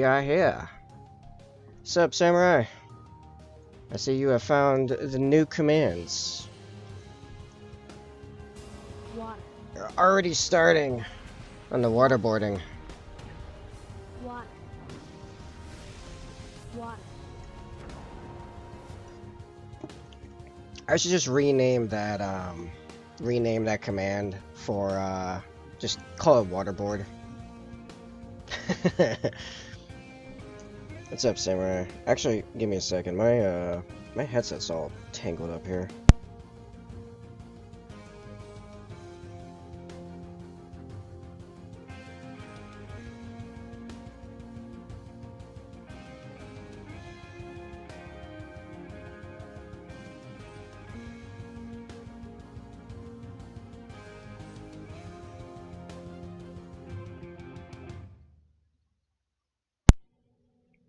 guy here. Sup, Samurai? I see you have found the new commands. Water. You're already starting on the waterboarding. Water. Water. I should just rename that command for just call it waterboard. What's up, Samurai? Actually, give me a second. My headset's all tangled up here.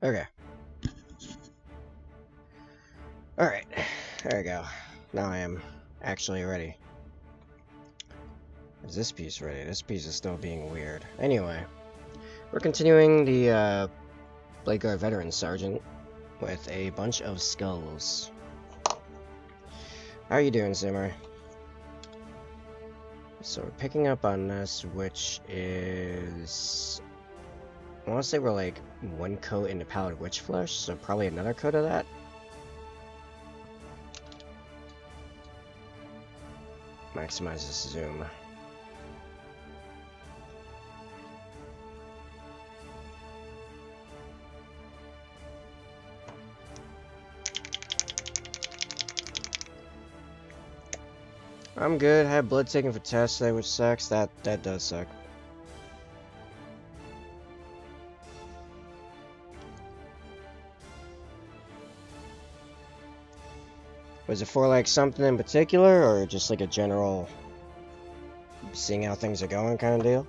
Okay. Alright. There we go. Now I am actually ready. Is this piece ready? This piece is still being weird. Anyway. We're continuing the Blade Guard Veteran Sergeant with a bunch of skulls. How are you doing, Samurai? So we're picking up on this, which is... I want to say we're like one coat into Pallid Witch Flesh, so probably another coat of that. Maximize this zoom. I'm good. I had blood taken for tests today, which sucks. That does suck. Was it for like something in particular, or just like a general seeing how things are going kind of deal?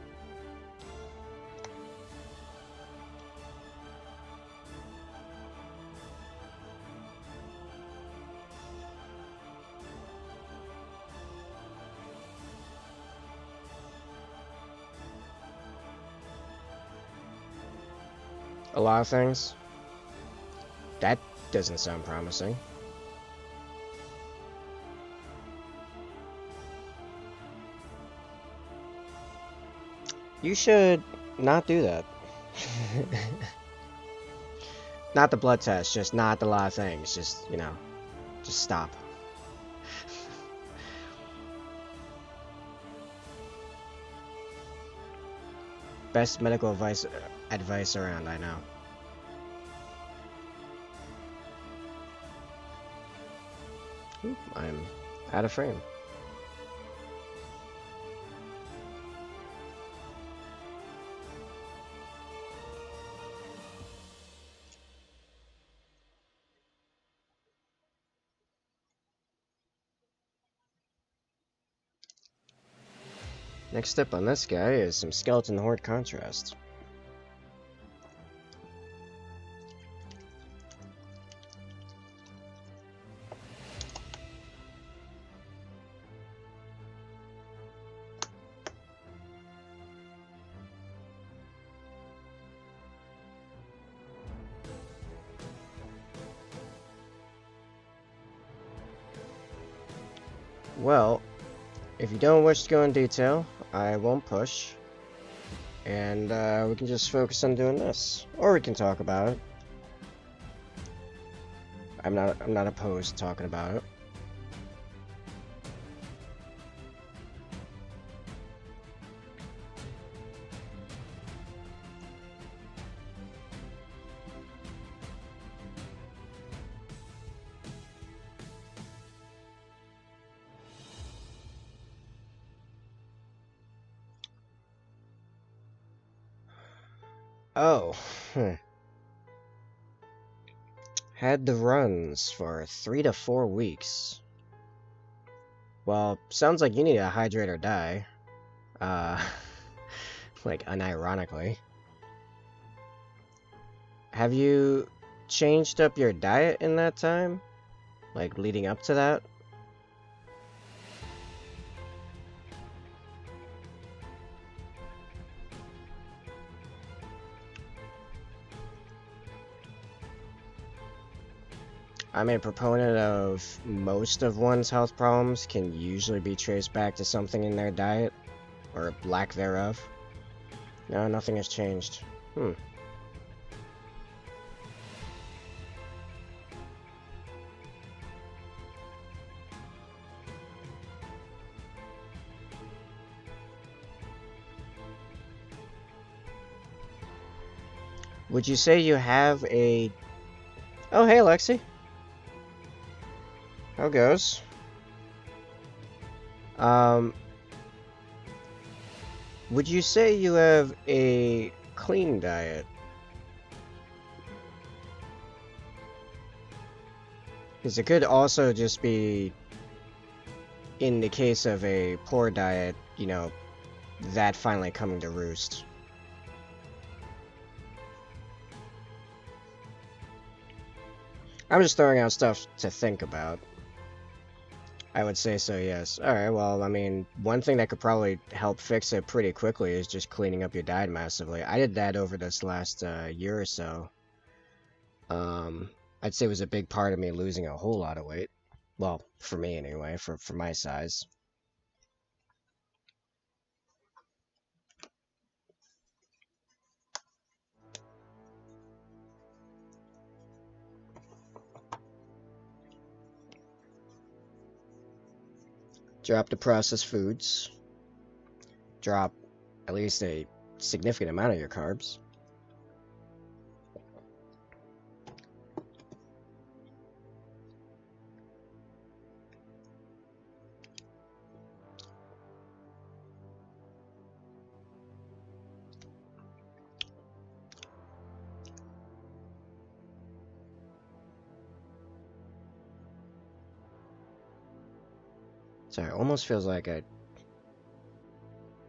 A lot of things. That doesn't sound promising. You should not do that. Not the blood test, just not a lot of things. Just, you know, just stop. Best medical advice around, I know. Oop, I'm out of frame. Next step on this guy is some skeleton horde contrast. Well, if you don't wish to go in detail, I won't push, and we can just focus on doing this, or we can talk about it. I'm not opposed to talking about it. Oh, had the runs for 3 to 4 weeks. Well, sounds like you need to hydrate or die. Like, unironically. Have you changed up your diet in that time? Like, leading up to that? I'm a proponent of most of one's health problems can usually be traced back to something in their diet, or lack thereof. No, nothing has changed. Would you say you have a... Oh, hey, Lexi. How goes? Would you say you have a clean diet? Because it could also just be, in the case of a poor diet, you know, that finally coming to roost. I'm just throwing out stuff to think about. I would say so, yes. Alright, well, I mean, one thing that could probably help fix it pretty quickly is just cleaning up your diet massively. I did that over this last year or so. I'd say it was a big part of me losing a whole lot of weight. Well, for me anyway, for my size. Drop the processed foods. Drop at least a significant amount of your carbs. Sorry, it almost feels like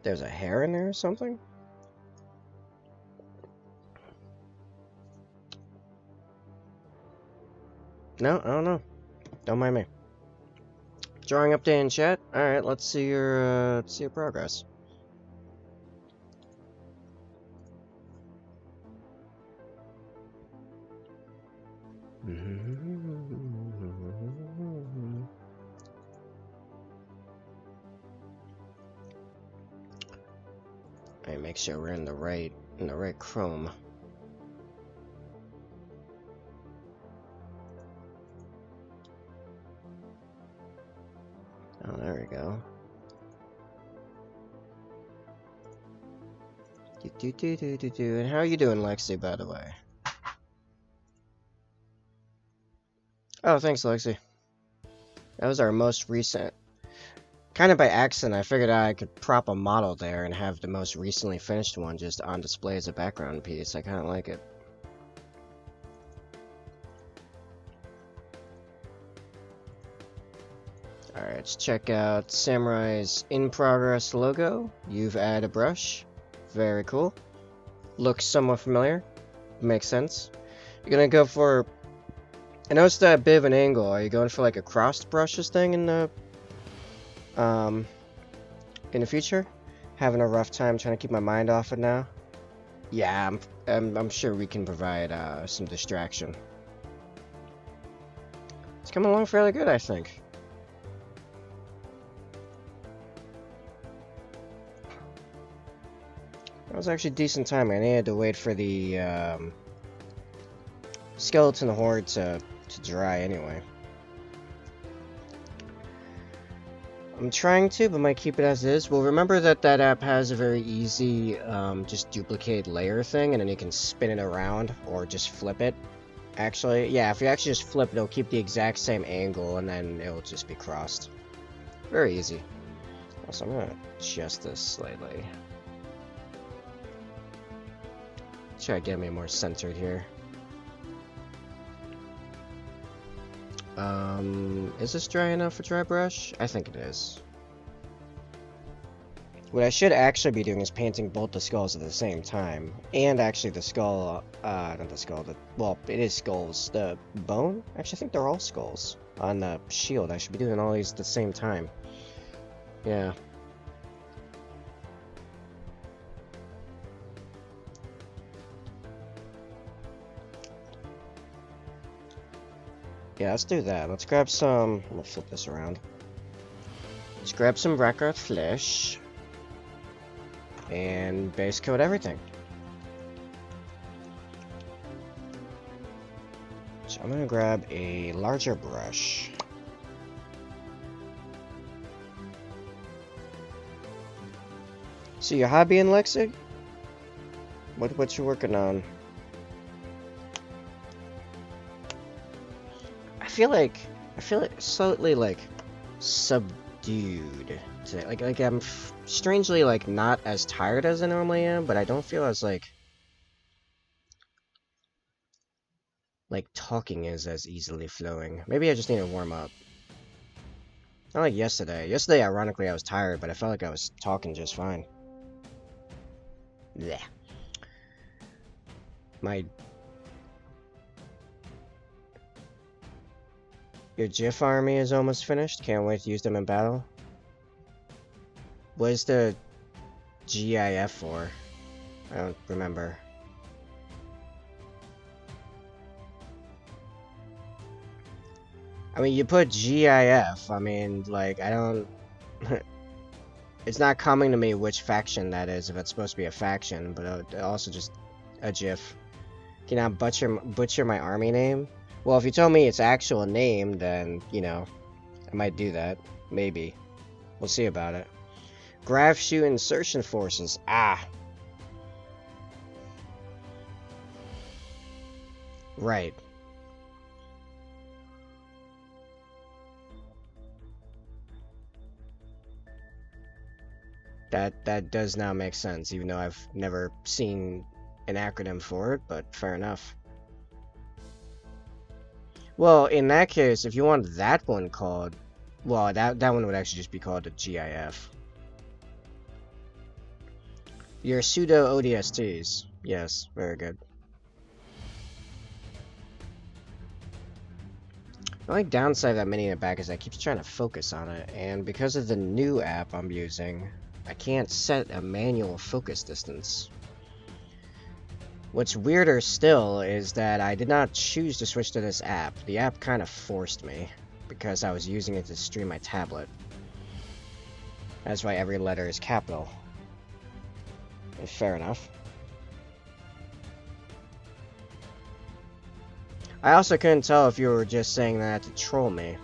there's a hair in there or something? No, I don't know. Don't mind me. Drawing update in chat. Alright, let's see your progress. Alright, make sure we're in the right Chrome. Oh, there we go. And how are you doing, Lexi, by the way? Oh, thanks, Lexi. That was our most recent. Kind of by accident, I figured I could prop a model there and have the most recently finished one just on display as a background piece. I kind of like it. Alright, let's check out Samurai's in progress logo. You've added a brush. Very cool. Looks somewhat familiar. Makes sense. You're gonna go for... I noticed that bit of an angle. Are you going for like a crossed brushes thing in the future? Having a rough time trying to keep my mind off it now? Yeah, I'm sure we can provide some distraction. It's coming along fairly good, I think. That was actually decent timing. I needed to wait for the skeleton horde to dry anyway. I'm trying to, but might keep it as is. Well, remember that app has a very easy just duplicate layer thing, and then you can spin it around or just flip it. Actually, yeah, if you actually just flip it, it'll keep the exact same angle, and then it'll just be crossed. Very easy. Also, I'm gonna adjust this slightly. Try to get me more centered here. Is this dry enough for dry brush? I think it is. What I should actually be doing is painting both the skulls at the same time. And actually the skull, not the skull, well, it is skulls. The bone? Actually, I think they're all skulls. On the shield, I should be doing all these at the same time. Yeah. Yeah, let's do that. Let's grab some... I'm gonna flip this around. Let's grab some record flesh. And base coat everything. So I'm gonna grab a larger brush. So your hobby in Lexig? What you working on? I feel like slightly like subdued today. Like I'm strangely like not as tired as I normally am, but I don't feel as like talking is as easily flowing. Maybe I just need to warm up. Not like yesterday. Yesterday, ironically, I was tired, but I felt like I was talking just fine. Yeah. Your GIF army is almost finished. Can't wait to use them in battle. What is the GIF for? I don't remember. I mean, you put GIF. I mean, like, I don't... It's not coming to me which faction that is, if it's supposed to be a faction, but also just a GIF. Can I butcher my army name? Well, if you told me its actual name, then, you know, I might do that. Maybe. We'll see about it. Graph shoot insertion forces. Ah. Right. That does now make sense, even though I've never seen an acronym for it, but fair enough. Well, in that case, if you want that one called, well, that one would actually just be called a GIF. Your pseudo ODSTs. Yes, very good. The only downside of that mini in the back is that it keeps trying to focus on it, and because of the new app I'm using, I can't set a manual focus distance. What's weirder still is that I did not choose to switch to this app. The app kind of forced me, because I was using it to stream my tablet. That's why every letter is capital. Fair enough. I also couldn't tell if you were just saying that to troll me.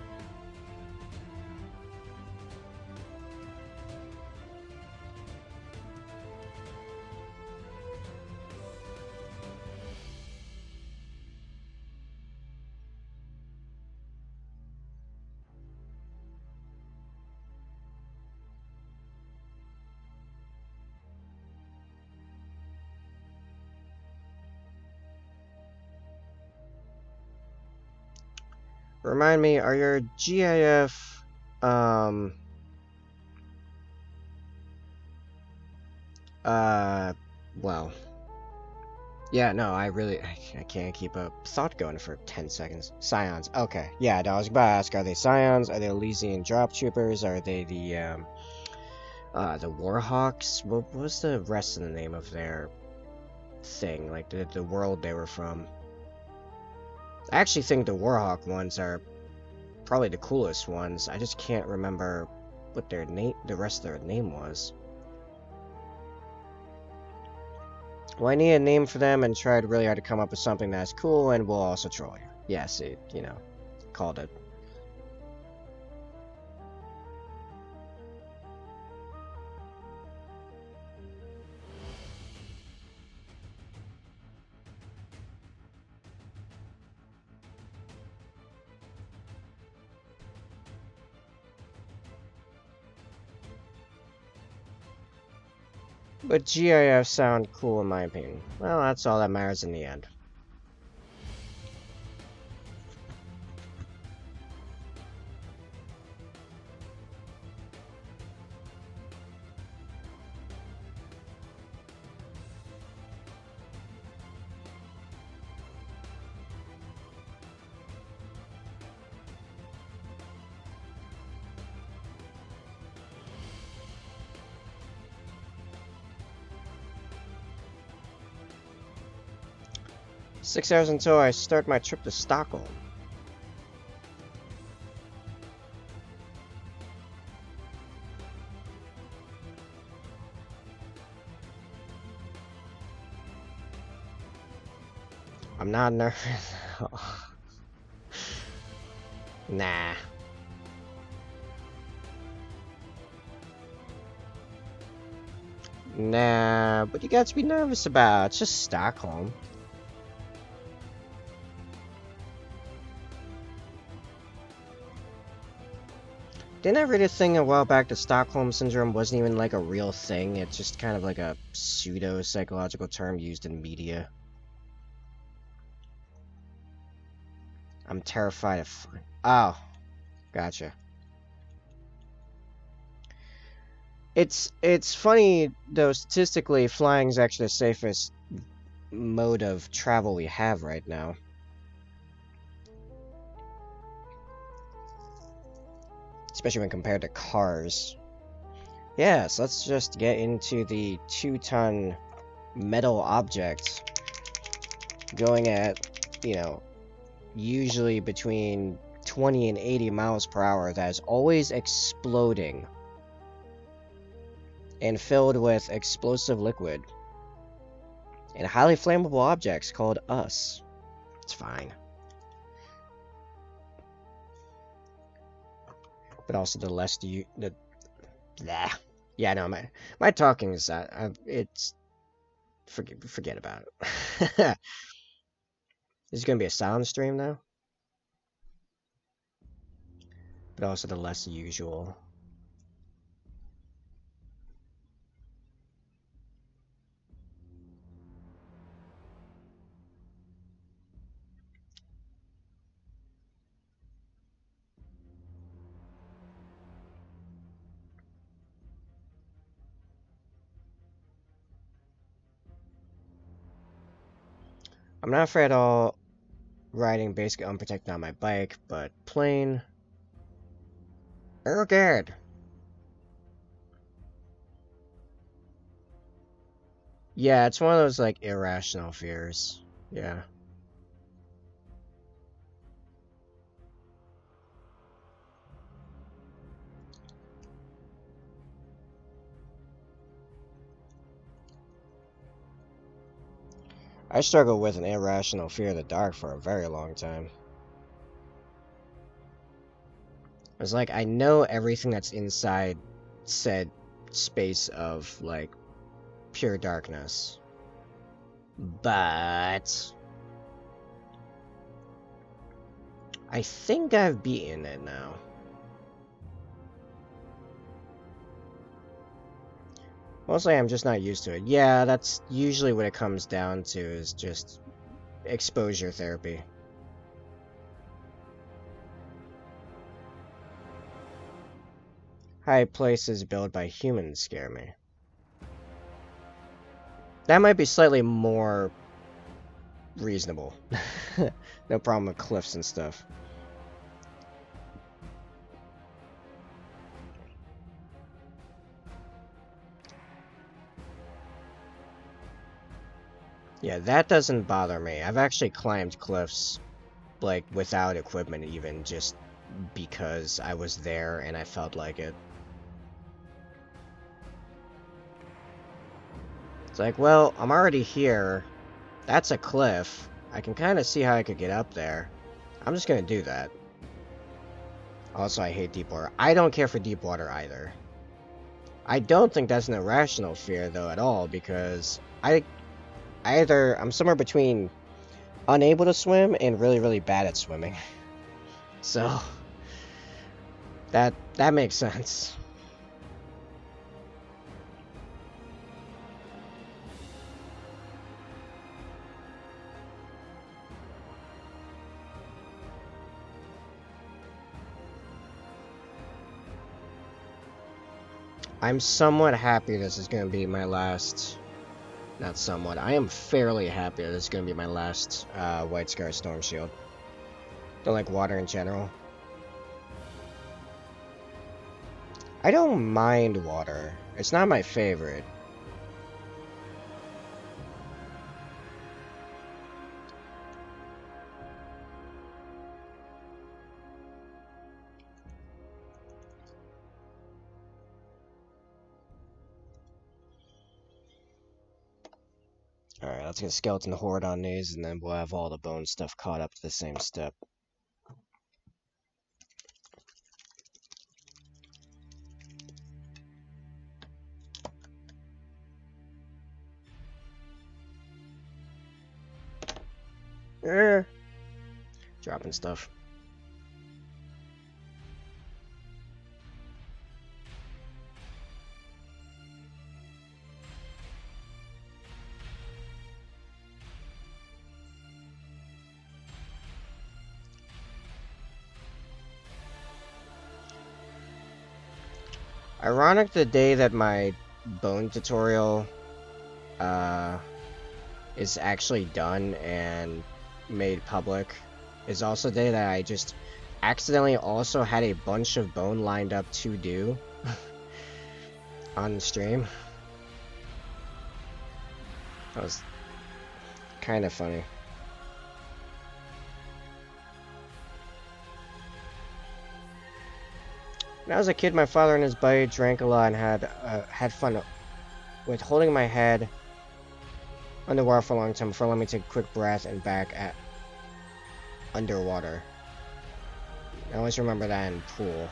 Remind me, are your GIF, well, yeah, no, I can't keep a thought going for 10 seconds. Scions, okay, yeah, no, I was about to ask, are they Scions, are they Elysian Drop Troopers, are they the Warhawks? What was the rest of the name of their thing, like, the world they were from? I actually think the Warhawk ones are probably the coolest ones. I just can't remember what their name, the rest of their name was. Well, I need a name for them and tried really hard to come up with something that's cool and will also troll you. Yes, you know, called it. But GIF sound cool in my opinion. Well, that's all that matters in the end. "6 hours until I start my trip to Stockholm." I'm not nervous. Nah. Nah, what you got to be nervous about? It's just Stockholm. Didn't I read a thing a while back that Stockholm Syndrome wasn't even like a real thing? It's just kind of like a pseudo-psychological term used in media. I'm terrified of... Oh, gotcha. It's funny, though, statistically, flying is actually the safest mode of travel we have right now. Especially when compared to cars. Yes, let's just get into the 2-ton metal object going at, you know, usually between 20 and 80 miles per hour that is always exploding and filled with explosive liquid and highly flammable objects called us. It's fine. But also the less you... Blah. Yeah, no, my talking is... it's... Forget about it. This is going to be a sound stream now. But also the less usual. I'm not afraid at all riding basically unprotected on my bike, but plane... Oh, good. Yeah, it's one of those, like, irrational fears. Yeah. I struggled with an irrational fear of the dark for a very long time. It's like, I know everything that's inside said space of, like, pure darkness. But... I think I've beaten it now. Mostly I'm just not used to it. Yeah, that's usually what it comes down to, is just exposure therapy. High places built by humans scare me. That might be slightly more reasonable. No problem with cliffs and stuff. Yeah, that doesn't bother me. I've actually climbed cliffs, like, without equipment even, just because I was there and I felt like it. It's like, well, I'm already here. That's a cliff. I can kind of see how I could get up there. I'm just gonna do that. Also, I hate deep water. I don't care for deep water either. I don't think that's an irrational fear, though, at all, because I'm somewhere between unable to swim and really, really bad at swimming. So, that makes sense. I'm somewhat happy this is going to be my last... Not somewhat. I am fairly happy that this is going to be my last White Scar Storm Shield. Don't like water in general. I don't mind water. It's not my favorite. Alright, let's get Skeleton Horde on these, and then we'll have all the bone stuff caught up to the same step. Dropping stuff. Ironic, the day that my bone tutorial is actually done and made public is also the day that I just accidentally also had a bunch of bone lined up to do on the stream. That was kind of funny. When I was a kid, my father and his buddy drank a lot and had fun with holding my head underwater for a long time before letting me take a quick breath and back at underwater. I always remember that in pool.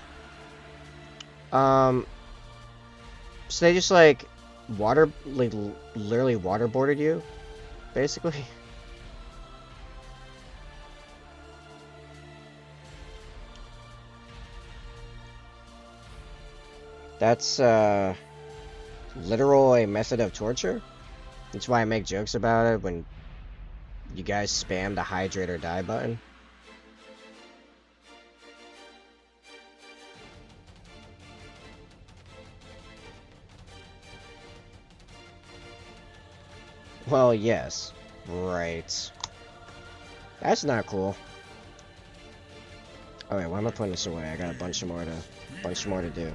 So they just like literally waterboarded you, basically. That's literal a method of torture. That's why I make jokes about it when you guys spam the hydrate or die button. Well, yes. Right. That's not cool. Oh wait, why am I putting this away? I got a bunch more to do.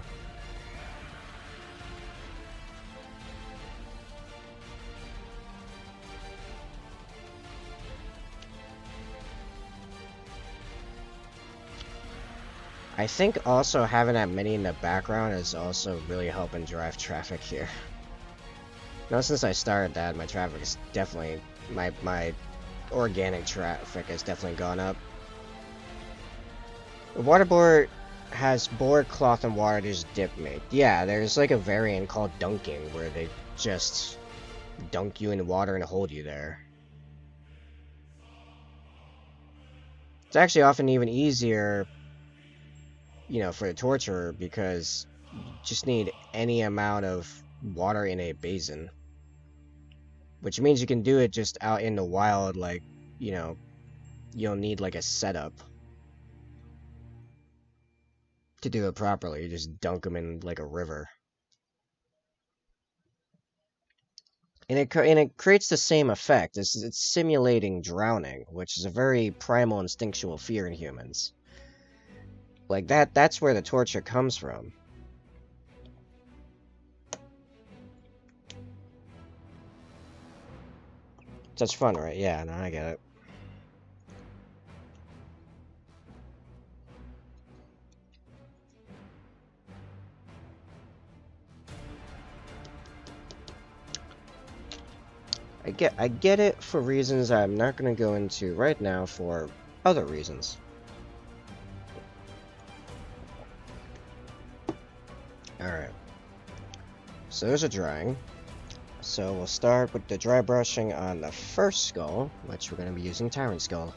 I think also having that mini in the background is also really helping drive traffic here. Now, since I started that, my traffic is definitely, my organic traffic has definitely gone up. The waterboard has board, cloth, and water to just dip me. Yeah, there's like a variant called dunking, where they just dunk you in water and hold you there. It's actually often even easier, you know, for the torturer, because you just need any amount of water in a basin. Which means you can do it just out in the wild, like, you know, you don't need like a setup to do it properly. You just dunk them in like a river. And it creates the same effect. It's simulating drowning, which is a very primal instinctual fear in humans. Like that's where the torture comes from. Such fun, right? Yeah, no, I get it. I get it for reasons I'm not going to go into right now for other reasons. Alright. So there's a drying. So we'll start with the dry brushing on the first skull, which we're going to be using Tyrant Skull.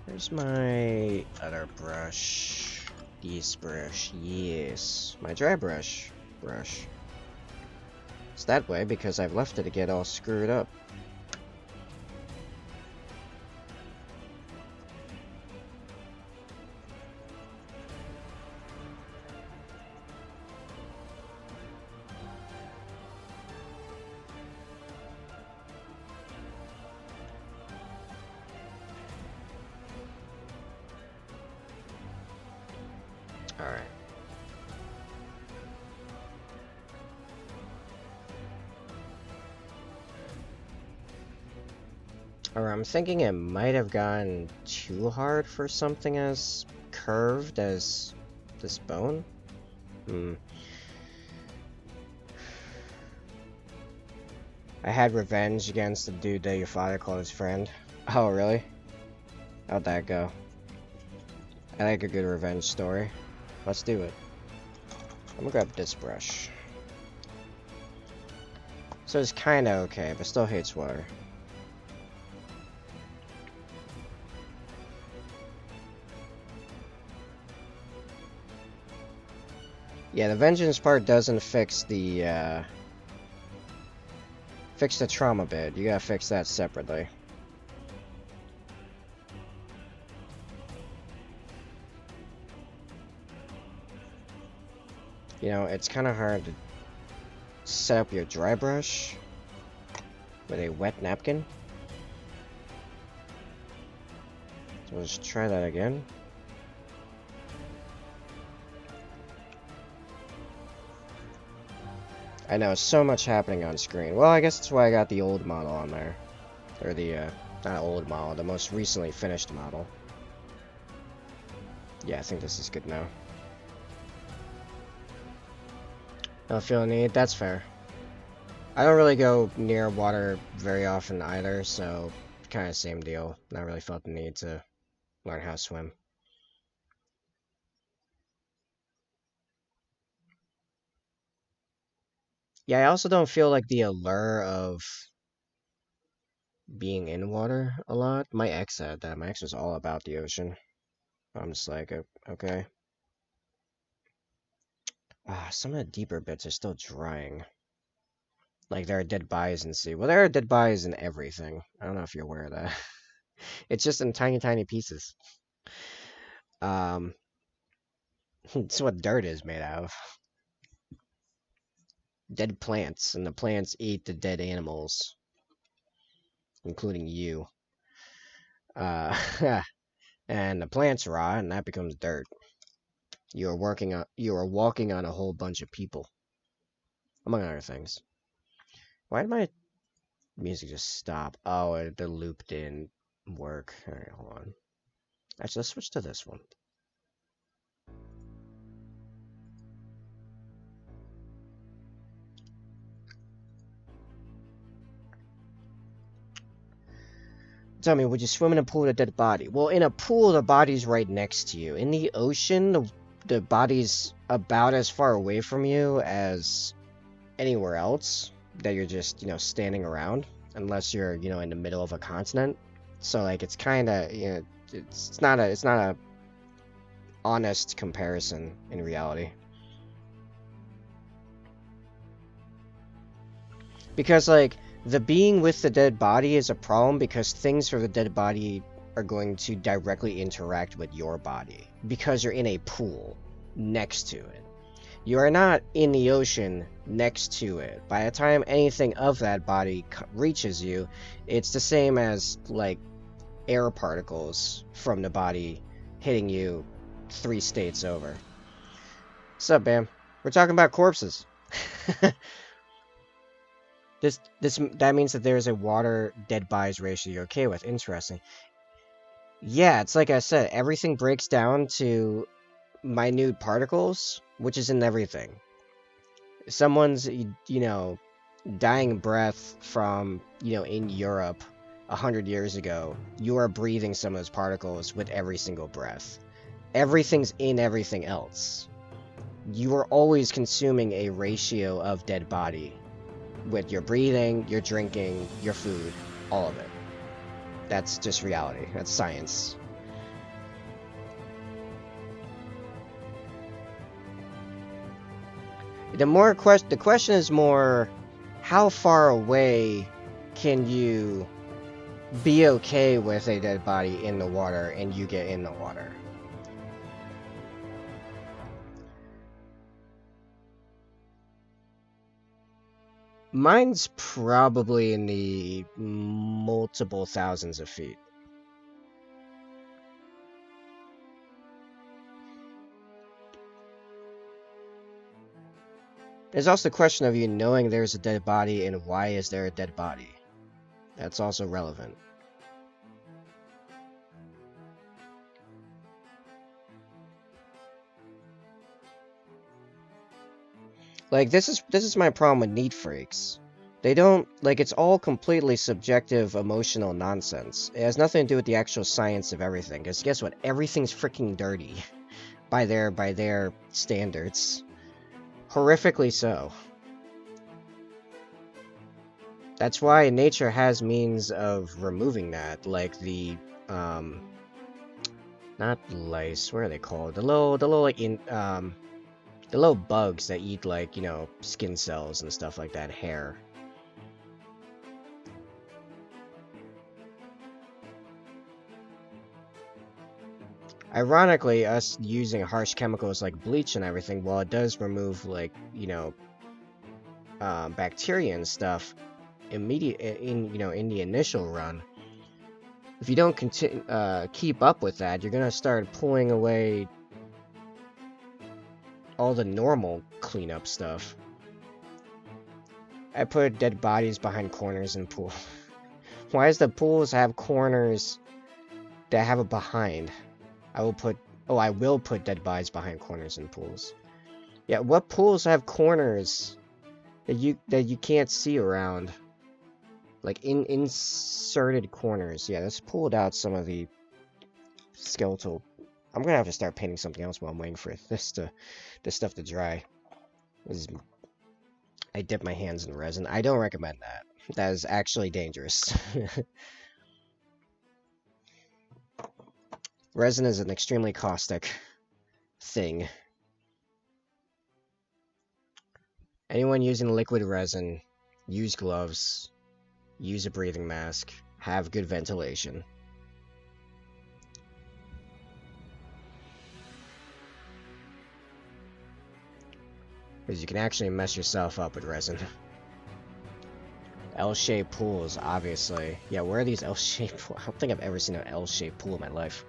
Where's my other brush? This brush, yes. My dry brush. It's that way because I've left it to get all screwed up. Alright. Or I'm thinking it might have gotten too hard for something as curved as this bone. I had revenge against the dude that your father called his friend. Oh, really? How'd that go? I like a good revenge story. Let's do it. I'm gonna grab this brush. So it's kinda okay, but still hates water. Yeah, the vengeance part doesn't fix the trauma bit. You gotta fix that separately. You know, it's kind of hard to set up your dry brush with a wet napkin. So let's try that again. I know, so much happening on screen. Well, I guess that's why I got the old model on there. Or the, not old model, the most recently finished model. Yeah, I think this is good now. Don't feel a need, that's fair. I don't really go near water very often either, so kind of same deal. Not really felt the need to learn how to swim. Yeah, I also don't feel like the allure of being in water a lot. My ex said that. My ex was all about the ocean. I'm just like, okay. Ah, some of the deeper bits are still drying. Like there are dead bodies in the sea. Well, there are dead bodies in everything. I don't know if you're aware of that. It's just in tiny, tiny pieces. Um, it's what dirt is made out of. Dead plants, and the plants eat the dead animals, including you. Uh, and the plants rot, and that becomes dirt. You are walking on a whole bunch of people, among other things. Why did my music just stop? Oh, the loop didn't work. Alright, hold on. Actually, let's switch to this one. Tell me, would you swim in a pool with a dead body? Well, in a pool, the body's right next to you. In the ocean, the body's about as far away from you as anywhere else that you're just, standing around. Unless you're, in the middle of a continent. So, like, it's kind of, it's not a honest comparison in reality. Because, like, the being with the dead body is a problem because things from the dead body are going to directly interact with your body. Because you're in a pool next to it. You are not in the ocean next to it. By the time anything of that body reaches you, it's the same as, like, air particles from the body hitting you 3 states over. What's up, Bam? We're talking about corpses. That means that there's a water dead bodies ratio you're okay with. Interesting. Yeah, it's like I said, everything breaks down to minute particles, which is in everything. Someone's, dying breath from, in Europe 100 years ago, you are breathing some of those particles with every single breath. Everything's in everything else. You are always consuming a ratio of dead body with your breathing, your drinking, your food, all of it. That's just reality. That's science. The question is more, how far away can you be okay with a dead body in the water and you get in the water? Mine's probably in the multiple thousands of feet. There's also the question of you knowing there's a dead body and why is there a dead body. That's also relevant. Like, this is my problem with neat freaks. They don't, like, it's all completely subjective, emotional nonsense. It has nothing to do with the actual science of everything, because guess what? Everything's freaking dirty. By their standards. Horrifically so. That's why nature has means of removing that, like the, not lice, what are they called? The little, like, the little bugs that eat, like, you know, skin cells and stuff like that, hair. Ironically, us using harsh chemicals like bleach and everything, while it does remove, like, you know, bacteria and stuff, in the initial run, if you don't keep up with that, you're gonna start pulling away all the normal cleanup stuff. I put dead bodies behind corners in pool. Why does the pools have corners that have a behind? I will put dead bodies behind corners in pools. Yeah, what pools have corners that you can't see around? Like inserted corners. Yeah, let's pull out some of the skeletal. I'm gonna have to start painting something else while I'm waiting for this stuff to dry. I dip my hands in resin. I don't recommend that. That is actually dangerous. Resin is an extremely caustic thing. Anyone using liquid resin, use gloves, use a breathing mask, have good ventilation. Because you can actually mess yourself up with resin. L-shaped pools, obviously. Yeah, where are these L-shaped pools? I don't think I've ever seen an L-shaped pool in my life.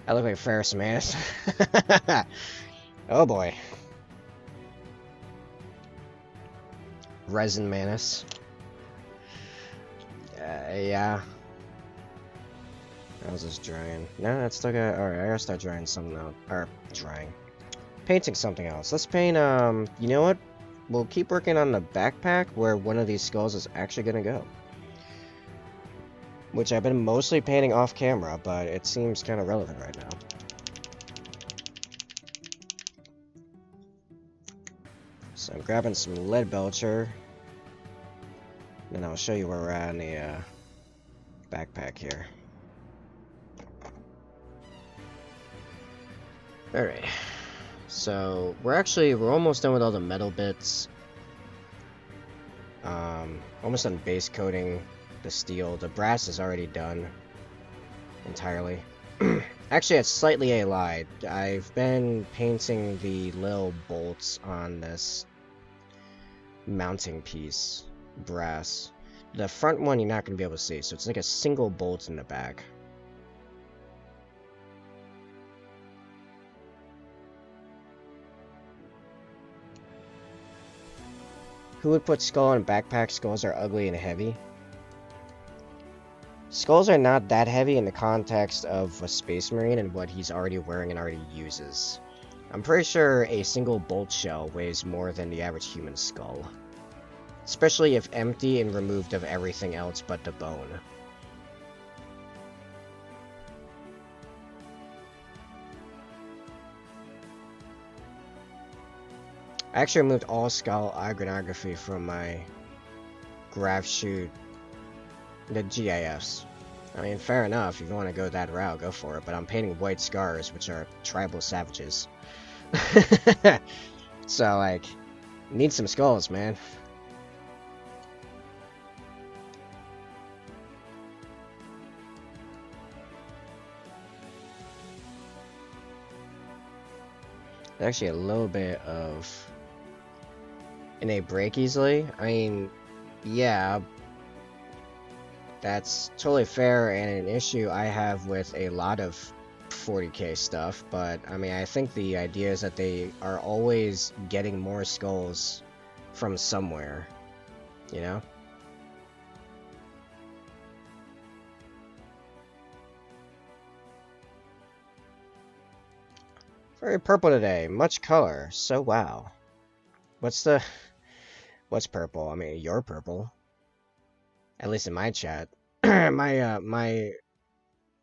I look like Ferris Manus. Oh boy. Resin Manus. Yeah. How's this drying? No, that's still got. Alright, I gotta start drying something out. Or, drying. Painting something else. Let's paint, you know what? We'll keep working on the backpack where one of these skulls is actually gonna go. Which I've been mostly painting off camera, but it seems kind of relevant right now. So I'm grabbing some lead belcher. And I'll show you where we're at in the backpack here. Alright. So we're almost done with all the metal bits. Almost done base coating the steel. The brass is already done entirely. Actually, it's slightly a lie. I've been painting the little bolts on this mounting piece, brass. The front one you're not going to be able to see, so it's like a single bolt in the back. Who would put skull in a backpack? Skulls are ugly and heavy. Skulls are not that heavy in the context of a space marine and what he's already wearing and already uses. I'm pretty sure a single bolt shell weighs more than the average human skull. Especially if empty and removed of everything else but the bone. I actually removed all skull iconography from my graph shoot, the GIFs. I mean, fair enough, if you want to go that route, go for it, but I'm painting white scars, which are tribal savages. So, like, need some skulls, man. Actually, a little bit of... And they break easily? I mean, yeah, that's totally fair and an issue I have with a lot of 40k stuff, but I mean, I think the idea is that they are always getting more skulls from somewhere, you know? Very purple today, much color, so wow. What's purple? I mean, you're purple. At least in my chat. My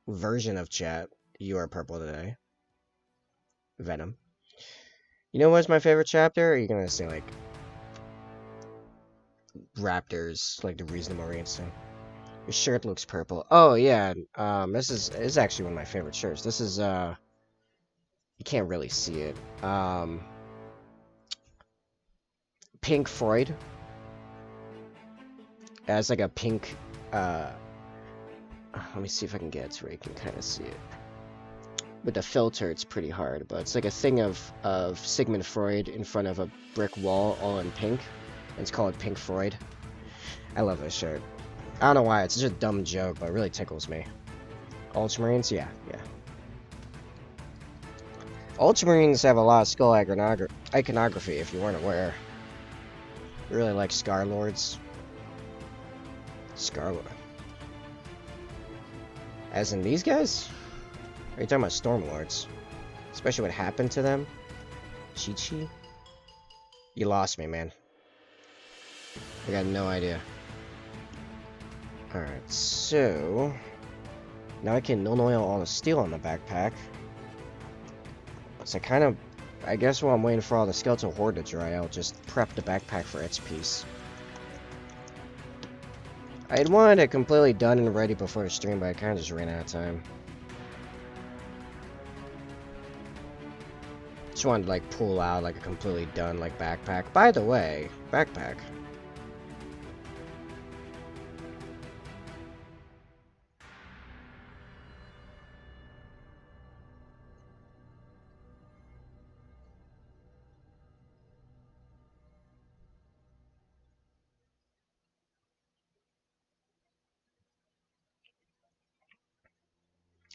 version of chat, you are purple today. Venom. You know what's my favorite chapter? Or are you gonna say, like, Raptors, like the Reasonable Marines thing? Your shirt looks purple. Oh, yeah, this is actually one of my favorite shirts. This is, you can't really see it. Pink Floyd. It has, like, a pink, let me see if I can get it to where you can kind of see it. With the filter, it's pretty hard, but it's like a thing of Sigmund Freud in front of a brick wall, all in pink. And it's called Pink Floyd. I love this shirt. I don't know why, it's such a dumb joke, but it really tickles me. Ultramarines? Yeah. Ultramarines have a lot of skull iconography, if you weren't aware. I really like Scarlords. Scarlord. As in these guys? Or are you talking about Stormlords? Especially what happened to them? Chi-Chi? You lost me, man. I got no idea. Alright, so... now I can non-oil all the steel on the backpack. So I guess while I'm waiting for all the skeletal horde to dry out, just prep the backpack for its piece. I had wanted it completely done and ready before the stream, but I kind of just ran out of time. Just wanted to, like, pull out, like, a completely done, like, backpack. By the way, backpack.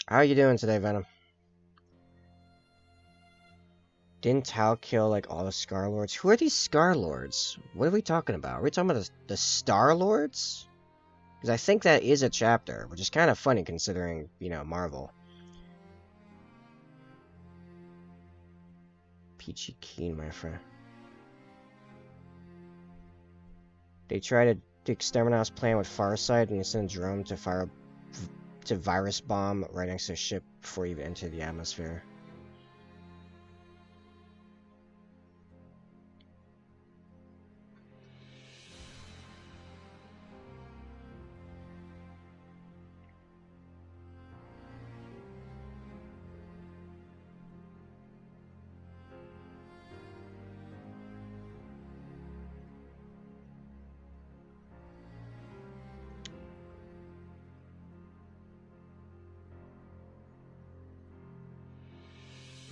How are you doing today, Venom? Didn't Tao kill, like, all the Scarlords? Who are these Scarlords? What are we talking about? Are we talking about the Star-Lords? Because I think that is a chapter, which is kind of funny considering, you know, Marvel. Peachy Keen, my friend. They tried to exterminate us plan with Farsight, and they sent a drone to virus bomb right next to the ship before you even enter the atmosphere.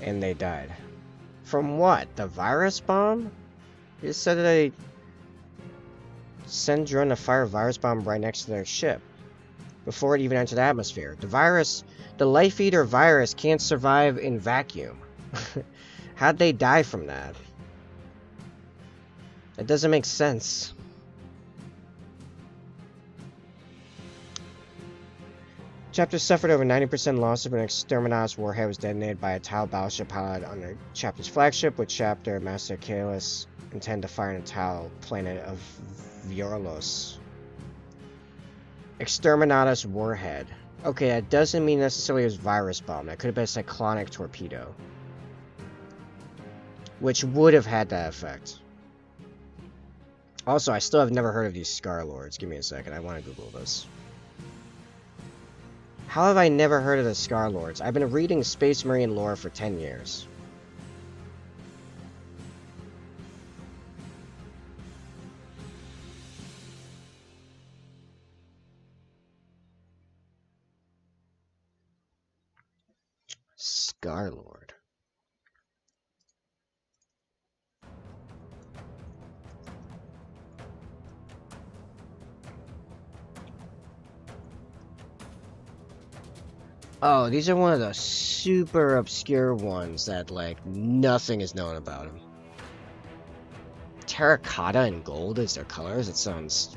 And they died. From what? The virus bomb? You said that they sent drone to fire a virus bomb right next to their ship before it even entered the atmosphere. The Life Eater virus can't survive in vacuum. How'd they die from that? It doesn't make sense. Chapter suffered over 90% loss when an Exterminatus warhead was detonated by a Tau battleship pilot on the Chapter's flagship, with Chapter Master Kalis intend to fire on the Tau planet of Violos. Exterminatus warhead. Okay, that doesn't mean necessarily it was virus bomb. That could have been a cyclonic torpedo, which would have had that effect. Also, I still have never heard of these Scarlords. Give me a second. I want to Google this. How have I never heard of the Scarlords? I've been reading Space Marine lore for 10 years. Scarlord. Oh, these are one of the super obscure ones that, like, nothing is known about them. Terracotta and gold is their colors? It sounds...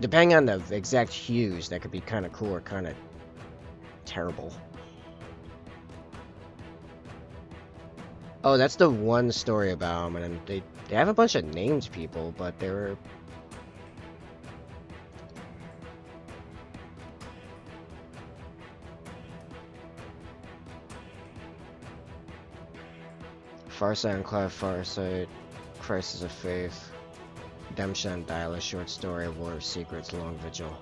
Depending on the exact hues, that could be kind of cool or kind of terrible. Oh, that's the one story about them, and they have a bunch of named people, but they were... Farsight and Clive Farsight, Crisis of Faith, Redemption and Dial, short story, War of Secrets, Long Vigil.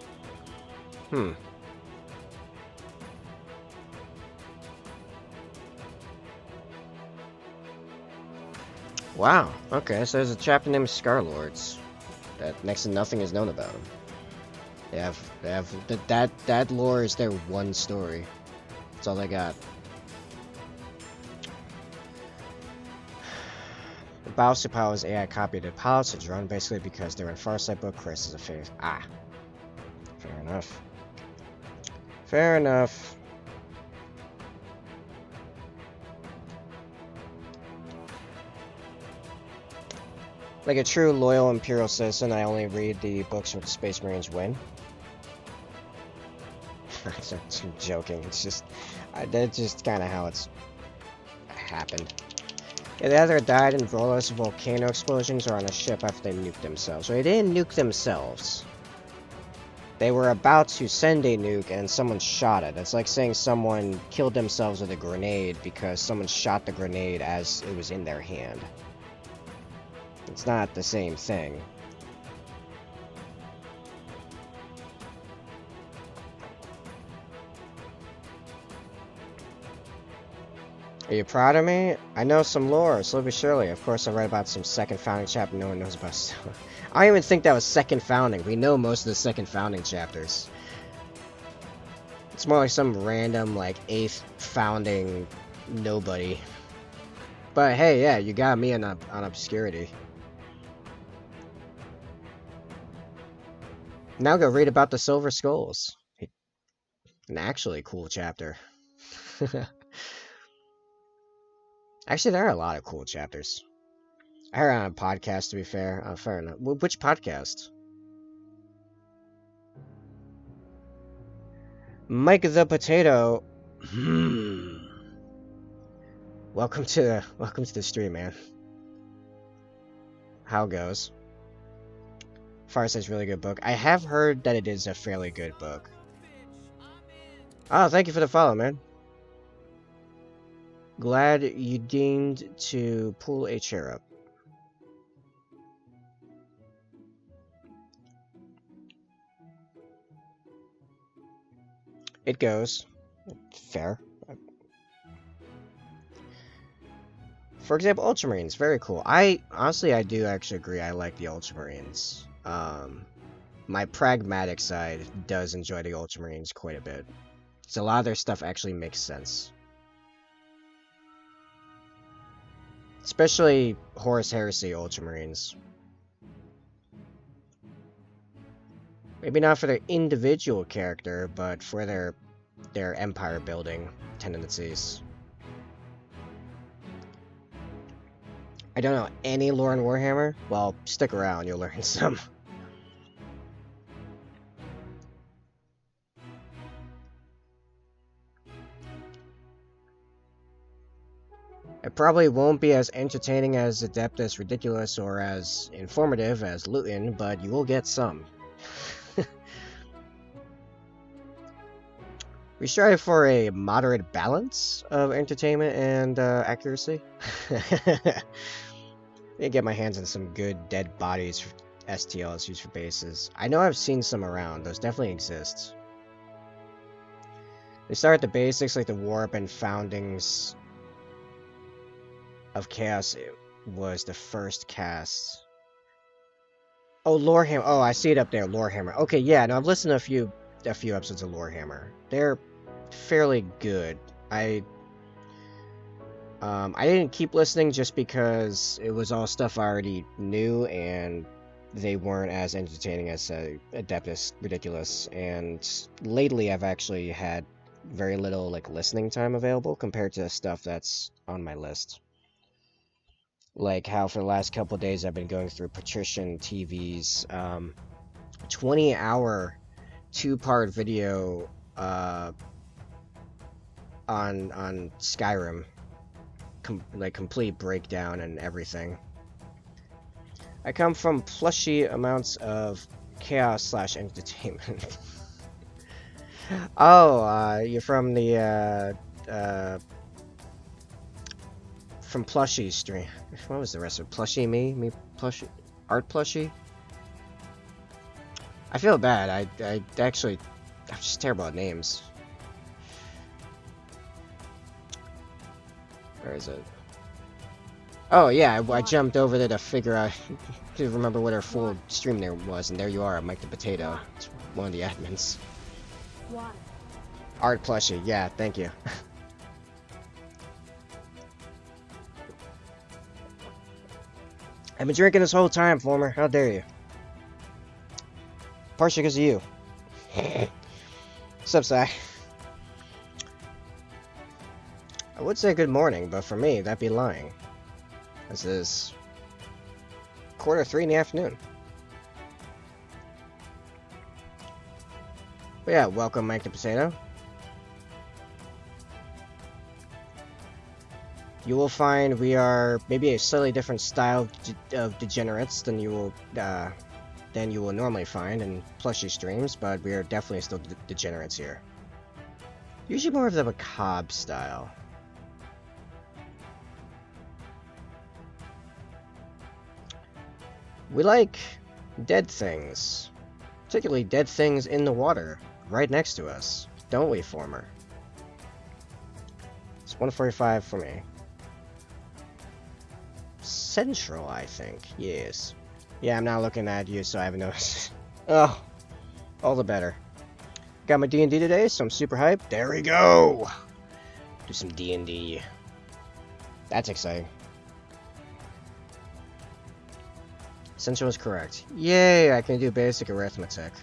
Wow, okay, so there's a chapter named Scarlords that next to nothing is known about them. That lore is their one story. That's all they got. The Battleship Powers AI copied the pilots are drawn basically because they're in Farsight book, Crisis of Faith. Ah. Fair enough. Fair enough. Like a true loyal Imperial citizen, I only read the books with the Space Marines win. I'm joking, it's just... that's just kind of how it's happened. Yeah, they either died in Vrolos volcano explosions or on a ship after they nuked themselves. So they didn't nuke themselves. They were about to send a nuke and someone shot it. That's like saying someone killed themselves with a grenade because someone shot the grenade as it was in their hand. It's not the same thing. Are you proud of me? I know some lore, slowly but surely. Of course, I read about some second founding chapter no one knows about. I don't even think that was second founding. We know most of the second founding chapters. It's more like some random, like, 8th founding nobody. But hey, yeah, you got me on obscurity. Now go read about the Silver Skulls. An actually cool chapter. Actually, there are a lot of cool chapters. I heard on a podcast, to be fair. Fair enough. Which podcast? Mike the Potato. Welcome to the stream, man. How goes? Farsight's really good book. I have heard that it is a fairly good book. Oh, thank you for the follow, man. Glad you deigned to pull a chair up. It goes. Fair. For example, Ultramarines, very cool. Honestly, I do actually agree. I like the Ultramarines. My pragmatic side does enjoy the Ultramarines quite a bit. So a lot of their stuff actually makes sense. Especially Horus Heresy Ultramarines. Maybe not for their individual character, but for their empire building tendencies. I don't know any lore in Warhammer? Well, stick around, you'll learn some. It probably won't be as entertaining as Adeptus Ridiculous or as informative as Luton, but you will get some. We strive for a moderate balance of entertainment and accuracy. I get my hands on some good dead bodies for STLs used for bases. I know I've seen some around. Those definitely exist. They start at the basics like the warp and foundings of Chaos. It was the first cast. Oh, Lorehammer. Oh, I see it up there. Lorehammer. Okay, yeah. No, I've listened to a few episodes of Lorehammer. They're fairly good. I didn't keep listening just because it was all stuff I already knew, and they weren't as entertaining as Adeptus Ridiculous. And lately, I've actually had very little like listening time available compared to stuff that's on my list. Like how for the last couple days I've been going through Patrician TV's 20-hour 2-part video on Skyrim, like complete breakdown and everything. I come from plushy amounts of chaos/entertainment. Oh, you're from the from Plushie stream. What was the rest of it? Plushie me Plushie art Plushie. I feel bad. I actually I'm just terrible at names. Where is it? Oh yeah, I jumped over there to figure out to remember what our full stream there was, and there you are, Mike the Potato. It's one of the admins. Water. Art Plushie, yeah, thank you. I've been drinking this whole time, Former. How dare you? Partially because of you. What's up, Sai? I would say good morning, but for me, that'd be lying. This is 2:45 in the afternoon. But yeah, welcome, Mike the Potato. You will find we are maybe a slightly different style of degenerates than you will normally find in Plushie streams, but we are definitely still degenerates here. Usually more of the macabre style. We like dead things, particularly dead things in the water, right next to us, don't we, Former? It's 1:45 for me. Central, I think. Yes. Yeah, I'm not looking at you, so I haven't noticed. Oh, all the better. Got my D&D today, so I'm super hyped. There we go! Do some D&D. That's exciting. Central is correct. Yay, I can do basic arithmetic.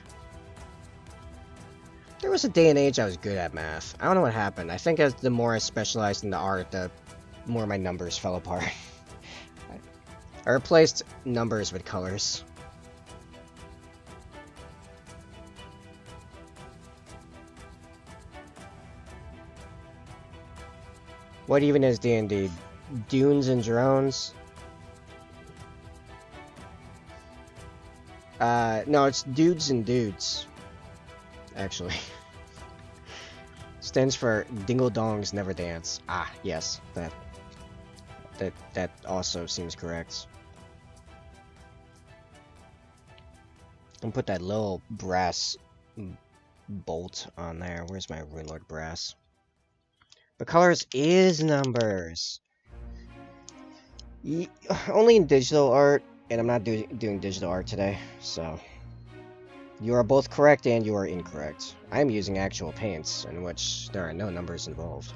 There was a day and age I was good at math. I don't know what happened. I think as the more I specialized in the art, the more my numbers fell apart. I replaced numbers with colors. What even is D&D? Dunes and drones? No, it's dudes and dudes. Actually. Stands for Dingle Dongs Never Dance. Ah, yes, that also seems correct. And put that little brass bolt on there. Where's my Runelord brass? But colors is numbers. Only in digital art, and I'm not doing digital art today, so you are both correct and you are incorrect. I am using actual paints, in which there are no numbers involved.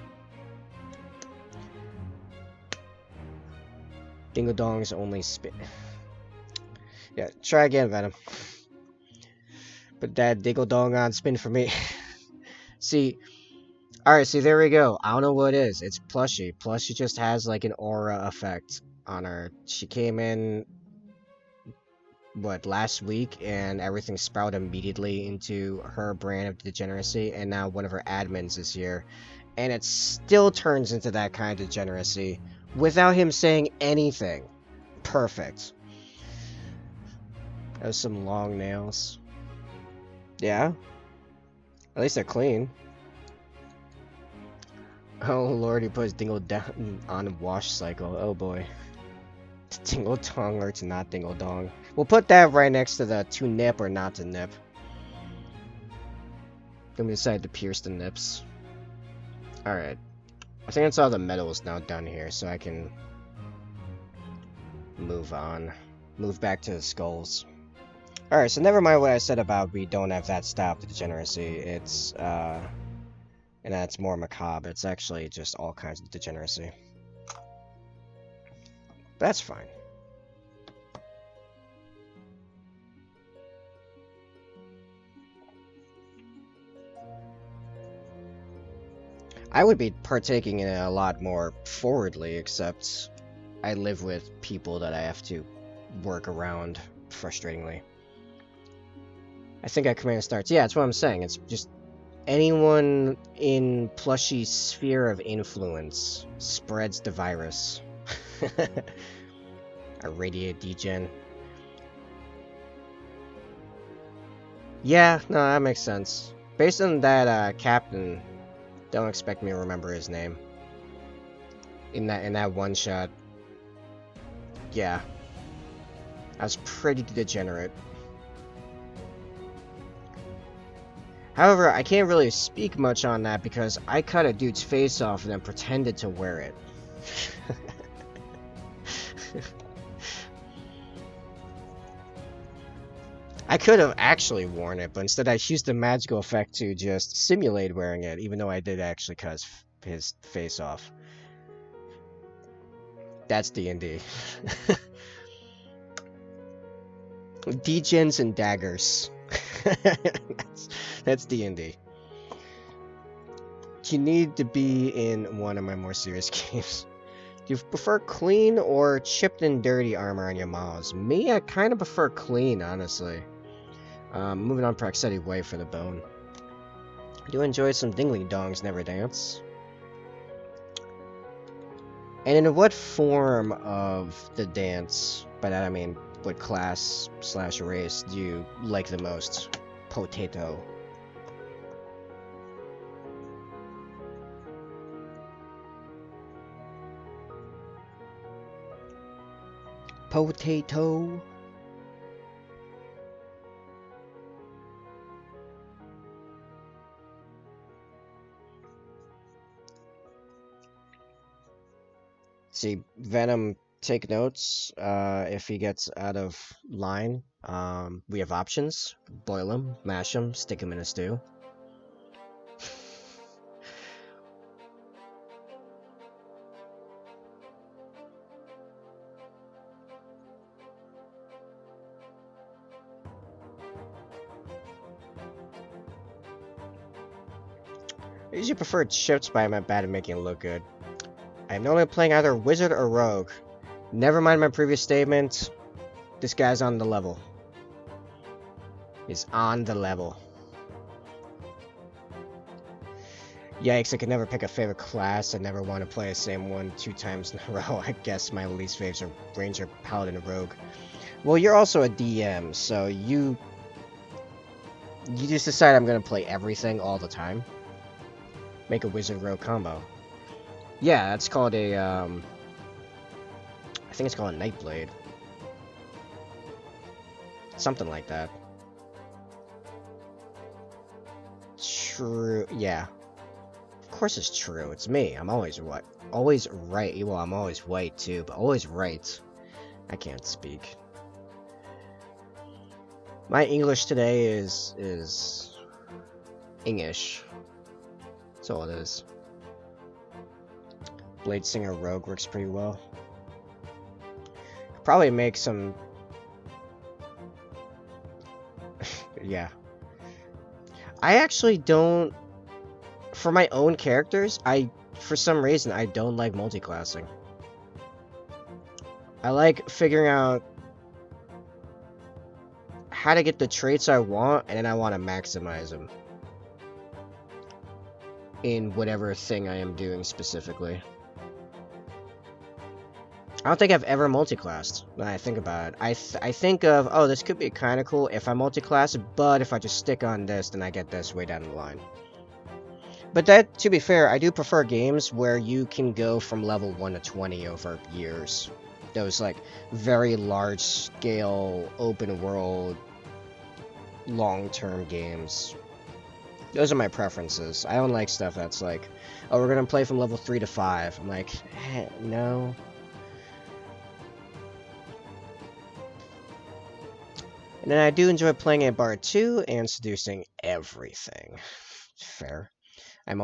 Dingle Dongs only spin. Yeah, try again, Venom. Put that Dingle Dong on spin for me. See, alright, see, there we go. I don't know what it is. It's Plushie. Plushie just has like an aura effect on her. She came in, what, last week, and everything sprouted immediately into her brand of degeneracy, and now one of her admins is here, and it still turns into that kind of degeneracy without him saying anything. Perfect. Those some long nails. Yeah? At least they're clean. Oh lord, he put his dingle down on a wash cycle. Oh boy. To dingle dong or to not dingle dong. We'll put that right next to the to nip or not to nip. Then we decide to pierce the nips. Alright. I think that's all the metal is now done here, so I can move on. Move back to the skulls. Alright, so never mind what I said about we don't have that style of degeneracy. It's, and that's more macabre. It's actually just all kinds of degeneracy. But that's fine. I would be partaking in it a lot more forwardly, except I live with people that I have to work around frustratingly. I think I command starts. Yeah, that's what I'm saying. It's just anyone in Plushie's sphere of influence spreads the virus. Irradiate degen. Yeah, no, that makes sense. Based on that captain, don't expect me to remember his name. in that one shot. Yeah. I was pretty degenerate. However, I can't really speak much on that because I cut a dude's face off and then pretended to wear it. I could have actually worn it, but instead I used the magical effect to just simulate wearing it, even though I did actually cut his face off. That's D&D. Degens and daggers. That's D&D. You need to be in one of my more serious games. Do you prefer clean or chipped and dirty armor on your models? Me, I kind of prefer clean, honestly. Moving on Praxetti way for the bone. I do enjoy some Dingly Dongs Never Dance. And in what form of the dance, by that I mean what class / race do you like the most? Potato. Potato. See, Venom, take notes. If he gets out of line, we have options. Boil him, mash him, stick him in a stew. I usually prefer shifts, but I'm bad at making it look good. I'm normally playing either wizard or rogue. Never mind my previous statement. This guy's on the level. He's on the level. Yikes, I could never pick a favorite class. I never want to play the same one 2 times in a row. I guess my least favorite are Ranger, Paladin, and Rogue. Well, you're also a DM, so you just decide I'm going to play everything all the time. Make a wizard-rogue combo. Yeah, that's called a, I think it's called a Nightblade. Something like that. True, yeah. Of course it's true, it's me. I'm always what? Always right. Well, I'm always white too, but always right. I can't speak. My English today is English. That's all it is. Blade Singer Rogue works pretty well. Could probably make some... yeah. I actually don't... For my own characters, for some reason, I don't like multiclassing. I like figuring out how to get the traits I want, and then I want to maximize them. In whatever thing I am doing specifically. I don't think I've ever multiclassed, when I think about it. I think of, oh, this could be kind of cool if I multiclass, but if I just stick on this, then I get this way down the line. But that, to be fair, I do prefer games where you can go from level 1 to 20 over years. Those, like, very large-scale, open-world, long-term games. Those are my preferences. I don't like stuff that's like, oh, we're gonna play from level 3 to 5. I'm like, no. And then I do enjoy playing a Bard 2 and seducing everything. Fair. I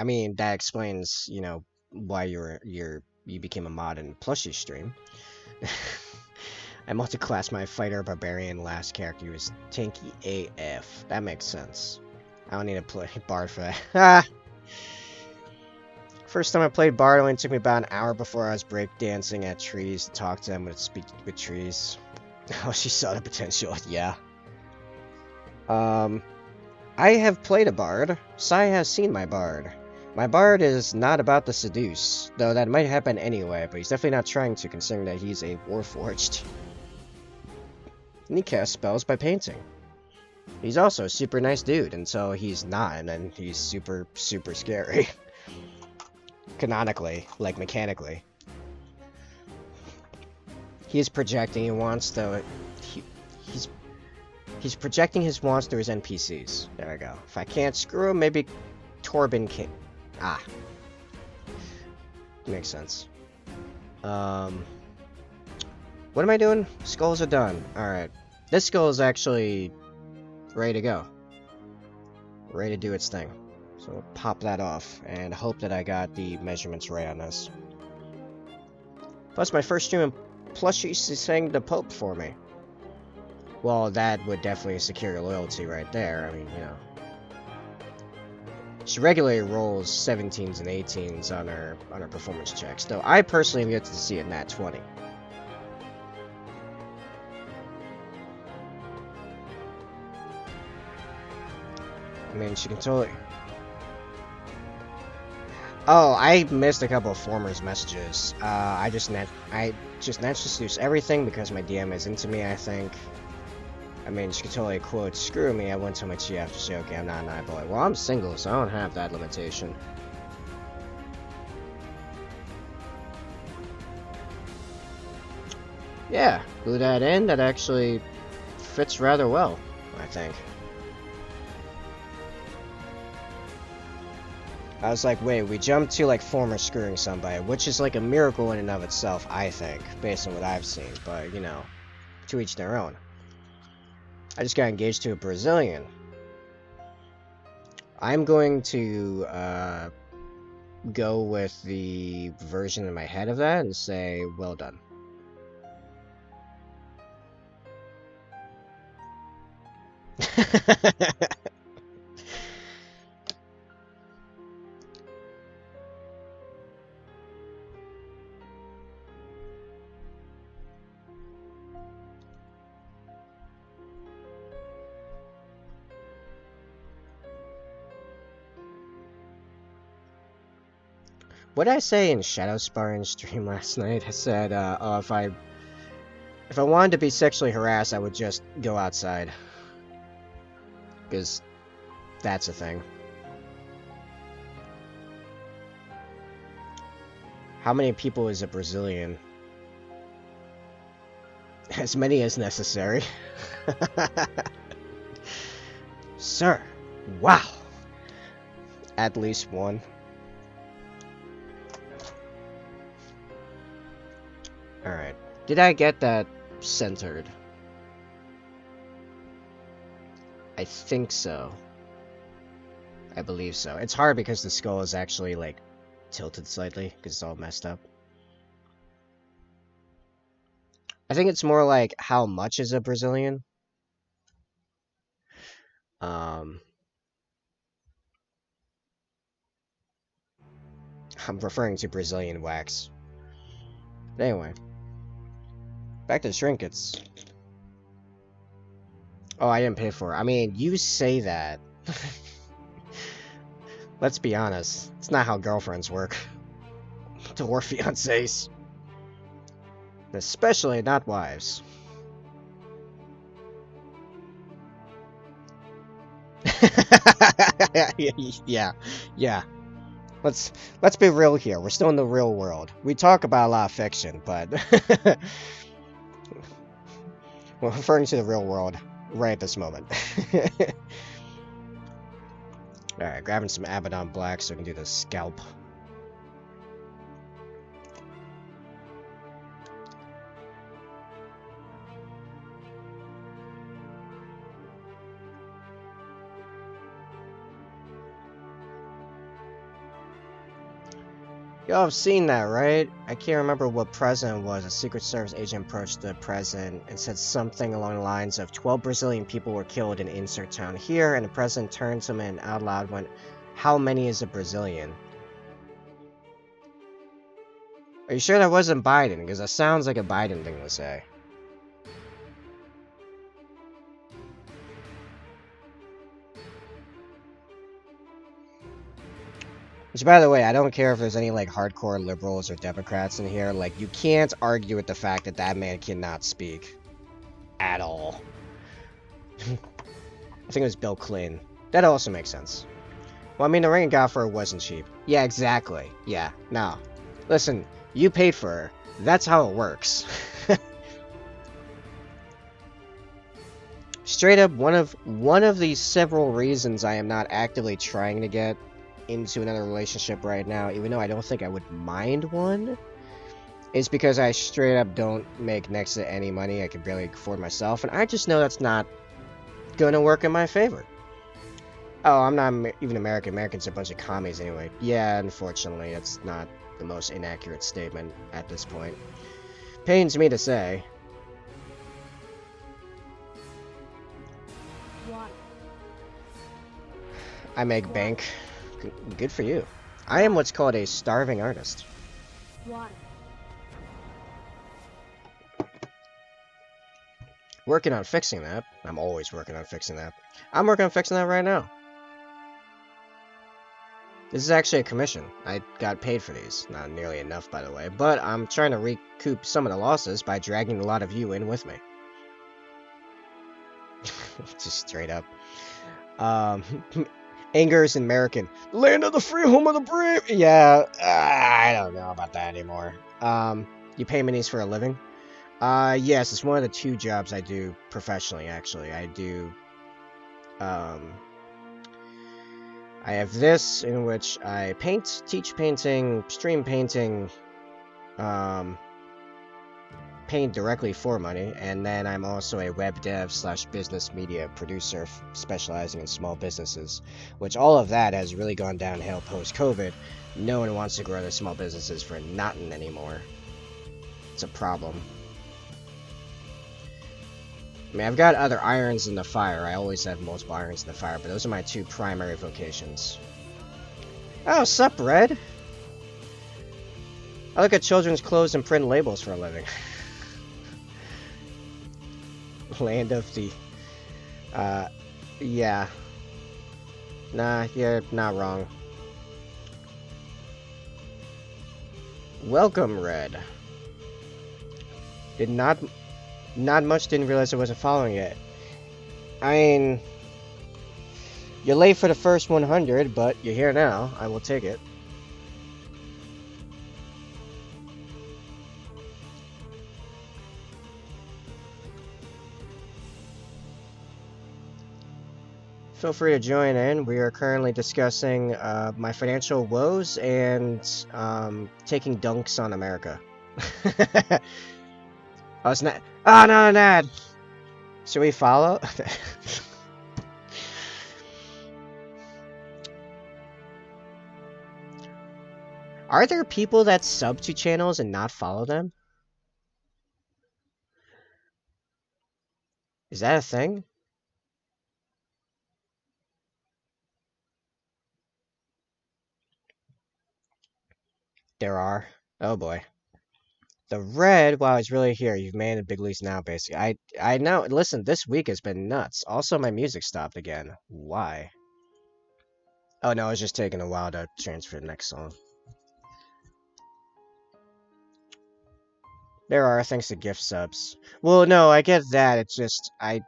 mean, that explains, you know, why you became a mod in Plushie stream. I multiclassed my fighter barbarian last character. He was tanky AF. That makes sense. I don't need to play Bard for that. Ah! First time I played Bard, it only took me about an hour before I was breakdancing at trees to talk to them and speak with trees. Oh, she saw the potential, yeah. I have played a Bard. Sai has seen my Bard. My Bard is not about to seduce, though that might happen anyway, but he's definitely not trying to, considering that he's a Warforged. And he casts spells by painting. He's also a super nice dude until he's not, and then he's super, super scary. canonically, like mechanically. He's projecting. He wants to. He's he's projecting his wants through his NPCs. There we go. If I can't screw him, maybe Torben can. Ah, makes sense. What am I doing? Skulls are done. All right. This skull is actually ready to go. Ready to do its thing. So we'll pop that off and hope that I got the measurements right on this. Plus my first stream in Plushie sang the Pope for me. Well, that would definitely secure your loyalty right there. I mean, you know. She regularly rolls 17s and 18s on her performance checks, though I personally have yet to see a nat 20. I mean, she can totally... Oh, I missed a couple of Former's messages. I just naturally seduce everything because my DM is into me, I think. I mean, she could totally quote, "Screw me, I went to my chi after show. Okay, I'm not an eye boy." Well, I'm single, so I don't have that limitation. Yeah, glue that in. That actually fits rather well, I think. I was like, wait, we jumped to like Former screwing somebody, which is like a miracle in and of itself, I think, based on what I've seen. But, you know, to each their own. I just got engaged to a Brazilian. I'm going to go with the version in my head of that and say, well done. What did I say in Shadow Sparring stream last night? I said, oh, if I wanted to be sexually harassed, I would just go outside. Because that's a thing. How many people is a Brazilian? As many as necessary. Sir, wow. At least one. Alright. Did I get that centered? I think so. I believe so. It's hard because the skull is actually, like, tilted slightly, because it's all messed up. I think it's more like, how much is a Brazilian? I'm referring to Brazilian wax. But anyway. Back to the trinkets. Oh, I didn't pay for it. I mean, you say that. Let's be honest. It's not how girlfriends work. Or fiancés. Especially not wives. Yeah. Let's be real here. We're still in the real world. We talk about a lot of fiction, but we're referring to the real world right at this moment. Alright, grabbing some Abaddon Black so we can do the Scalp. Y'all have seen that, right? I can't remember what president was. A Secret Service agent approached the president and said something along the lines of 12 Brazilian people were killed in insert town here, and the president turned to him and out loud went, "How many is a Brazilian?" Are you sure that wasn't Biden? Because that sounds like a Biden thing to say. Which, by the way, I don't care if there's any, like, hardcore liberals or Democrats in here. Like, you can't argue with the fact that that man cannot speak. At all. I think it was Bill Clinton. That also makes sense. Well, I mean, the ring I got for her wasn't cheap. Yeah, exactly. Yeah, no. Listen, you paid for her. That's how it works. Straight up, one of the several reasons I am not actively trying to get into another relationship right now, even though I don't think I would mind one, is because I straight up don't make next to any money. I can barely afford myself, and I just know that's not gonna work in my favor. Oh, I'm not even American. Americans are a bunch of commies anyway. Yeah, unfortunately, that's not the most inaccurate statement at this point. Pains me to say. Water. I make bank. Good for you. I am what's called a starving artist. Water. Working on fixing that. I'm always working on fixing that. I'm working on fixing that right now. This is actually a commission. I got paid for these. Not nearly enough, by the way. But I'm trying to recoup some of the losses by dragging a lot of you in with me. Just straight up. Um, Anger is American. Land of the free, home of the brave. Yeah, I don't know about that anymore. You pay minis for a living? Yes, it's one of the 2 jobs I do professionally, actually. I do, I have this, in which I paint, teach painting, stream painting, paint directly for money, and then I'm also a web dev / business media producer specializing in small businesses, which all of that has really gone downhill post-COVID. No one wants to grow their small businesses for nothing anymore. It's a problem. I mean, I've got other irons in the fire. I always have multiple irons in the fire, but those are my 2 primary vocations. Oh, sup, Red? I look at children's clothes and print labels for a living. Land of the... yeah. Nah, you're not wrong. Welcome, Red. Not much, didn't realize I wasn't following it. I mean... You're late for the first 100, but you're here now. I will take it. Feel free to join in. We are currently discussing my financial woes and taking dunks on America. Oh, it's not. Oh, no, Nad! Should we follow? Are there people that sub to channels and not follow them? Is that a thing? There are. Oh boy. The Red, wow, he's really here. You've made the big leagues now, basically. I know. Listen, this week has been nuts. Also, my music stopped again. Why? Oh no, it's just taking a while to transfer the next song. There are, thanks to gift subs. Well, no, I get that. It's just I'm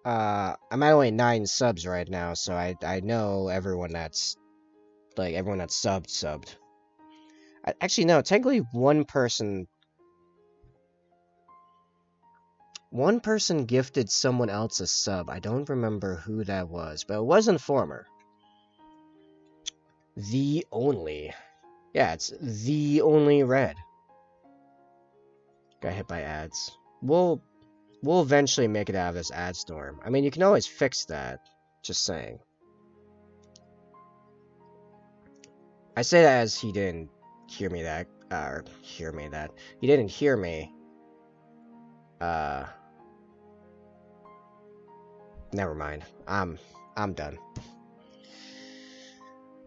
at only 9 subs right now, so I know everyone that's subbed. Actually, no, technically one person gifted someone else a sub. I don't remember who that was, but it was Informer. The only. Yeah, it's the only Red. Got hit by ads. We'll eventually make it out of this ad storm. I mean, you can always fix that. Just saying. I say that as he didn't hear me that, He didn't hear me. Never mind. I'm done.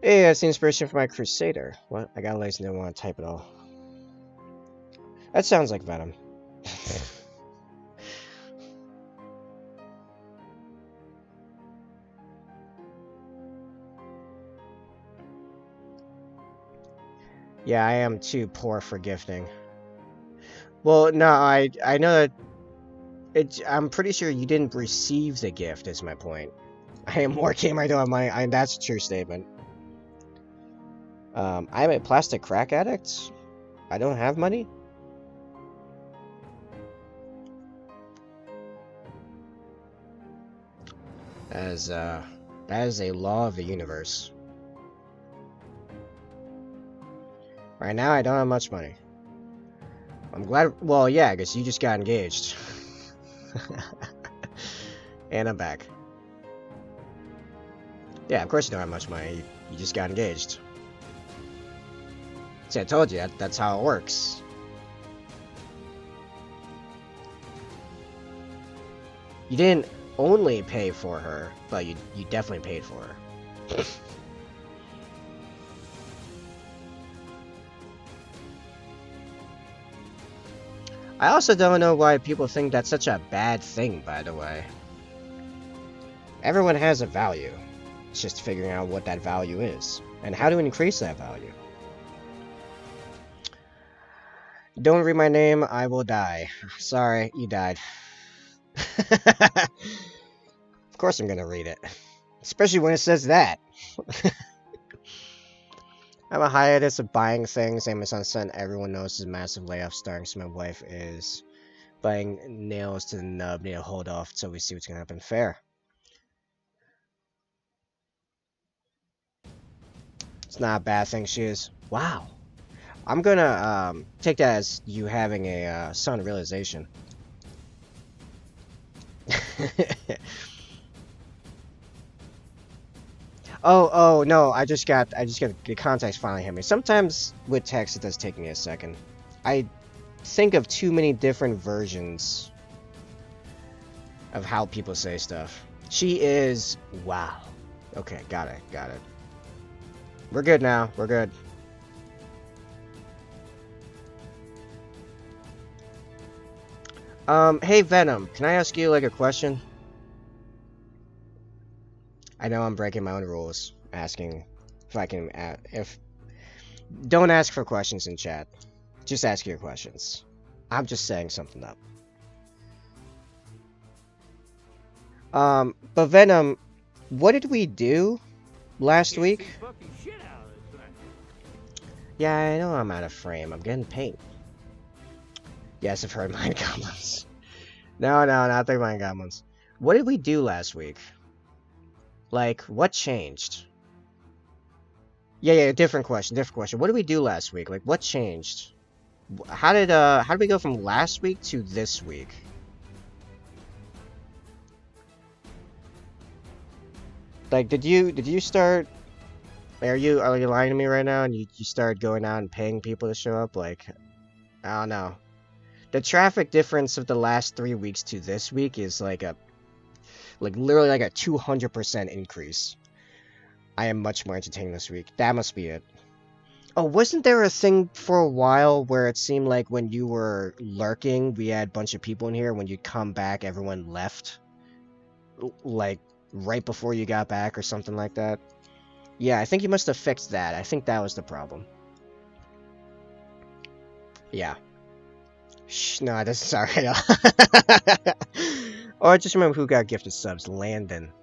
Hey, that's the inspiration for my Crusader. What? I got lazy and didn't want to type it all. That sounds like Venom. Yeah, I am too poor for gifting. Well, no, I know that I'm pretty sure you didn't receive the gift, is my point. I am more gamer, I don't have money. That's a true statement. I'm a plastic crack addict. I don't have money. That is a law of the universe. Right now, I don't have much money. I'm glad. Well, yeah, because you just got engaged. And I'm back. Yeah, of course you don't have much money. You just got engaged. See, I told you, that's how it works. You didn't only pay for her, but you definitely paid for her. I also don't know why people think that's such a bad thing, by the way. Everyone has a value. It's just figuring out what that value is, and how to increase that value. Don't read my name, I will die. Sorry, you died. Of course I'm gonna read it. Especially when it says that. I'm a hiatus of buying things. Amazon sent everyone knows his massive layoff starting, so my wife is buying nails to the nub. Need to hold off until we see what's gonna happen. Fair. It's not a bad thing, she is. Wow. I'm gonna take that as you having a sudden realization. Oh no, I just got the context finally hit me. Sometimes with text it does take me a second. I think of too many different versions of how people say stuff. She is wow. Okay, got it. We're good now. We're good. Hey Venom, can I ask you like a question? I know I'm breaking my own rules, asking if I can. If don't ask for questions in chat, just ask your questions. I'm just saying something up. But Venom, what did we do last week? Yeah, I know I'm out of frame. I'm getting paint. Yes, I've heard Mind Goblins. No, not the Mind Goblins. What did we do last week? Like, what changed? Yeah, different question. What did we do last week? Like, what changed? How did we go from last week to this week? Like, did you start? Are you lying to me right now? And you started going out and paying people to show up? Like, I don't know. The traffic difference of the last 3 weeks to this week is like literally like a 200% increase. I am much more entertained this week. That must be it. Oh, wasn't there a thing for a while where it seemed like when you were lurking, we had a bunch of people in here. When you'd come back, everyone left? Like, right before you got back or something like that? Yeah, I think you must have fixed that. I think that was the problem. Yeah. Shh, no, that's sorry. Oh, I just remember who got gifted subs. Landon.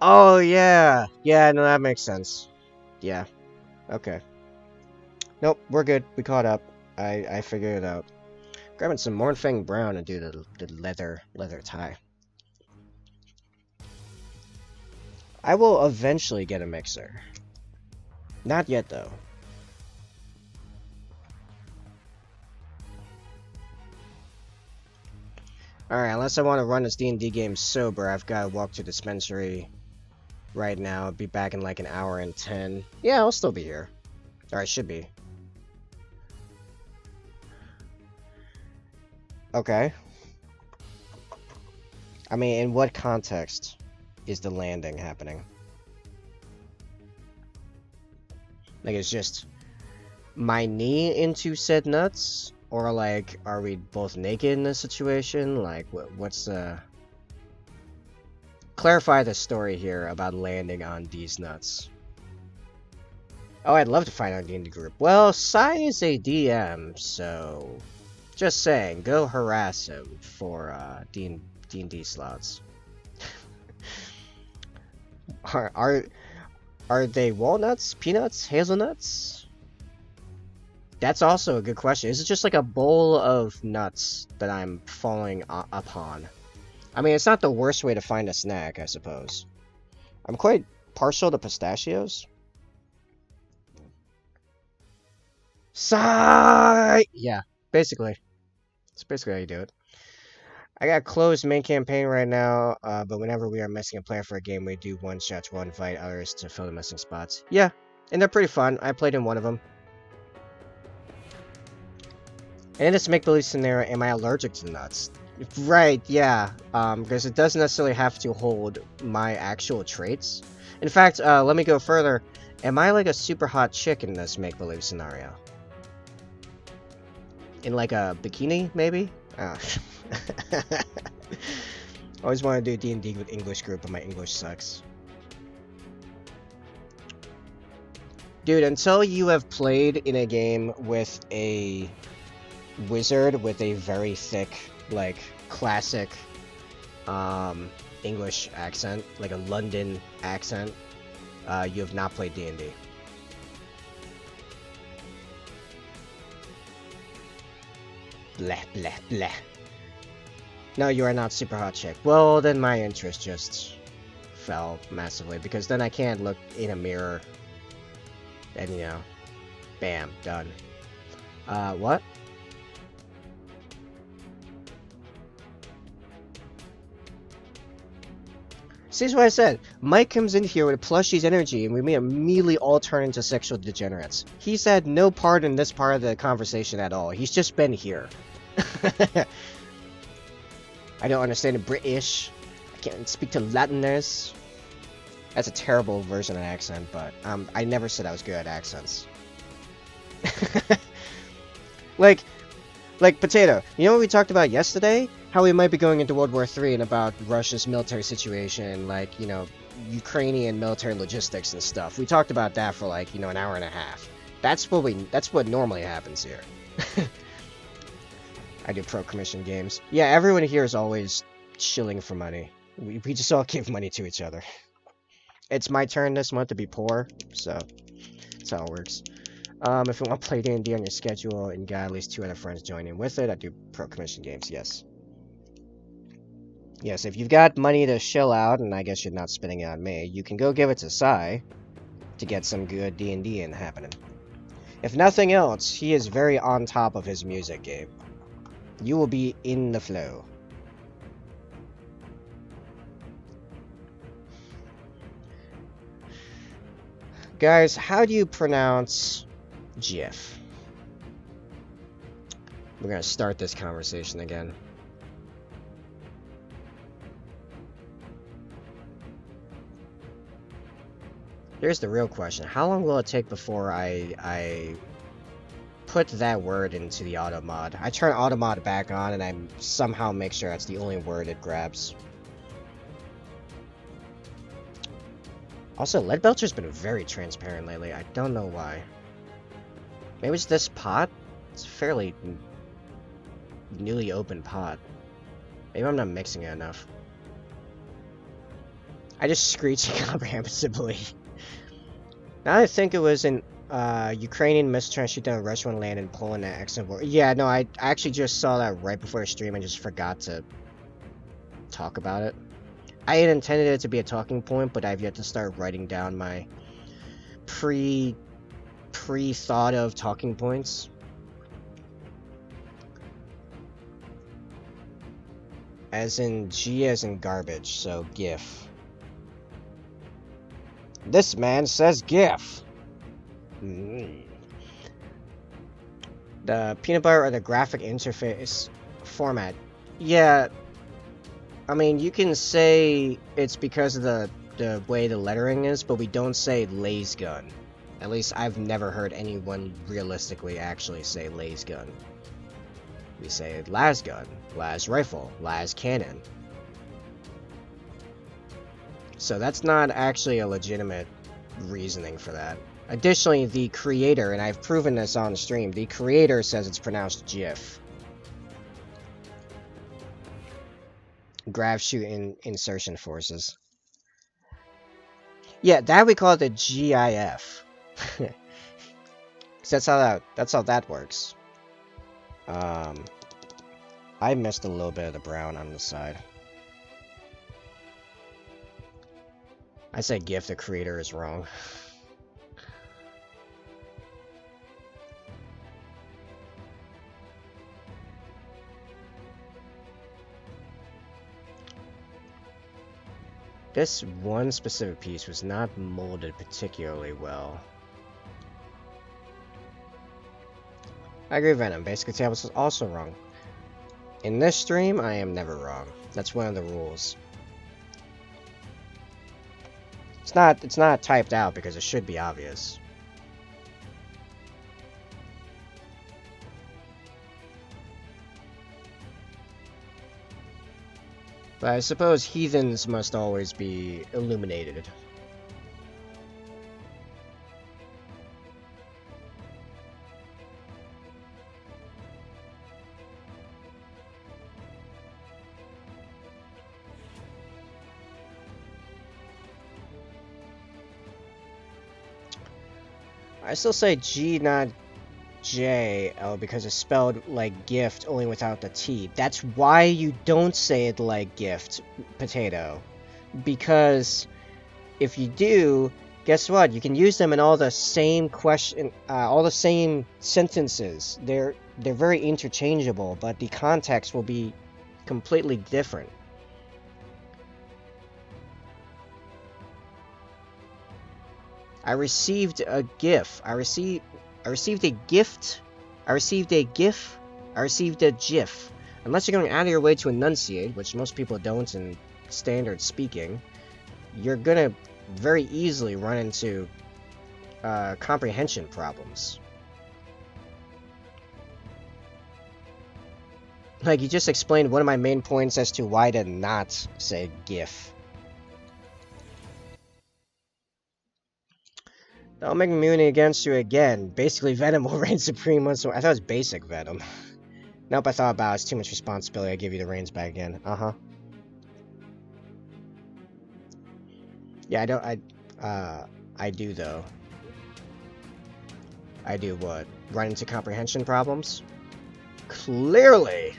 Oh, yeah. Yeah, no, that makes sense. Yeah. Okay. Nope, we're good. We caught up. I figured it out. Grabbing some Mornfang Brown and do the leather tie. I will eventually get a mixer. Not yet, though. Alright, unless I want to run this D&D game sober, I've got to walk to dispensary right now. I'll be back in like an hour and 10. Yeah, I'll still be here. Or I should be. Okay. I mean, in what context is the landing happening? Like, it's just my knee into said nuts? Or, like, are we both naked in this situation? Like, what's the... Clarify the story here about landing on these nuts. Oh, I'd love to find out in the group. Well, Sai is a DM, so... Just saying, go harass him for D&D slots. Are are are they walnuts, peanuts, hazelnuts? That's also a good question. Is it just like a bowl of nuts that I'm falling upon? I mean, it's not the worst way to find a snack, I suppose. I'm quite partial to pistachios. Sigh! Yeah, basically. That's basically how you do it. I got closed main campaign right now, but whenever we are missing a player for a game, we do one shots, one invite others to fill the missing spots. Yeah, and they're pretty fun. I played in one of them. And in this make-believe scenario, am I allergic to nuts? Right, yeah, because it doesn't necessarily have to hold my actual traits. In fact, let me go further. Am I like a super hot chick in this make-believe scenario? In like a bikini, maybe? Always want to do D&D with English group, but my English sucks. Dude, until you have played in a game with a wizard with a very thick, like, classic, English accent, like a London accent, you have not played D&D. Blah, blah, blah. No, you are not super hot chick. Well, then my interest just fell massively, because then I can't look in a mirror and, you know, bam, done. What? See, that's what I said. Mike comes in here with Plushie's energy, and we immediately all turn into sexual degenerates. He's had no part in this part of the conversation at all. He's just been here. I don't understand the British. I can't speak to Latiners. That's a terrible version of an accent, but I never said I was good at accents. like Potato. You know what we talked about yesterday? How we might be going into World War III and about Russia's military situation, like, you know, Ukrainian military logistics and stuff. We talked about that for like, you know, an hour and a half. That's what normally happens here. I do pro commission games. Yeah, everyone here is always shilling for money. We just all give money to each other. It's my turn this month to be poor, so that's how it works. If you want to play D&D on your schedule and you got at least 2 other friends joining with it, I do pro commission games, yes. Yes, if you've got money to shell out, and I guess you're not spending it on me, you can go give it to Sai to get some good D&D in happening. If nothing else, he is very on top of his music game. You will be in the flow. Guys, how do you pronounce GIF? We're gonna start this conversation again. Here's the real question. How long will it take before I put that word into the auto mod? I turn auto mod back on and I somehow make sure that's the only word it grabs. Also, Leadbelcher's been very transparent lately. I don't know why. Maybe it's this pot? It's a fairly newly opened pot. Maybe I'm not mixing it enough. I just screeched incomprehensibly. Now I think it was an Ukrainian missile trying to shoot down a Russian land in Poland at excellent war. Yeah, no, I actually just saw that right before the stream and just forgot to talk about it. I had intended it to be a talking point, but I've yet to start writing down my pre-thought of talking points. As in G as in garbage, so GIF. This man says GIF. The peanut butter or the graphic interface format. Yeah, I mean, you can say it's because of the way the lettering is, but we don't say laser gun. At least I've never heard anyone realistically actually say laser gun. We say las gun, las rifle, las cannon. So that's not actually a legitimate reasoning for that. Additionally, the creator, and I've proven this on stream, the creator says it's pronounced GIF. Grav shoot in insertion forces. Yeah, that we call it the GIF. 'Cause that's how that works. I missed a little bit of the brown on the side. I said GIF, the creator is wrong. This one specific piece was not molded particularly well. I agree, Venom. Basically, Tables is also wrong. In this stream, I am never wrong. That's one of the rules. It's not typed out because it should be obvious. But I suppose heathens must always be illuminated. I still say G, not J, because it's spelled like gift, only without the T. That's why you don't say it like gift, potato. Because if you do, guess what? You can use them in all the same all the same sentences. They're very interchangeable, but the context will be completely different. I received a GIF. I received a gift. I received a GIF. I received a GIF. Unless you're going out of your way to enunciate, which most people don't in standard speaking, you're gonna very easily run into comprehension problems. Like, you just explained one of my main points as to why to not say GIF. Don't make me immune against you again. Basically, Venom will reign supreme once. I thought it was basic Venom. Nope, I thought about it. It's too much responsibility. I give you the reins back again. Uh-huh. Yeah, I do, though. I do what? Run into comprehension problems? Clearly!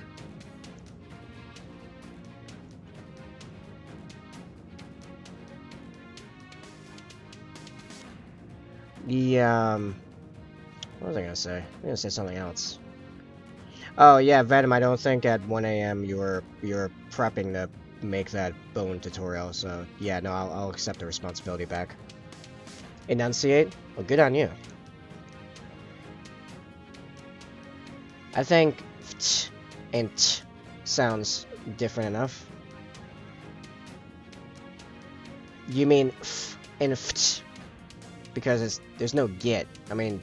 What was I gonna say? I'm gonna say something else. Oh, yeah, Venom, I don't think at 1 a.m. you were prepping to make that bone tutorial, so yeah, no, I'll accept the responsibility back. Enunciate? Well, good on you. I think ft and t sounds different enough. You mean f and ft, because there's no get. I mean,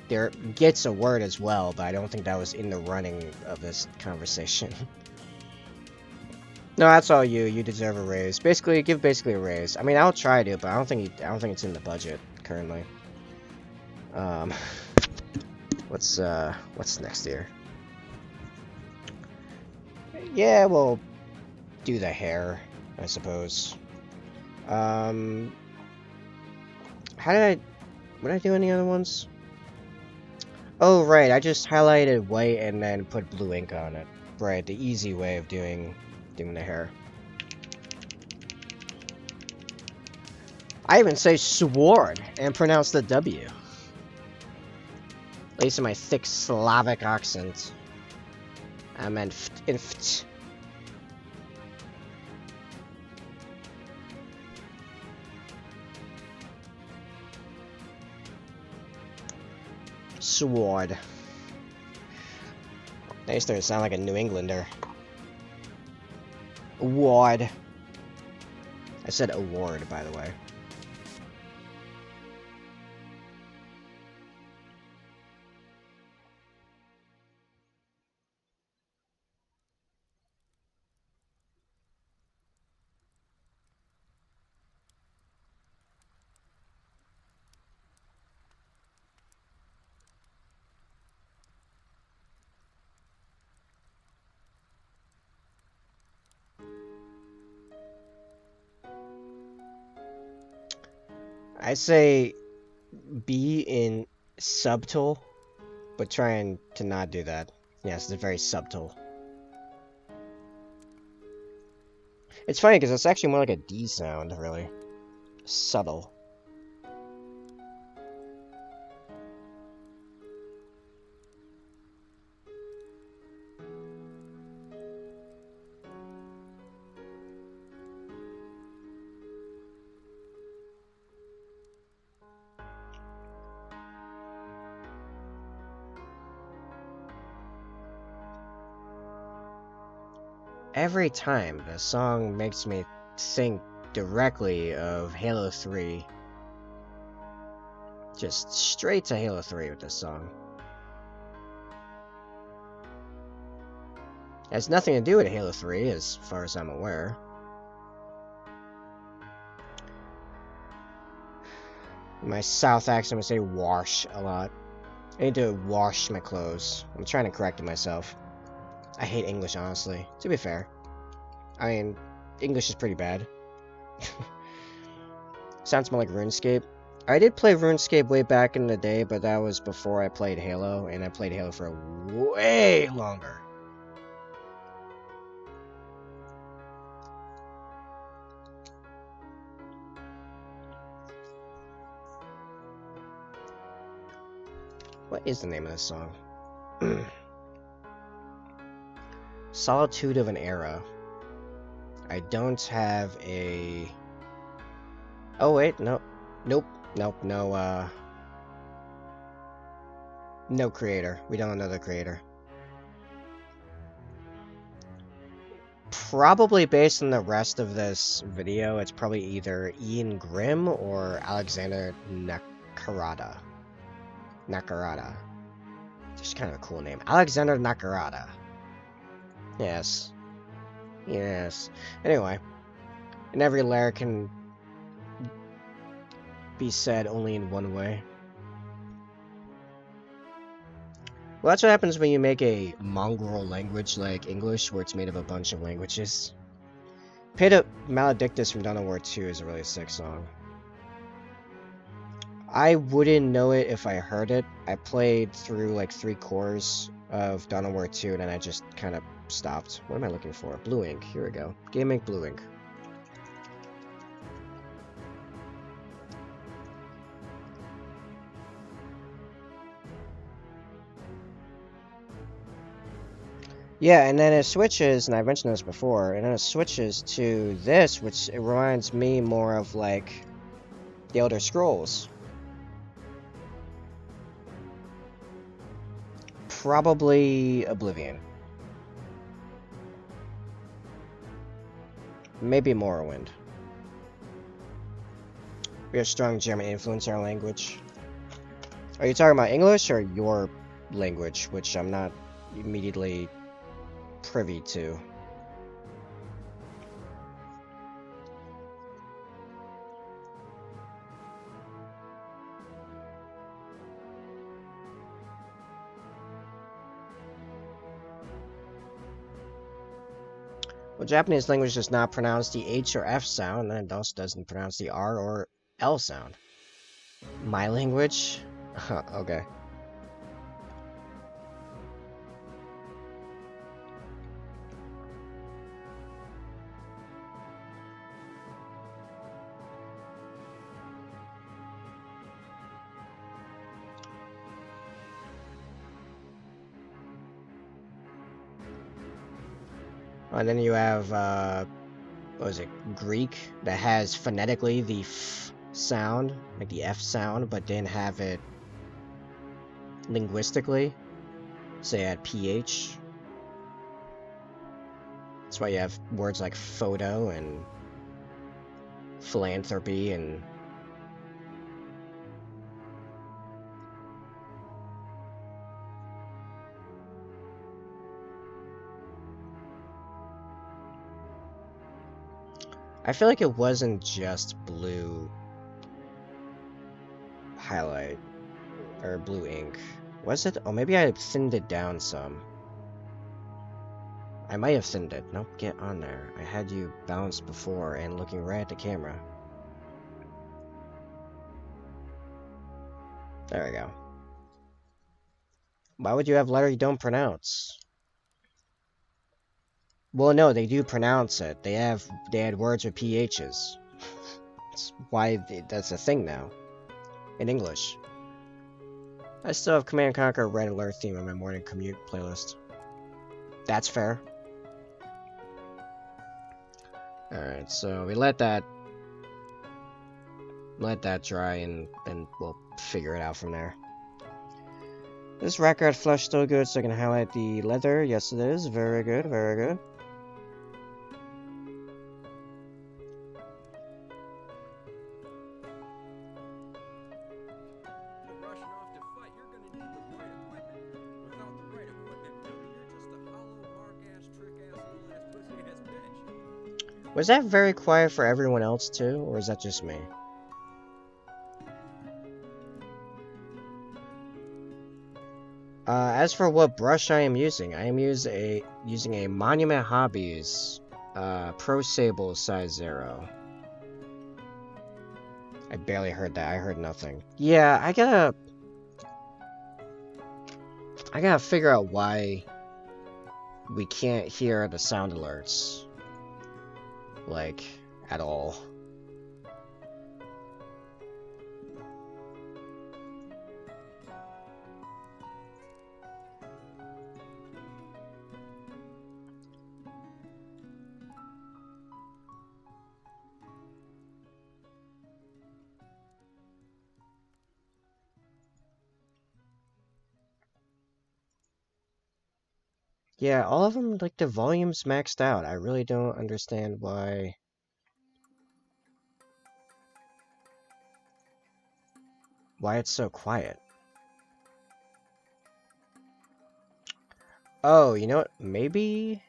get's a word as well, but I don't think that was in the running of this conversation. No, that's all you. You deserve a raise. Basically, give a raise. I mean, I'll try to, but I don't think it's in the budget currently. What's next here? Yeah, we'll do the hair, I suppose. How did what did I do any other ones? Oh, right, I just highlighted white and then put blue ink on it. Right, the easy way of doing the hair. I even say sword and pronounce the W. At least in my thick Slavic accent. I meant ft. Sword. Now you start to sound like a New Englander. Award. I said award, by the way. I say be in subtle, but trying to not do that. Yes, it's very subtle. It's funny because it's actually more like a D sound, really. Subtle. Every time the song makes me think directly of Halo 3. Just straight to Halo 3 with this song. It has nothing to do with Halo 3 as far as I'm aware. My South accent would say wash a lot. I need to wash my clothes. I'm trying to correct it myself. I hate English, honestly. To be fair. I mean, English is pretty bad. Sounds more like RuneScape. I did play RuneScape way back in the day, but that was before I played Halo, and I played Halo for way longer. What is the name of this song? Solitude of an Era. I don't have a... Oh wait, no. Nope, no, no creator. We don't know the creator. Probably based on the rest of this video, it's probably either Ian Grimm or Alexander Nakarada. Nakarada. Just kind of a cool name. Alexander Nakarada. Yes. Yes. Anyway. And every layer can be said only in one way. Well, that's what happens when you make a mongrel language like English, where it's made of a bunch of languages. Peta Maledictus from Dawn of War 2 is a really sick song. I wouldn't know it if I heard it. I played through like 3 cores of Dawn of War 2 and then I just kind of stopped. What am I looking for? Blue ink. Here we go. Game ink, blue ink. Yeah, and then it switches, and I mentioned this before, and then it switches to this, which it reminds me more of like the Elder Scrolls. Probably Oblivion. Maybe Morrowind. We have strong German influence in our language. Are you talking about English or your language, which I'm not immediately privy to? Well, Japanese language does not pronounce the H or F sound, and it also doesn't pronounce the R or L sound. My language? Okay. And then you have, what was it, Greek, that has phonetically the F sound, like the F sound, but didn't have it linguistically. So you had PH. That's why you have words like photo and philanthropy and... I feel like it wasn't just blue highlight, or blue ink. Was it? Oh, maybe I thinned it down some. I might have thinned it. Nope, get on there. I had you bounced before and looking right at the camera. There we go. Why would you have letter you don't pronounce? Well, no, they do pronounce it. They had words with PHs. That's why that's a thing now. In English. I still have Command & Conquer Red Alert theme on my morning commute playlist. That's fair. Alright, so we let that dry and we'll figure it out from there. This record flush still good, so I can highlight the leather. Yes, it is. Very good, very good. Was that very quiet for everyone else too, or is that just me? As for what brush I am using using a Monument Hobbies Pro Sable size 0. I barely heard that. I heard nothing. Yeah, I gotta figure out why we can't hear the sound alerts. Like, at all. Yeah, all of them, like, the volume's maxed out. I really don't understand why it's so quiet. Oh, you know what? Maybe...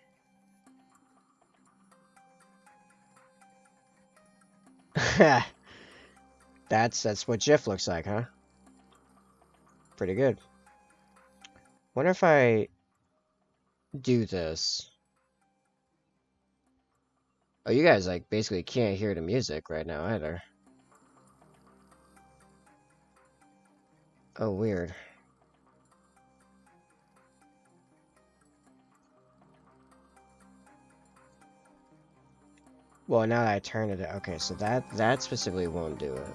That's what GIF looks like, huh? Pretty good. Wonder if I do this. Oh, you guys, like, basically can't hear the music right now either. Oh, weird. Well, now that I turn it, okay, so that specifically won't do it.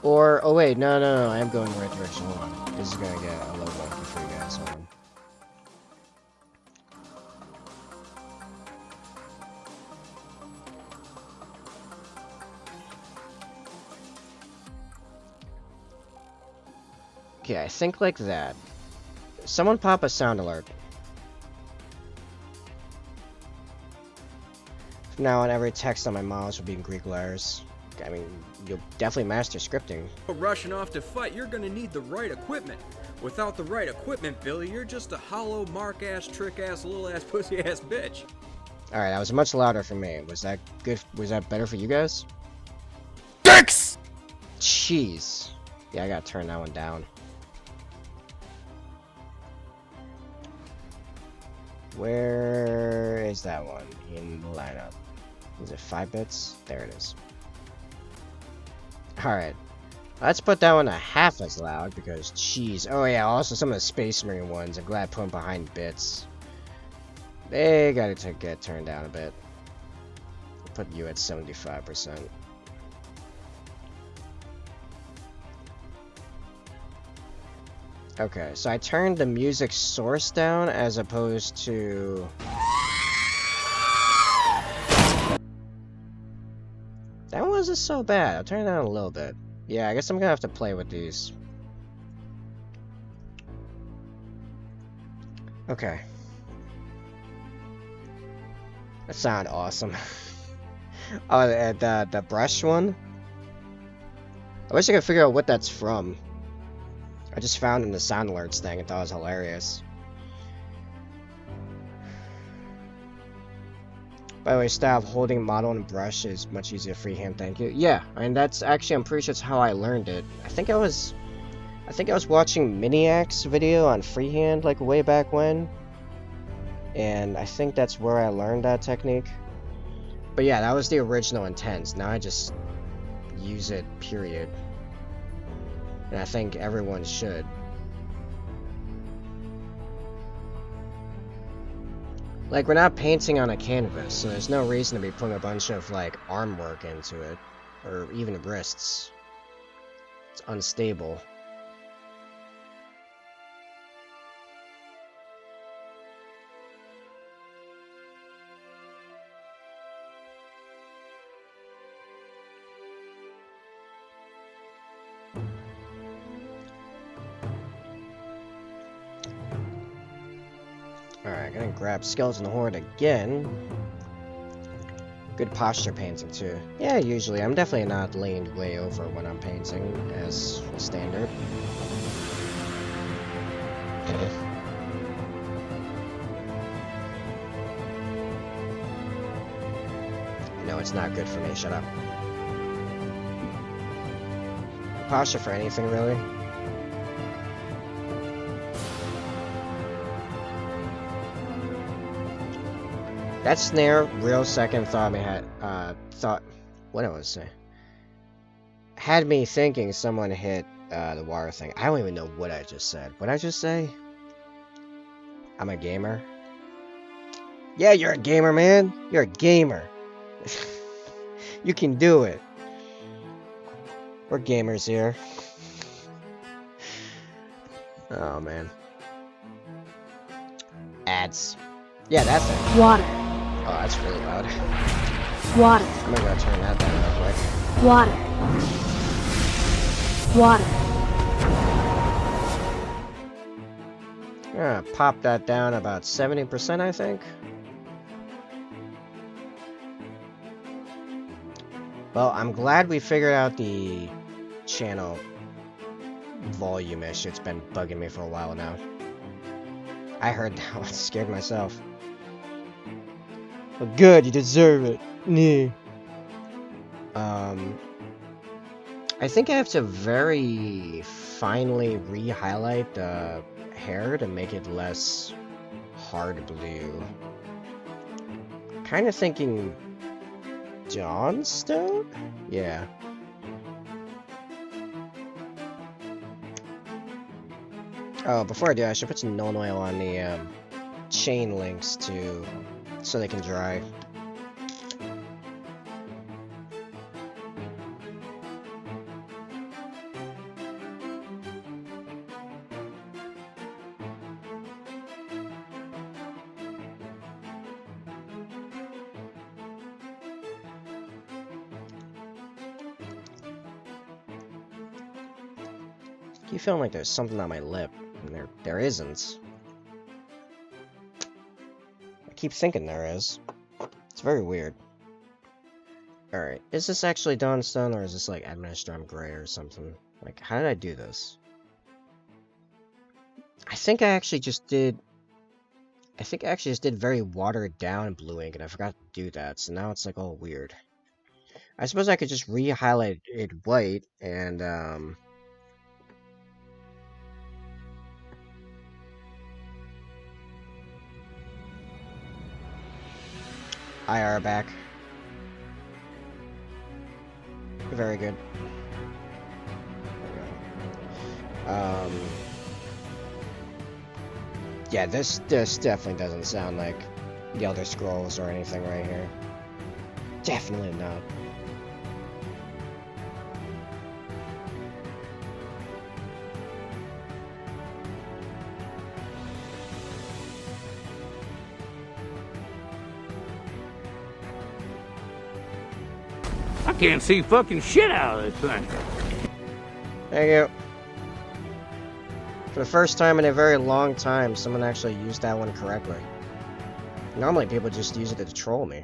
Or, oh wait, no, I am going the right direction. Hold on. This is gonna get a little wonky for you guys. Hold on. Okay, I think like that. Someone pop a sound alert. From now on, every text on my mouse will be in Greek letters. I mean, you'll definitely master scripting. Rushing off to fight, you're gonna need the right equipment. Without the right equipment, Billy, you're just a hollow, mark-ass, trick-ass, little-ass, pussy-ass bitch. Alright, that was much louder for me. Was that good? Was that better for you guys? Dicks! Jeez. Yeah, I gotta turn that one down. Where is that one in the lineup? Is it 5 bits? There it is. Alright. Let's put that one a half as loud because, jeez. Oh yeah, also some of the Space Marine ones. I'm glad I put them behind bits. They gotta get turned down a bit. I'll put you at 75%. Okay, so I turned the music source down as opposed to... That wasn't so bad. I'll turn it down a little bit. Yeah, I guess I'm gonna have to play with these. Okay. That sounded awesome. Oh, the brush one? I wish I could figure out what that's from. I just found in the sound alerts thing and thought it was hilarious. By the way, style of holding model and brush is much easier freehand, thank you. Yeah, and that's actually, I'm pretty sure that's how I learned it. I think I was watching Miniac's video on freehand like way back when. And I think that's where I learned that technique. But yeah, that was the original intent. Now I just use it, period. And I think everyone should. Like, we're not painting on a canvas, so there's no reason to be putting a bunch of, like, arm work into it. Or even wrists. It's unstable. Alright, gonna grab Skeleton Horde again. Good posture painting, too. Yeah, usually. I'm definitely not leaned way over when I'm painting, as standard. No, it's not good for me. Shut up. Posture for anything, really? That snare, real second thought me had, what I was saying, had me thinking someone hit, the water thing. I don't even know what I just said. What'd I just say? I'm a gamer? Yeah, you're a gamer, man! You're a gamer! You can do it! We're gamers here. Oh, man. Ads. Yeah, that's it. Water. Oh, that's really loud. Water. I'm gonna go turn that down real quick. Water. Water. I'm gonna pop that down about 70%, I think. Well, I'm glad we figured out the channel volume issue. It's been bugging me for a while now. I heard that. I was scared myself. Well, good, you deserve it. Yeah. I think I have to very finely re-highlight the hair to make it less hard blue. Kind of thinking Johnstone? Yeah. Oh, before I do, I should put some Nuln Oil on the chain links so they can dry. I keep feeling like there's something on my lip, and there isn't. I keep thinking there is. It's very weird. Alright, is this actually Dawnstone, or is this like Administram Gray or something? Like, how did I do this? I think I actually just did very watered down blue ink, and I forgot to do that, so now it's like all weird. I suppose I could just re-highlight it white, and IR back. Very good. Yeah, this definitely doesn't sound like the Elder Scrolls or anything right here. Definitely not. I can't see fucking shit out of this thing. Thank you. For the first time in a very long time, someone actually used that one correctly. Normally people just use it to troll me.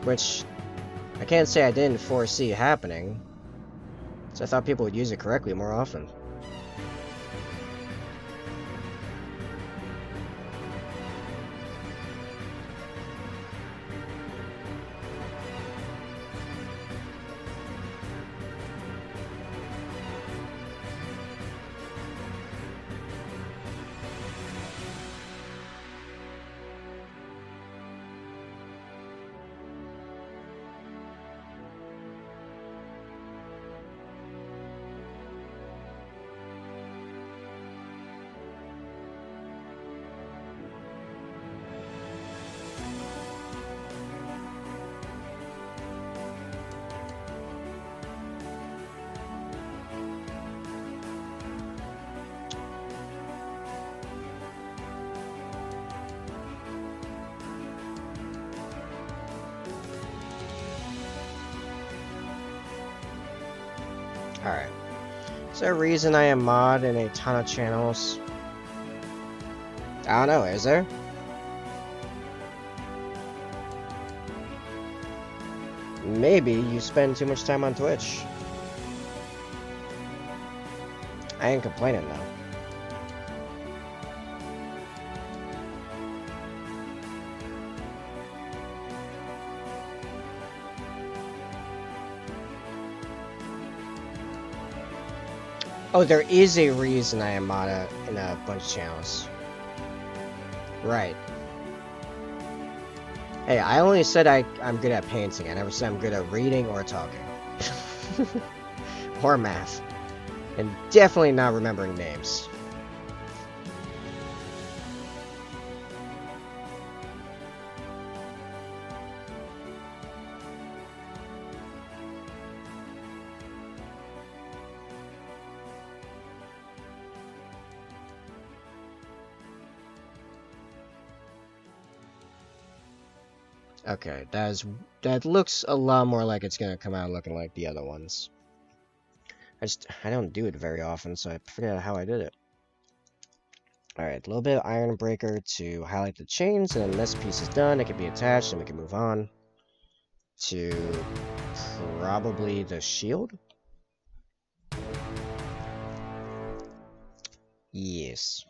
Which, I can't say I didn't foresee happening. So I thought people would use it correctly more often. Alright. Is there a reason I am mod in a ton of channels? I don't know, is there? Maybe you spend too much time on Twitch. I ain't complaining though. Oh, there is a reason I am mod in a bunch of channels. Right. Hey, I only said I'm good at painting. I never said I'm good at reading or talking. Or math. And definitely not remembering names. Okay, that looks a lot more like it's gonna come out looking like the other ones. I don't do it very often, so I forget how I did it. Alright, a little bit of iron breaker to highlight the chains, and then this piece is done. It can be attached, and we can move on to probably the shield. Yes.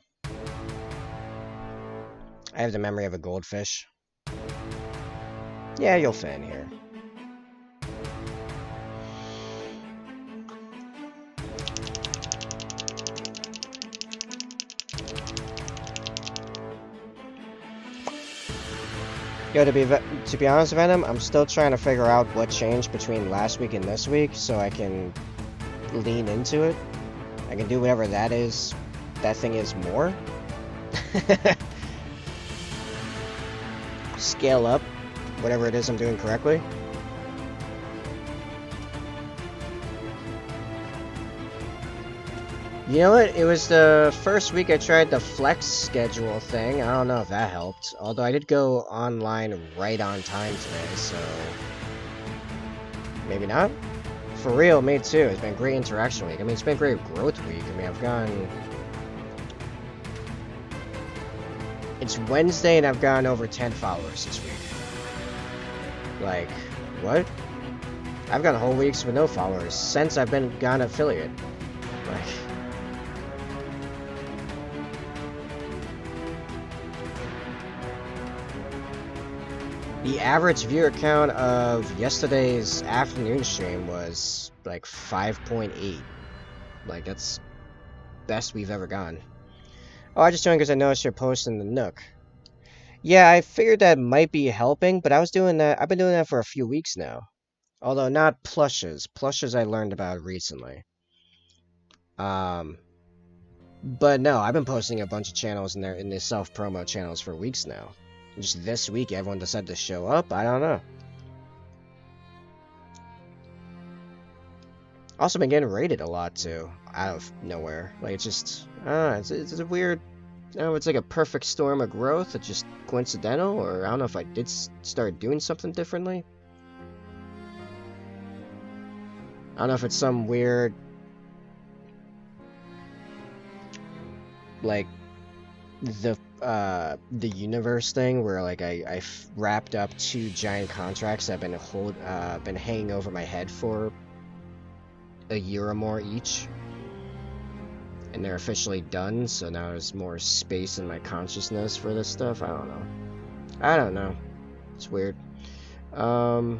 I have the memory of a goldfish. Yeah, you'll fit in here. Yo, to be honest, Venom, I'm still trying to figure out what changed between last week and this week, so I can lean into it. I can do whatever that thing is more. Scale up whatever it is I'm doing correctly. You know what? It was the first week I tried the flex schedule thing. I don't know if that helped. Although I did go online right on time today, so maybe not. For real, me too. It's been great interaction week. I mean, it's been great growth week. I mean, I've gone... It's Wednesday and I've gotten over 10 followers this week. Like, what? I've gone whole weeks with no followers since I've gone affiliate. Like... The average viewer count of yesterday's afternoon stream was like 5.8. Like, that's best we've ever gone. Oh, I just joined because I noticed you're posting the Nook. Yeah, I figured that might be helping, but I've been doing that for a few weeks now. Although not plushes. Plushes I learned about recently. But no, I've been posting a bunch of channels in the self-promo channels for weeks now. Just this week, everyone decided to show up. I don't know. Also been getting raided a lot too, out of nowhere. Like it's just, it's a weird. I don't know, it's like a perfect storm of growth. It's just coincidental, or I don't know if I did start doing something differently. I don't know if it's some weird, like the universe thing where like I wrapped up 2 giant contracts that have been hanging over my head for a year or more each, and they're officially done, so now there's more space in my consciousness for this stuff. I don't know. It's weird. So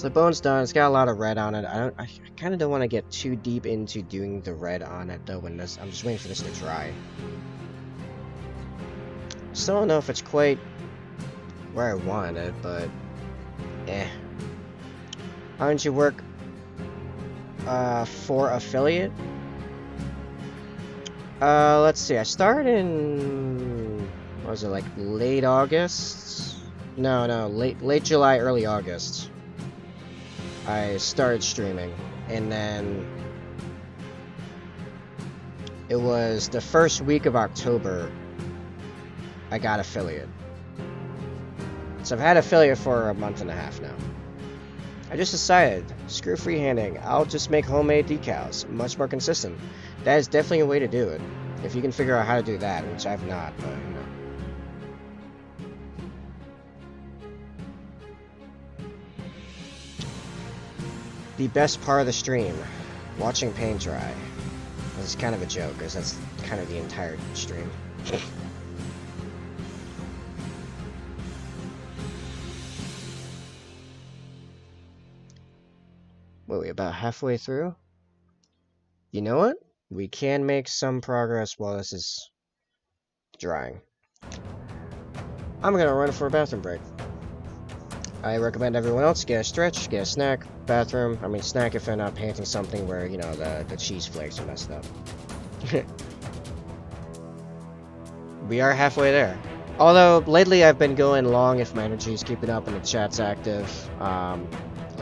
the bone's done. It's got a lot of red on it. I kind of don't want to get too deep into doing the red on it though. I'm just waiting for this to dry. Still don't know if it's quite where I want it, but eh. Why don't you work for affiliate? Let's see. I started in, what was it, like late August? No, late July, early August. I started streaming, and then it was the first week of October I got affiliate. So I've had affiliate for a month and a half now. I just decided, screw freehanding, I'll just make homemade decals, much more consistent. That is definitely a way to do it. If you can figure out how to do that, which I've not, but you know. The best part of the stream, watching paint dry. This is kind of a joke, because that's kind of the entire stream. What, we about halfway through? You know what? We can make some progress while this is drying. I'm gonna run for a bathroom break. I recommend everyone else get a stretch, get a snack, bathroom. I mean, snack if they're not painting something where, you know, the cheese flakes are messed up. We are halfway there. Although, lately I've been going long if my energy is keeping up and the chat's active,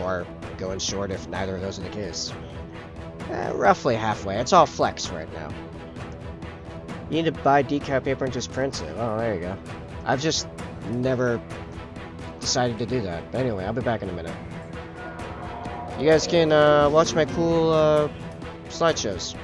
or going short if neither of those are the case. Roughly halfway. It's all flex right now. You need to buy decal paper and just print it. Oh, there you go. I've just never decided to do that. But anyway, I'll be back in a minute. You guys can watch my cool slideshows.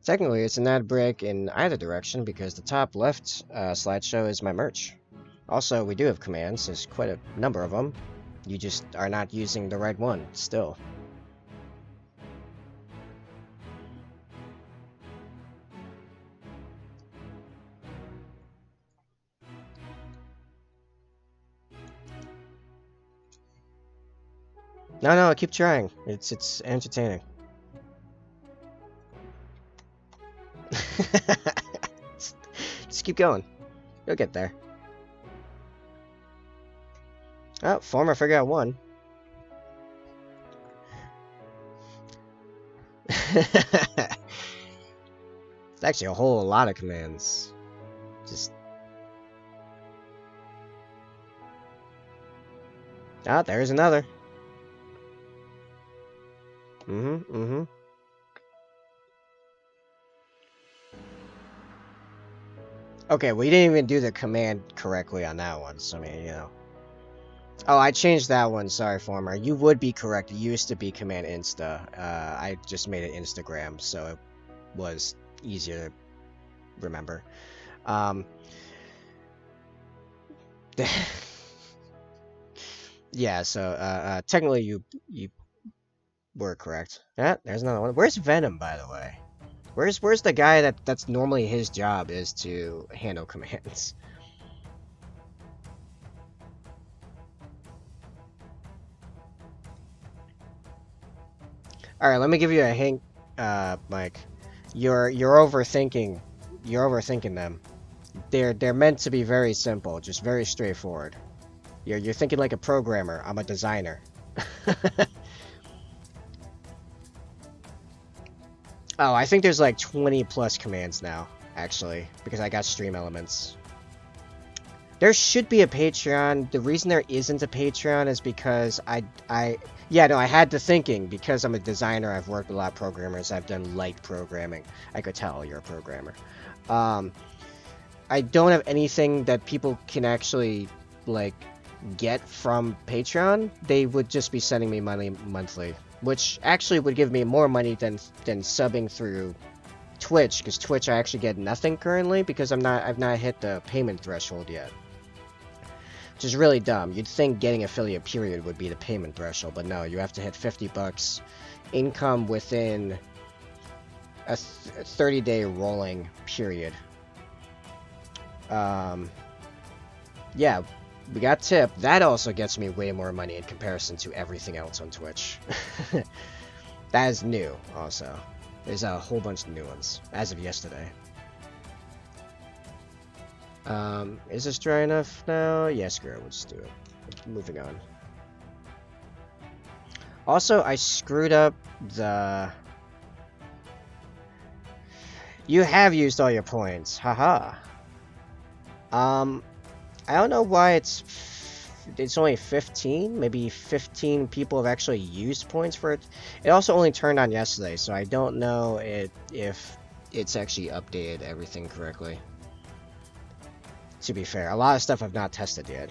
Technically, it's an ad break in either direction because the top left slideshow is my merch. Also, we do have commands. There's quite a number of them. You just are not using the right one, still. No, keep trying. It's entertaining. Just Just keep going. You'll get there. Oh, former figure out one. It's actually a whole lot of commands. Just... Ah, there's another. Okay, we didn't even do the command correctly on that one, so I mean, you know. Oh, I changed that one, sorry, former. You would be correct, it used to be command insta. I just made it Instagram, so it was easier to remember. Yeah, so, technically you were correct. Yeah, there's another one. Where's Venom, by the way? Where's the guy that's normally his job is to handle commands? All right, let me give you a hint, Mike. You're overthinking. You're overthinking them. They're meant to be very simple, just very straightforward. You're thinking like a programmer. I'm a designer. Oh, I think there's like 20 plus commands now, actually, because I got stream elements. There should be a Patreon. The reason there isn't a Patreon is because yeah, no, I had the thinking. Because I'm a designer, I've worked with a lot of programmers. I've done light programming. I could tell you're a programmer. I don't have anything that people can actually, like, get from Patreon. They would just be sending me money monthly, which actually would give me more money than subbing through Twitch, because Twitch I actually get nothing currently because I've not hit the payment threshold yet. Which is really dumb. You'd think getting affiliate period would be the payment threshold, but no, you have to hit 50 bucks income within a 30-day rolling period. Yeah, we got tip. That also gets me way more money in comparison to everything else on Twitch. That is new, also. There's a whole bunch of new ones, as of yesterday. Is this dry enough now? Yeah, screw it, we'll just do it. Moving on. Also, I screwed up the... You have used all your points, haha. I don't know why it's only 15. Maybe 15 people have actually used points for it. It also only turned on yesterday, so I don't know if it's actually updated everything correctly. To be fair, a lot of stuff I've not tested yet.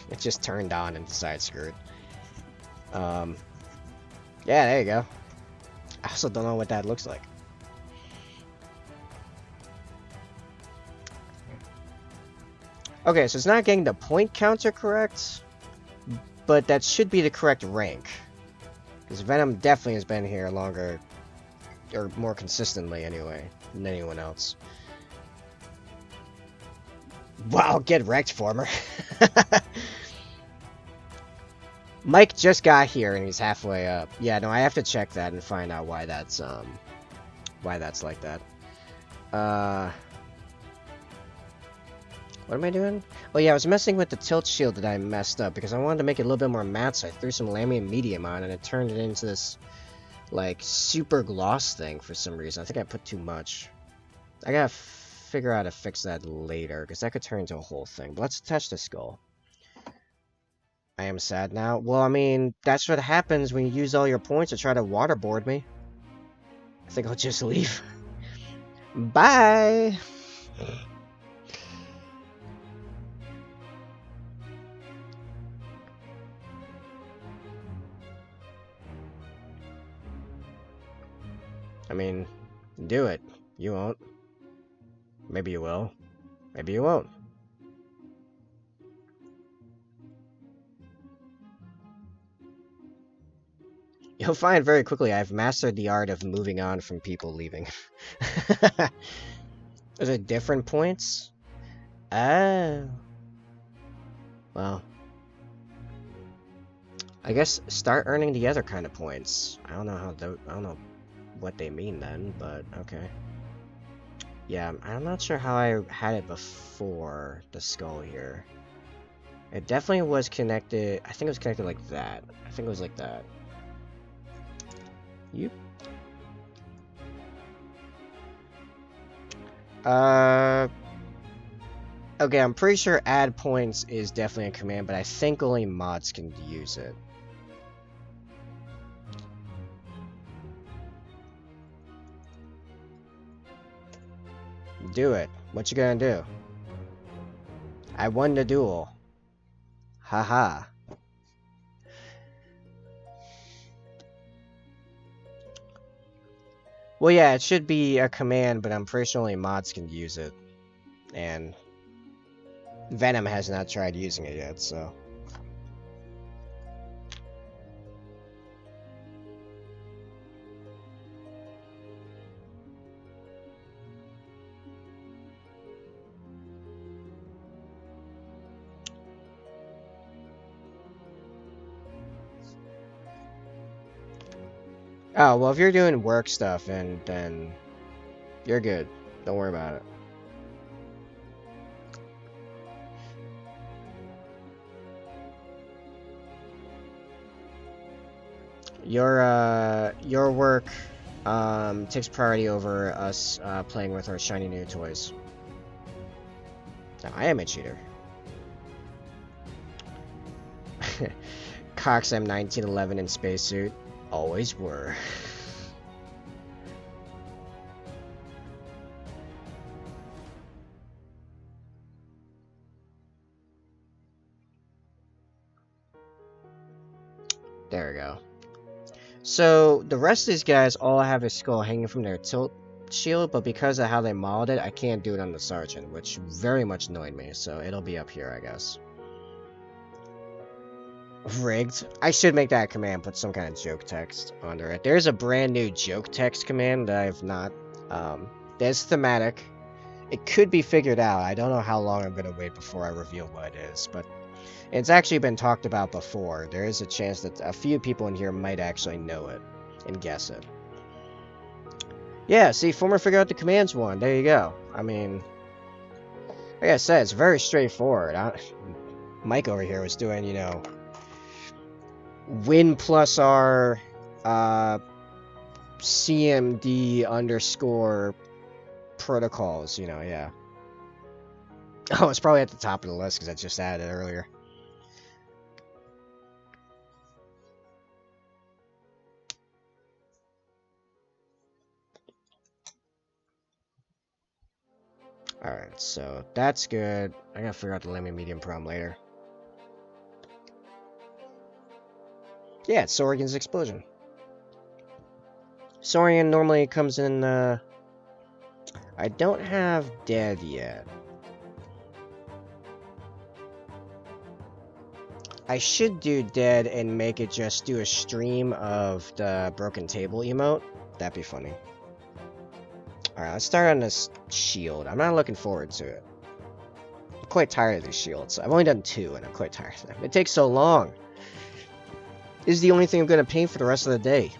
It just turned on and decided screw it. Yeah, there you go. I also don't know what that looks like. Okay, so it's not getting the point counter correct, but that should be the correct rank. Because Venom definitely has been here longer, or more consistently anyway, than anyone else. Wow, get wrecked, former. Mike just got here and he's halfway up. Yeah, no, I have to check that and find out why that's like that. What am I doing? Oh yeah, I was messing with the tilt shield that I messed up because I wanted to make it a little bit more matte, so I threw some laminate medium on and it turned it into this, like, super gloss thing for some reason. I think I put too much. I gotta figure out how to fix that later, because that could turn into a whole thing. But let's attach the skull. I am sad now. Well, I mean, that's what happens when you use all your points to try to waterboard me. I think I'll just leave. Bye! I mean, do it. You won't. Maybe you will. Maybe you won't. You'll find very quickly I've mastered the art of moving on from people leaving. Is it different points? Oh. Well. I guess start earning the other kind of points. I don't know how I don't know what they mean then, but okay. Yeah, I'm not sure how I had it before the skull here. It definitely was connected. I think it was connected like that. I think it was like that. Yep. Okay, I'm pretty sure add points is definitely a command, but I think only mods can use it. Do it. What you gonna do? I won the duel. Haha. Well, yeah, it should be a command, but I'm pretty sure only mods can use it. And Venom has not tried using it yet, so... Oh, well, if you're doing work stuff, and then you're good. Don't worry about it. Your work takes priority over us playing with our shiny new toys. Now, I am a cheater. Cox M1911 in spacesuit. Always were. There we go. So, the rest of these guys all have a skull hanging from their tilt shield, but because of how they modeled it, I can't do it on the Sergeant, which very much annoyed me, so it'll be up here, I guess. Rigged. I should make that command, put some kind of joke text under it. There's a brand new joke text command that I've not, there's thematic. It could be figured out. I don't know how long I'm gonna wait before I reveal what it is, but it's actually been talked about before. There is a chance that a few people in here might actually know it and guess it. Yeah, see, former figure out the commands one. There you go. I mean, like I said, it's very straightforward. Mike over here was doing, you know, win plus R CMD underscore protocols, you know, yeah. Oh, it's probably at the top of the list because I just added it earlier. Alright, so that's good. I gotta figure out the limit medium problem later. Yeah, it's Saurian's explosion. Saurian normally comes in, I don't have dead yet. I should do dead and make it just do a stream of the broken table emote. That'd be funny. Alright, let's start on this shield. I'm not looking forward to it. I'm quite tired of these shields. I've only done 2 and I'm quite tired of them. It takes so long. This is the only thing I'm going to paint for the rest of the day.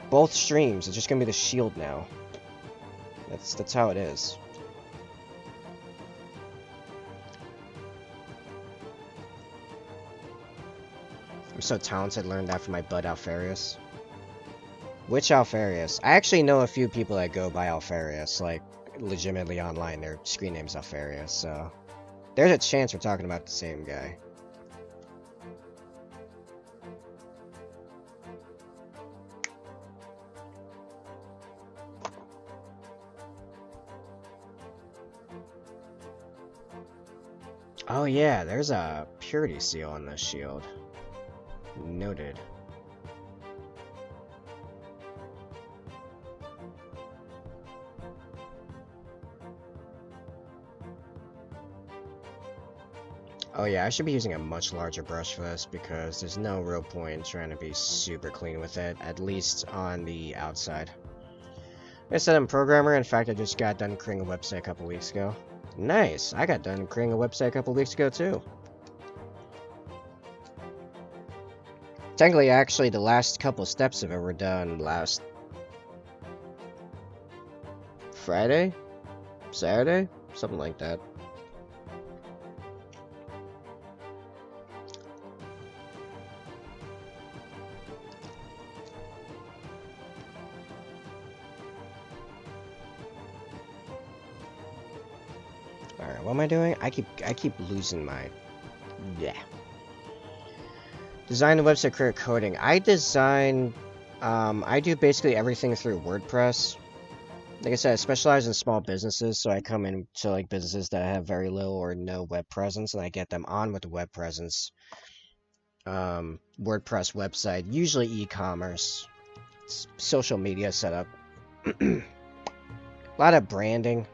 Both streams, it's just going to be the shield now. That's how it is. I'm so talented, learned that from my bud Alfarius. Which Alfarius? I actually know a few people that go by Alfarius, like, legitimately online. Their screen name's Alfarius, so... There's a chance we're talking about the same guy. Oh yeah, there's a purity seal on this shield. Noted. Oh yeah, I should be using a much larger brush for this because there's no real point in trying to be super clean with it, at least on the outside. Like I said, I'm a programmer. In fact, I just got done creating a website a couple weeks ago. Nice! I got done creating a website a couple weeks ago too. Technically, actually, the last couple steps of it were done last Friday? Saturday? Something like that. Alright, what am I doing? I keep losing my... Yeah. Design the website, create coding. I design... I do basically everything through WordPress. Like I said, I specialize in small businesses, so I come into like businesses that have very little or no web presence, and I get them on with the web presence. WordPress website, usually e-commerce, social media setup, a lot of branding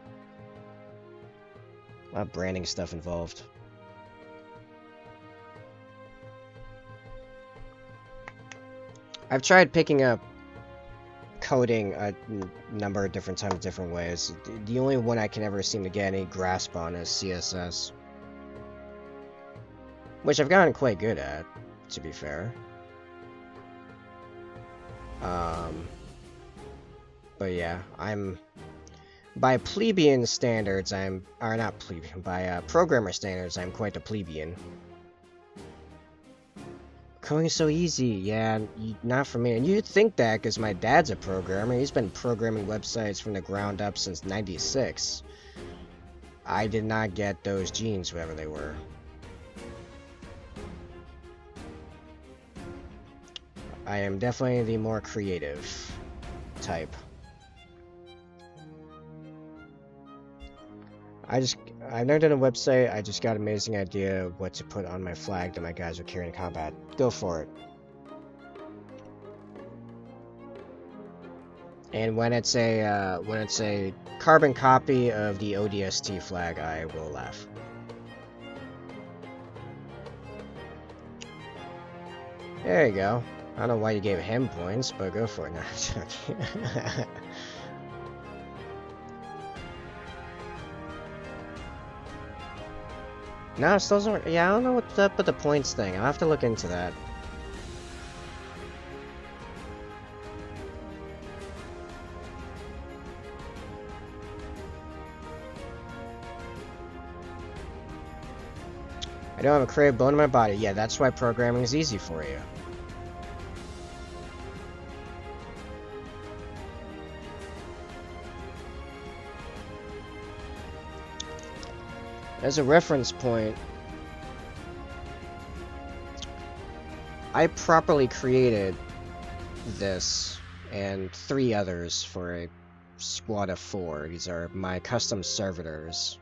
stuff involved. I've tried picking up coding a number of different times, different ways. The only one I can ever seem to get any grasp on is CSS, which I've gotten quite good at, to be fair. But yeah, by plebeian standards, not plebeian, by programmer standards, I'm quite a plebeian. Coding is so easy, yeah, not for me. And you'd think that because my dad's a programmer. He's been programming websites from the ground up since '96. I did not get those genes, whatever they were. I am definitely the more creative type. I've never done a website. I just got an amazing idea of what to put on my flag that my guys are carrying in combat. Go for it. And when it's a carbon copy of the ODST flag, I will laugh. There you go. I don't know why you gave him points, but go for it. No, no, it still doesn't. Yeah, I don't know what's up with the points thing. I'll have to look into that. I don't have a creative bone in my body. Yeah, that's why programming is easy for you. As a reference point, I properly created this and 3 others for a squad of 4. These are my custom servitors.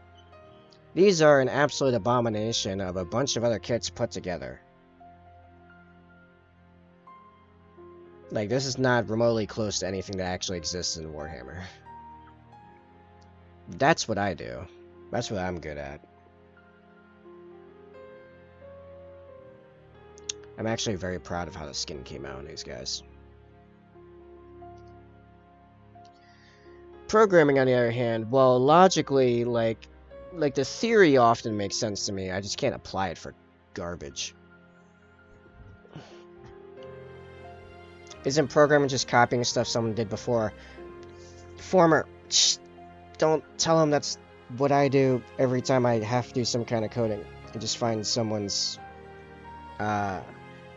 These are an absolute abomination of a bunch of other kits put together. Like, this is not remotely close to anything that actually exists in Warhammer. That's what I do. That's what I'm good at. I'm actually very proud of how the skin came out on these guys. Programming, on the other hand, well, logically, like the theory often makes sense to me. I just can't apply it for garbage. Isn't programming just copying stuff someone did before? Former... Shh, don't tell him that's what I do every time I have to do some kind of coding. I just find someone's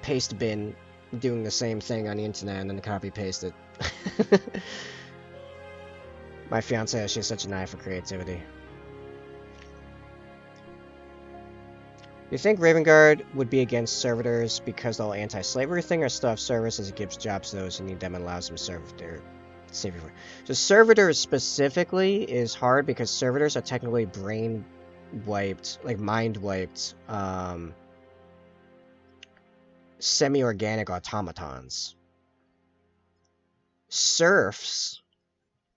paste bin doing the same thing on the internet and then copy paste it. My fiance, she has such an eye for creativity. You think Raven Guard would be against servitors because the whole anti-slavery thing, or stuff service as it gives jobs to those who need them and allows them to serve their savior? So servitors specifically is hard because servitors are technically brain wiped, like mind wiped, semi-organic automatons. Serfs,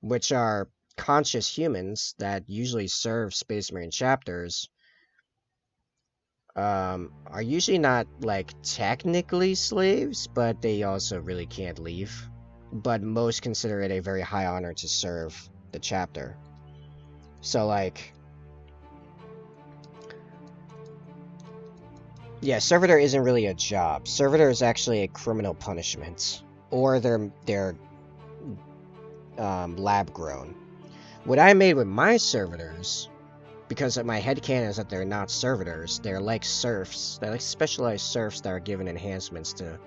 which are conscious humans that usually serve Space Marine chapters, are usually not, like, technically slaves, but they also really can't leave. But most consider it a very high honor to serve the chapter. So, like... yeah, servitor isn't really a job. Servitor is actually a criminal punishment. Or they're lab-grown. What I made with my servitors, because my headcanon is that they're not servitors, they're like serfs. They're like specialized serfs that are given enhancements to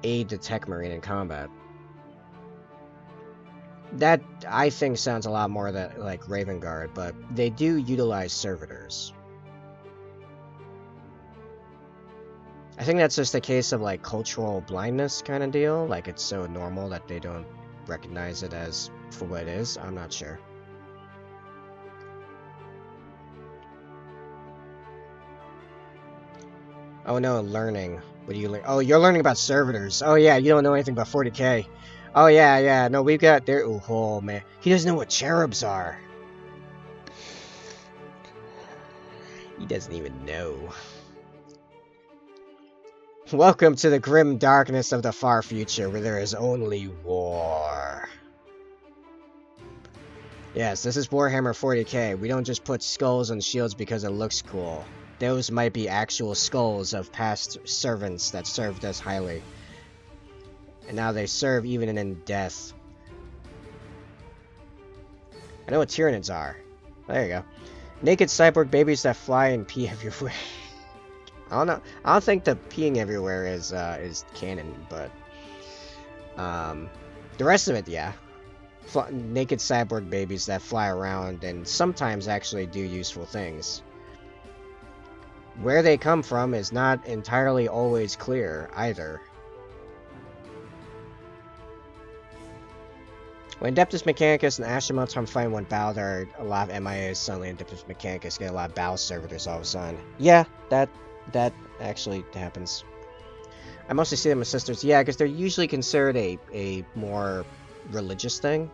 aid the tech marine in combat. That, I think, sounds a lot more like Raven Guard, but they do utilize servitors. I think that's just a case of, like, cultural blindness kind of deal. Like, it's so normal that they don't recognize it as for what it is. I'm not sure. Oh no, learning. What do you learn? Oh, you're learning about servitors. Oh yeah, you don't know anything about 40k. Oh yeah. No, we've got there. Oh man, he doesn't know what cherubs are. He doesn't even know. Welcome to the grim darkness of the far future, where there is only war. Yes, this is Warhammer 40k. We don't just put skulls on shields because it looks cool. Those might be actual skulls of past servants that served us highly. And now they serve even in death. I know what Tyranids are. There you go. Naked cyborg babies that fly and pee everywhere. I don't know. I don't think the peeing everywhere is canon, but the rest of it, yeah. Naked cyborg babies that fly around and sometimes actually do useful things. Where they come from is not entirely always clear either. When Adeptus Mechanicus and Astromonton find one battle, there are a lot of MIAs suddenly, and Adeptus Mechanicus get a lot of battle servitors all of a sudden. Yeah, that actually happens. I mostly see them as sisters, yeah, because they're usually considered a more religious thing.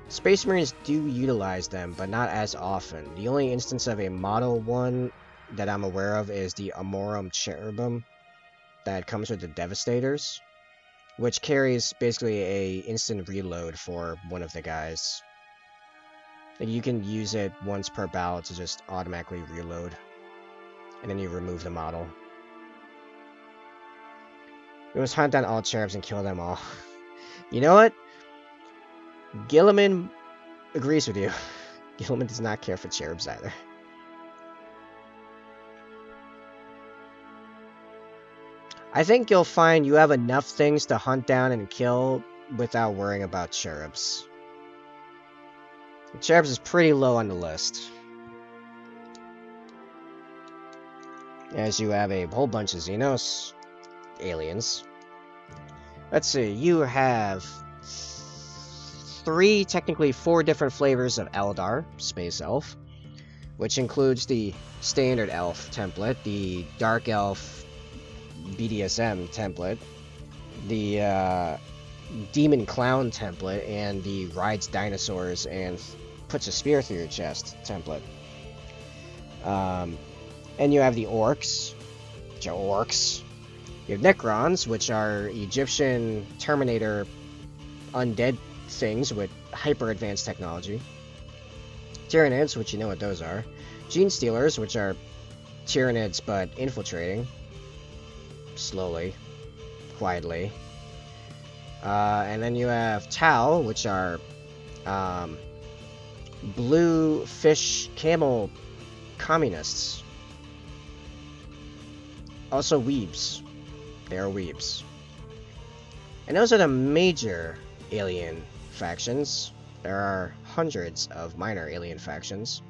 Space Marines do utilize them, but not as often. The only instance of a model one that I'm aware of is the Amorum Cherubim that comes with the Devastators, which carries basically a instant reload for one of the guys. Like you can use it once per battle to just automatically reload, and then you remove the model. We must hunt down all cherubs and kill them all. You know what? Gilliman agrees with you. Gilliman does not care for cherubs either. I think you'll find you have enough things to hunt down and kill without worrying about cherubs. Cherubs is pretty low on the list, as you have a whole bunch of Xenos aliens. Let's see, you have technically four different flavors of Eldar, Space Elf, which includes the Standard Elf template, the Dark Elf BDSM template, the Demon Clown template, and the Rides Dinosaurs and Puts a Spear Through Your Chest template. And you have the Orcs, which are Orcs. You have Necrons, which are Egyptian Terminator undead things with hyper-advanced technology. Tyranids, which you know what those are. Gene Stealers, which are Tyranids but infiltrating. Slowly. Quietly. And then you have Tau, which are blue fish camel communists. Also weebs. They are weebs. And those are the major alien factions. There are hundreds of minor alien factions.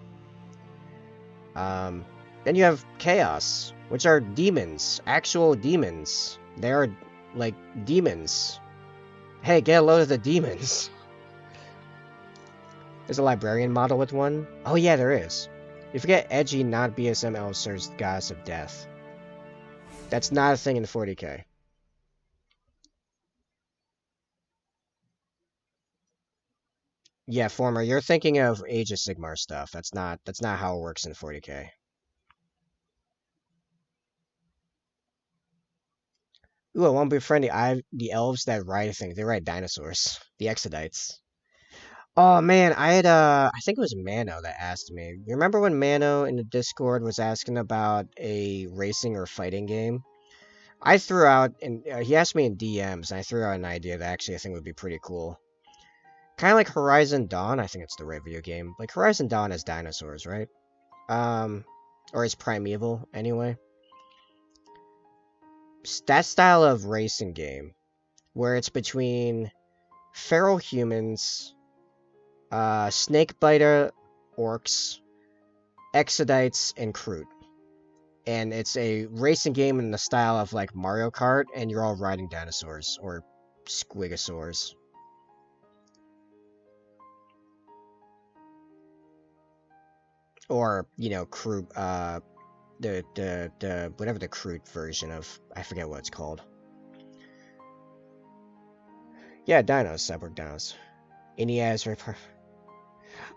Then you have Chaos, which are demons. Actual demons. They are, like, demons. Hey, get a load of the demons. There's a librarian model with one. Oh yeah, there is. You forget edgy, not BSM elf serves Goddess of Death. That's not a thing in 40k. Yeah, Former, you're thinking of Age of Sigmar stuff. That's not how it works in 40k. Ooh, I want to befriend the elves that ride things. They ride dinosaurs. The Exodites. Oh man, I had I think it was Mano that asked me. You remember when Mano in the Discord was asking about a racing or fighting game? I threw out, and he asked me in DMs, and I threw out an idea that actually I think would be pretty cool. Kind of like Horizon Dawn. I think it's the right video game. Like Horizon Dawn has dinosaurs, right? Or it's primeval anyway. That style of racing game, where it's between feral humans, snakebiter orcs, exodites, and Kroot. And it's a racing game in the style of like Mario Kart, and you're all riding dinosaurs or squigosaurs. Or, you know, Kroot, the whatever the Kroot version of, I forget what it's called. Yeah, dinos, cyborg dinos. Ineas.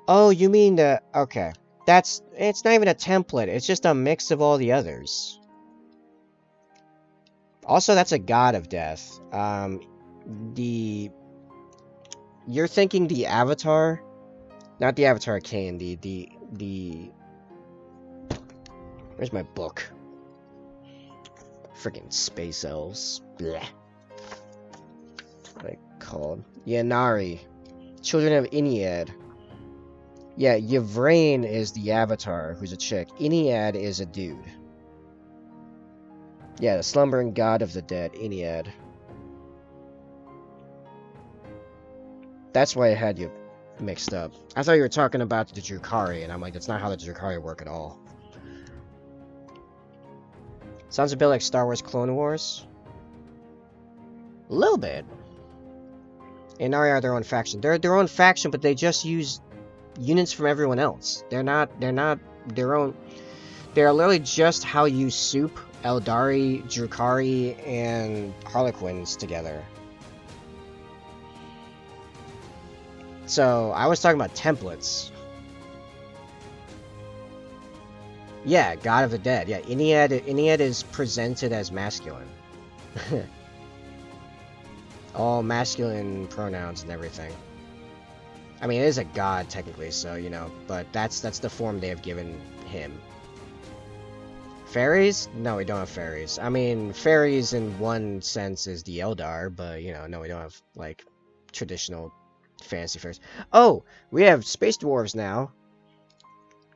Oh, you mean the, okay. It's not even a template, it's just a mix of all the others. Also, that's a god of death. You're thinking the Avatar? Not the Avatar Kane, the... Where's my book? Freaking space elves. Blech. What are they called? Yanari. Children of Inead. Yeah, Yvrain is the Avatar, who's a chick. Inead is a dude. Yeah, the slumbering god of the dead, Inead. That's why I had you mixed up. I thought you were talking about the Drukhari, and I'm like, that's not how the Drukhari work at all. Sounds a bit like Star Wars Clone Wars. A little bit. Inari are their own faction. They're their own faction, but they just use units from everyone else. They're not their own. They're literally just how you soup Eldari, Drukhari, and Harlequins together. So, I was talking about templates. Yeah, God of the Dead. Yeah, Inead is presented as masculine. All masculine pronouns and everything. I mean, it is a god, technically, so, you know, but that's the form they have given him. Fairies? No, we don't have fairies. I mean, fairies in one sense is the Eldar, but, you know, no, we don't have, like, traditional fantasy fairies. Oh! We have space dwarves now.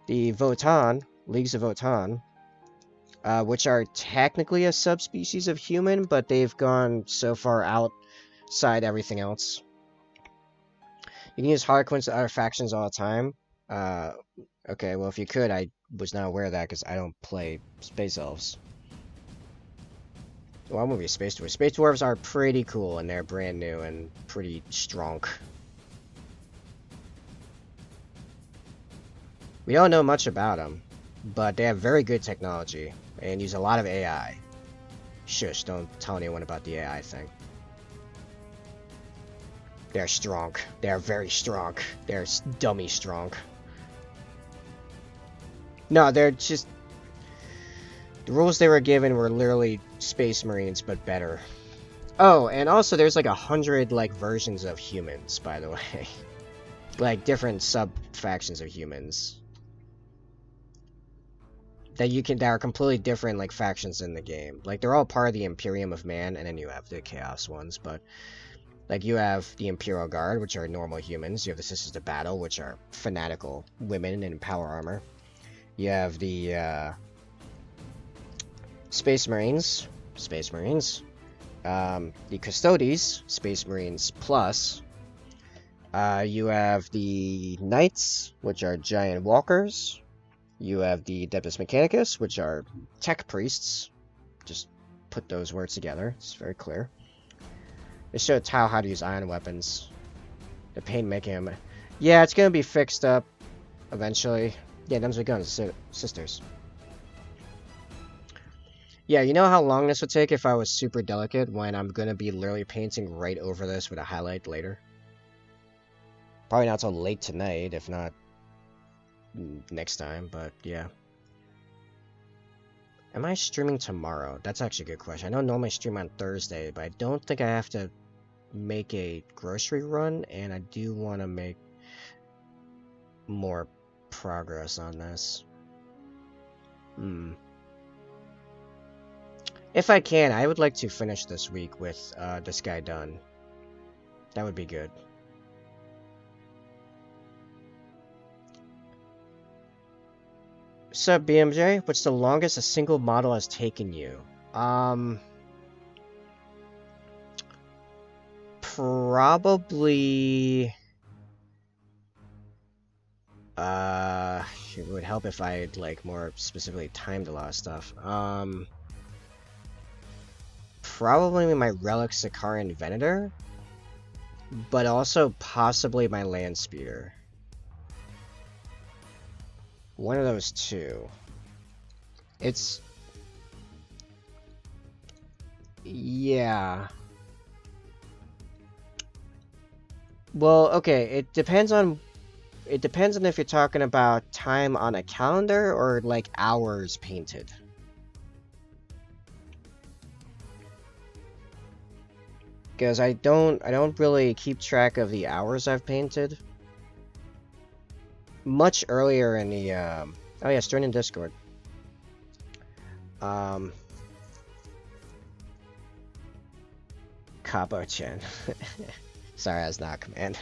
The Votan, Leagues of Votan, which are technically a subspecies of human, but they've gone so far outside everything else. You can use Harlequins to other factions all the time. Okay, well, if you could, I was not aware of that because I don't play Space Elves. Well, I'm gonna be Space Dwarves. Space Dwarves are pretty cool, and they're brand new and pretty strong. We don't know much about them, but they have very good technology and use a lot of AI. Shush, don't tell anyone about the AI thing. They're strong. They're very strong. They're dummy strong. No, they're just... The rules they were given were literally Space Marines, but better. Oh, and also there's like 100 like versions of humans, by the way. Like different sub-factions of humans. That are completely different like factions in the game. Like they're all part of the Imperium of Man, and then you have the Chaos ones, but... Like, you have the Imperial Guard, which are normal humans. You have the Sisters of Battle, which are fanatical women in power armor. You have the, Space Marines. The Custodes, Space Marines Plus. You have the Knights, which are giant walkers. You have the Adeptus Mechanicus, which are tech priests. Just put those words together. It's very clear. It showed Tao how to use ion weapons. The pain making him... Yeah, it's gonna be fixed up eventually. Yeah, them's the guns, sisters. Yeah, you know how long this would take if I was super delicate when I'm gonna be literally painting right over this with a highlight later? Probably not till late tonight, if not next time, but yeah. Am I streaming tomorrow? That's actually a good question. I know normally I stream on Thursday, but I don't think I have to make a grocery run, and I do want to make more progress on this. If I can, I would like to finish this week with this guy done. That would be good. Sub BMJ, what's the longest a single model has taken you? Probably... it would help if I, like, more specifically timed a lot of stuff. Probably my Relic Sicarian Venator, but also possibly my Land Speeder. One of those two. It's... yeah. Well, okay, it depends on if you're talking about time on a calendar or like hours painted. Because I don't really keep track of the hours I've painted. Much earlier in the oh yeah, join in Discord. Capo-chan. Sorry, that's not a command.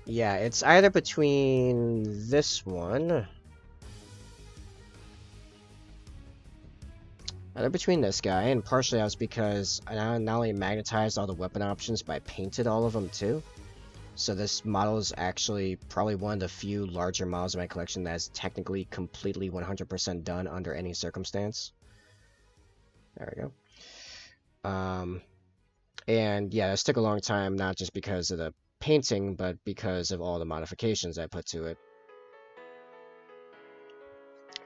Yeah, it's either between this one, either between this guy, and partially that was because I not only magnetized all the weapon options, but I painted all of them too. So this model is actually probably one of the few larger models in my collection that is technically completely 100% done under any circumstance. There we go. And yeah, this took a long time, not just because of the painting, but because of all the modifications I put to it.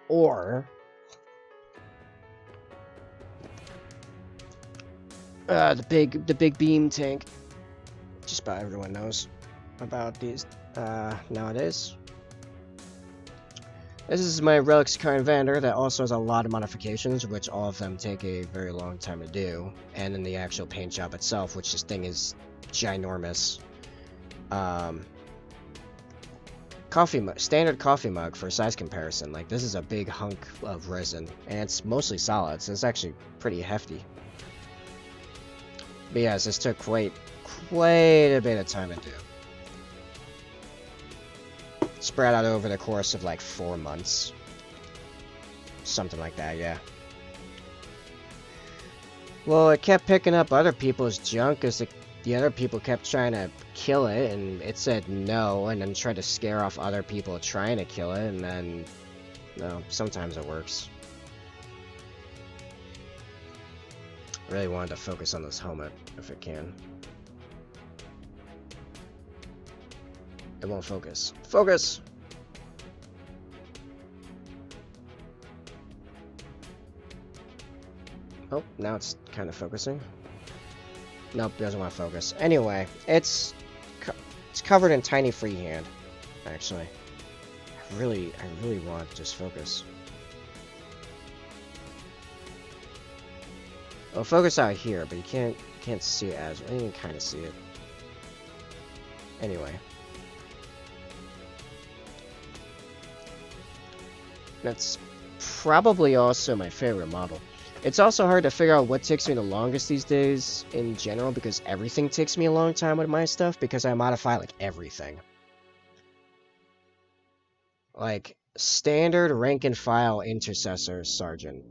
Or the big beam tank. Just about everyone knows about these nowadays. This is my Relic Sicarian Venator that also has a lot of modifications, which all of them take a very long time to do. And then the actual paint job itself, which this thing is ginormous. Standard coffee mug for size comparison. Like, this is a big hunk of resin, and it's mostly solid, so it's actually pretty hefty. But yes, this took quite a bit of time to do. Spread out over the course of like 4 months. Something like that, yeah. Well, it kept picking up other people's junk as the other people kept trying to kill it, and it said no, and then tried to scare off other people trying to kill it, and then, no, sometimes it works. I really wanted to focus on this helmet, if it can. It won't focus. Focus! Oh, now it's kind of focusing. Nope, doesn't want to focus. Anyway, it's covered in tiny freehand, actually. I really want to just focus. Well, focus out here, but you can't see it as well. You can kind of see it. Anyway. That's probably also my favorite model. It's also hard to figure out what takes me the longest these days in general, because everything takes me a long time with my stuff, because I modify like everything. Like standard rank and file intercessor sergeant.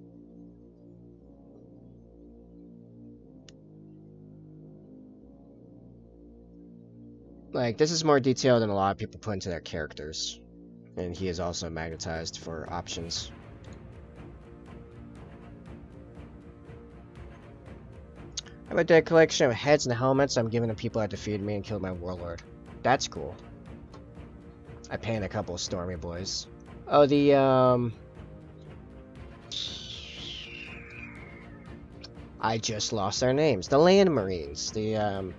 Like, this is more detailed than a lot of people put into their characters. And he is also magnetized for options. I have a dead collection of heads and helmets I'm giving to people that defeated me and killed my warlord. That's cool. I painted a couple of Stormy boys. Oh, I just lost their names. The Land Marines. I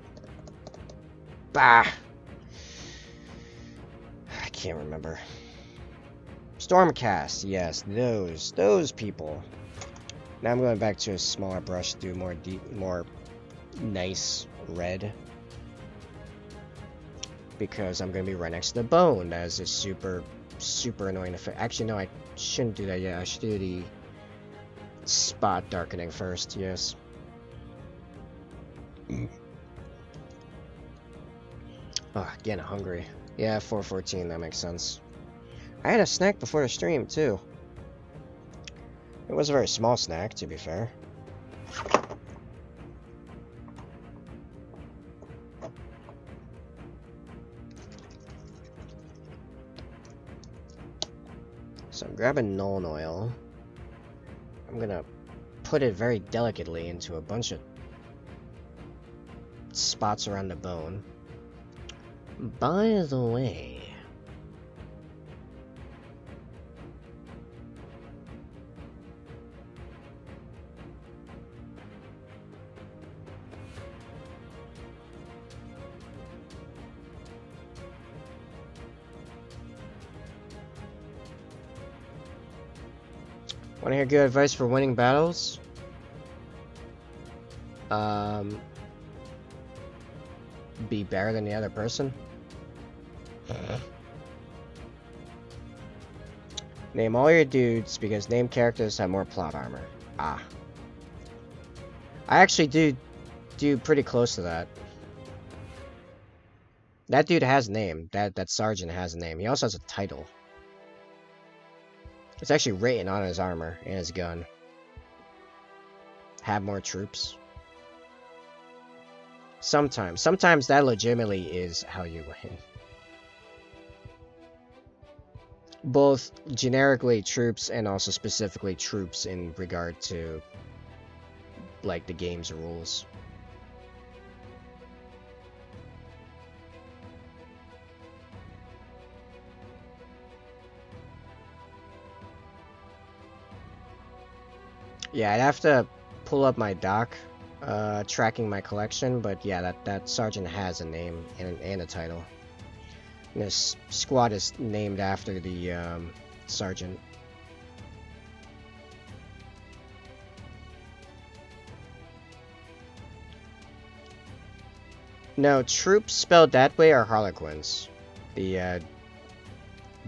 can't remember. Stormcast, yes, those people. Now I'm going back to a smaller brush to do more nice red. Because I'm going to be right next to the bone. That is a super annoying effect. Actually, no, I shouldn't do that yet. I should do the spot darkening first, yes. Oh, getting hungry. Yeah, 4:14, that makes sense. I had a snack before the stream, too. It was a very small snack, to be fair. So I'm grabbing Nuln Oil. I'm gonna put it very delicately into a bunch of spots around the bone. By the way... Want to hear good advice for winning battles? Be better than the other person. Name all your dudes because named characters have more plot armor. Ah. I actually do pretty close to that. That dude has a name. That sergeant has a name. He also has a title. It's actually written on his armor and his gun. Have more troops. Sometimes that legitimately is how you win. Both generically troops and also specifically troops in regard to, like, the game's rules. Yeah, I'd have to pull up my doc, tracking my collection, but yeah, that sergeant has a name and a title. And this squad is named after the sergeant. No, troops spelled that way are Harlequins. The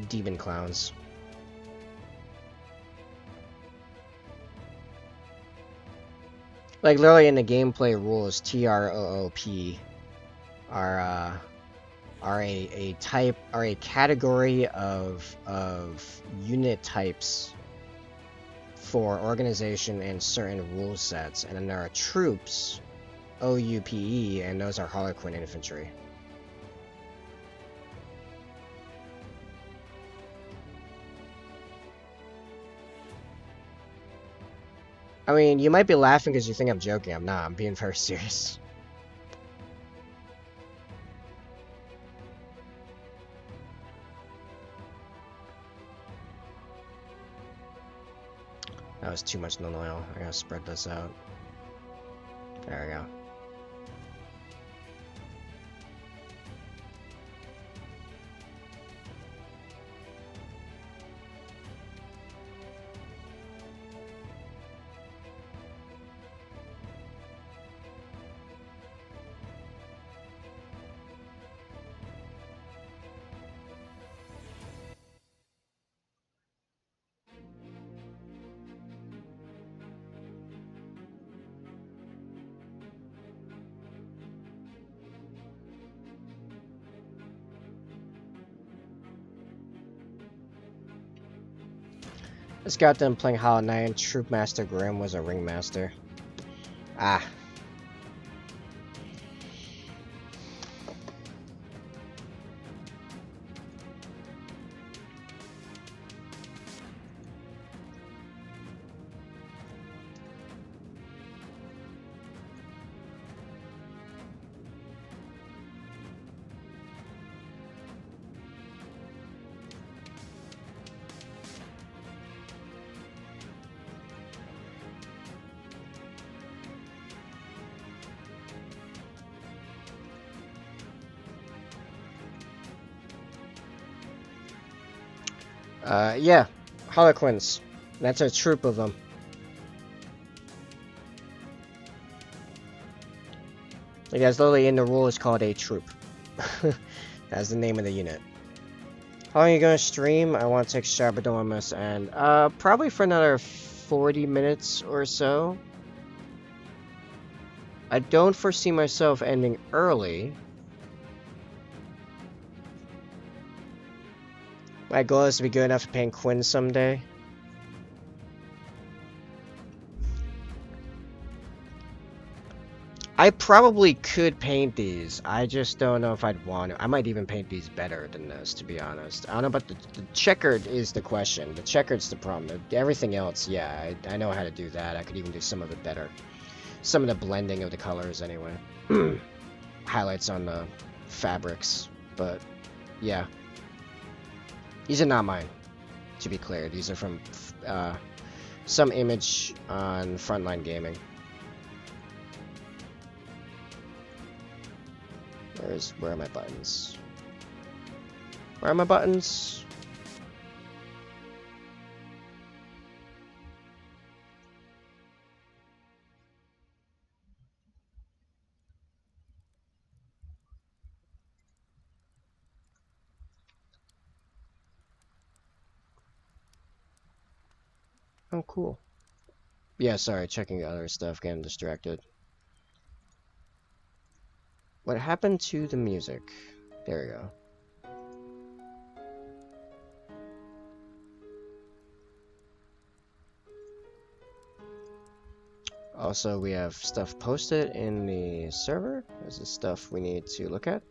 demon clowns. Like literally in the gameplay rules, TROOP are a category of unit types for organization and certain rule sets, and then there are troops, OUPE, and those are Harlequin infantry. I mean, you might be laughing because you think I'm joking. I'm not. I'm being very serious. That was too much Nuln Oil. I gotta spread this out. There we go. Just got done playing Hollow Knight, and Troop Master Grim was a ringmaster. Ah. Yeah, Harlequins. That's a troop of them. Like, that's literally in the rule, is called a troop. That's the name of the unit. How long are you gonna stream? I want to take Shabba, but don't want to miss end. Probably for another 40 minutes or so. I don't foresee myself ending early. My goal is to be good enough to paint Quinn someday. I probably could paint these. I just don't know if I'd want to. I might even paint these better than this, to be honest. I don't know, but the checkered is the question. The checkered's the problem. Everything else, yeah, I know how to do that. I could even do some of it better. Some of the blending of the colors, anyway. Highlights on the fabrics, but yeah. These are not mine, to be clear. These are from some image on Frontline Gaming. Where are my buttons? Where are my buttons? Oh, cool. Yeah, sorry, checking the other stuff, getting distracted. What happened to the music? There we go. Also, we have stuff posted in the server. This is stuff we need to look at.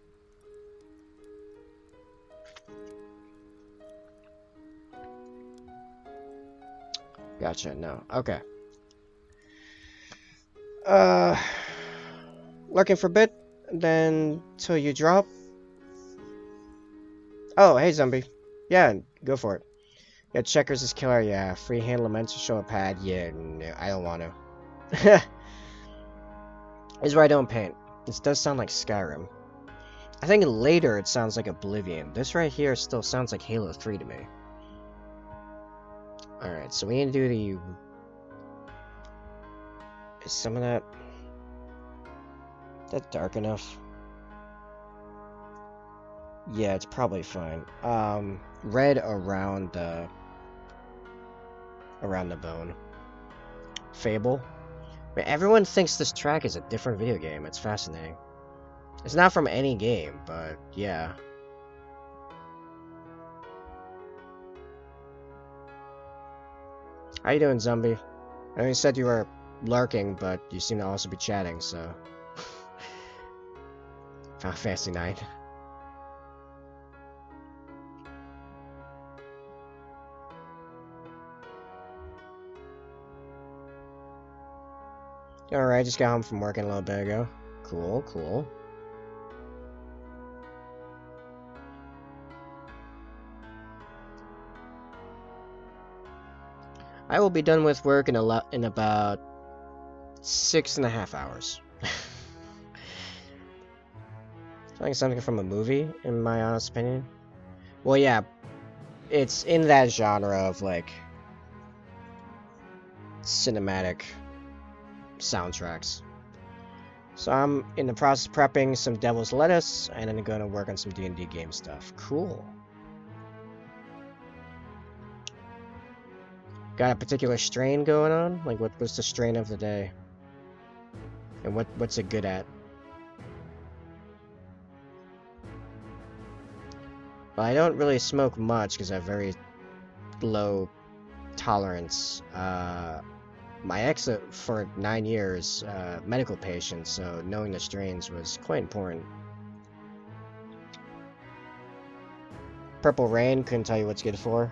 Gotcha, no. Okay. Lurking for a bit, then till you drop. Oh, hey, zombie. Yeah, go for it. Yeah, checkers is killer, yeah. Freehand lament to show a pad, yeah, no, I don't want to. This is where I don't paint. This does sound like Skyrim. I think later it sounds like Oblivion. This right here still sounds like Halo 3 to me. Alright, so we need to do the... Is some of that... Is that dark enough? Yeah, it's probably fine. Red around the bone. Fable. I mean, everyone thinks this track is a different video game. It's fascinating. It's not from any game, but yeah. How you doing, zombie? I know you said you were lurking, but you seem to also be chatting, so... Final Fantasy 9. Alright, just got home from working a little bit ago. Cool, cool. I will be done with work in about 6.5 hours. Like something from a movie, in my honest opinion. Well, yeah, it's in that genre of like cinematic soundtracks. So I'm in the process of prepping some Devil's Lettuce, and then going to work on some D&D game stuff. Cool. Got a particular strain going on? Like, what's the strain of the day? And what's it good at? Well, I don't really smoke much because I have very low tolerance. My ex, for 9 years, medical patient, so knowing the strains was quite important. Purple Rain, couldn't tell you what's good for.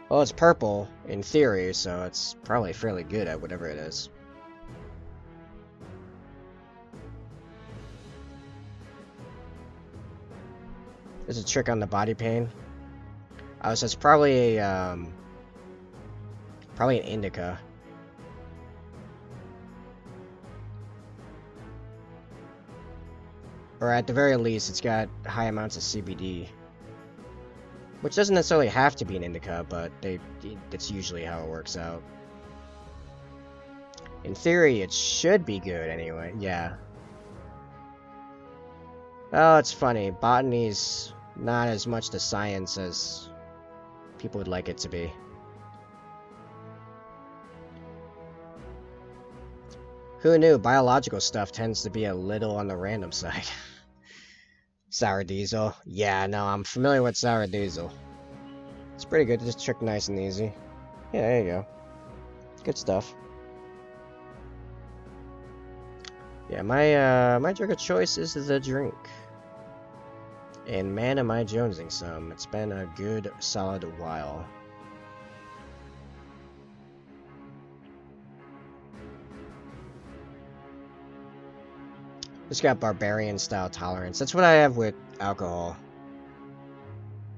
Well, it's purple, in theory, so it's probably fairly good at whatever it is. There's a trick on the body pain. Oh, so it's probably a, probably an indica. Or at the very least, it's got high amounts of CBD. Which doesn't necessarily have to be an indica, but that's usually how it works out. In theory, it should be good anyway, yeah. Oh, it's funny. Botany's not as much the science as people would like it to be. Who knew? Biological stuff tends to be a little on the random side. Sour diesel. Yeah, no, I'm familiar with sour diesel. It's pretty good. Just trick nice and easy. Yeah, there you go. Good stuff. Yeah, my drink of choice is the drink. And man, am I jonesing some. It's been a good, solid while. Just got barbarian style tolerance. That's what I have with alcohol.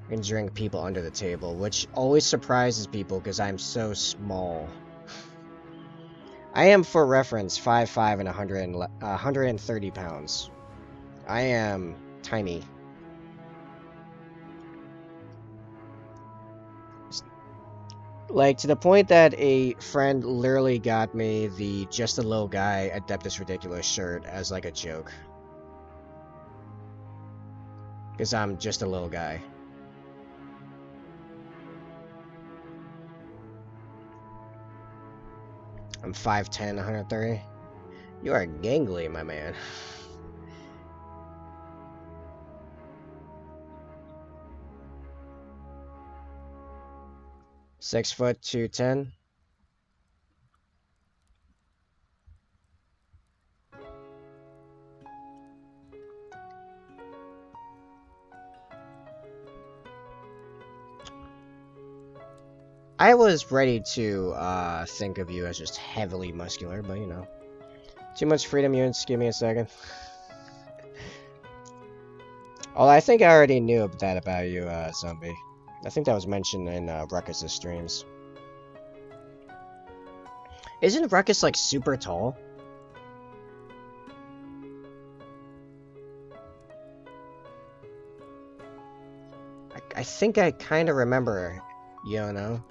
I can drink people under the table, which always surprises people because I'm so small. I am, for reference, 5'5" and 130 pounds. I am tiny. Like, to the point that a friend literally got me the Just a Little Guy Adeptus Ridiculous shirt as like a joke. Because I'm just a little guy. I'm 5'10", 130. You are gangly, my man. Six foot 210. I was ready to think of you as just heavily muscular, but you know. Too much freedom units, give me a second. Oh, I think I already knew that about you, Zombie. I think that was mentioned in Ruckus' streams. Isn't Ruckus, like, super tall? I think I kind of remember, you know?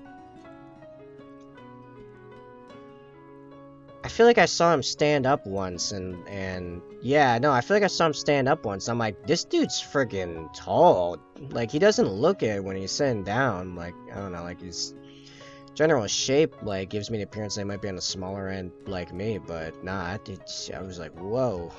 I feel like I saw him stand up once, and yeah, no, I feel like I saw him stand up once. I'm like, this dude's friggin' tall. Like, he doesn't look it when he's sitting down. Like, I don't know, like, his general shape, like, gives me the appearance that he might be on the smaller end like me, but nah, I was like, whoa.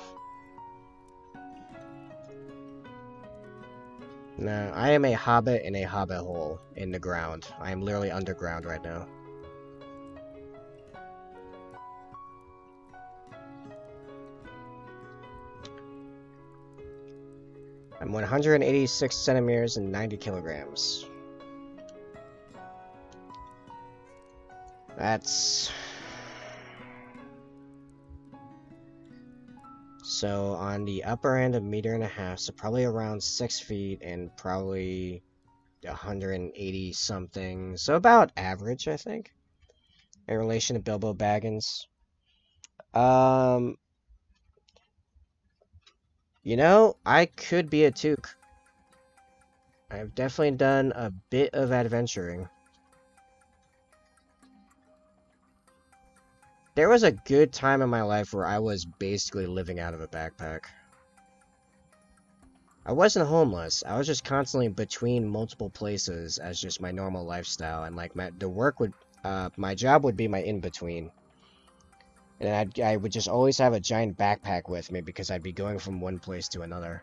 No, I am a hobbit in a hobbit hole in the ground. I am literally underground right now. I'm 186 centimeters and 90 kilograms. That's... So on the upper end of 1.5 meters, so probably around 6 feet and probably 180 something. So about average, I think, in relation to Bilbo Baggins. You know, I could be a toque. I've definitely done a bit of adventuring. There was a good time in my life where I was basically living out of a backpack. I wasn't homeless. I was just constantly between multiple places as just my normal lifestyle, and like my job would be my in-between. And I would just always have a giant backpack with me because I'd be going from one place to another.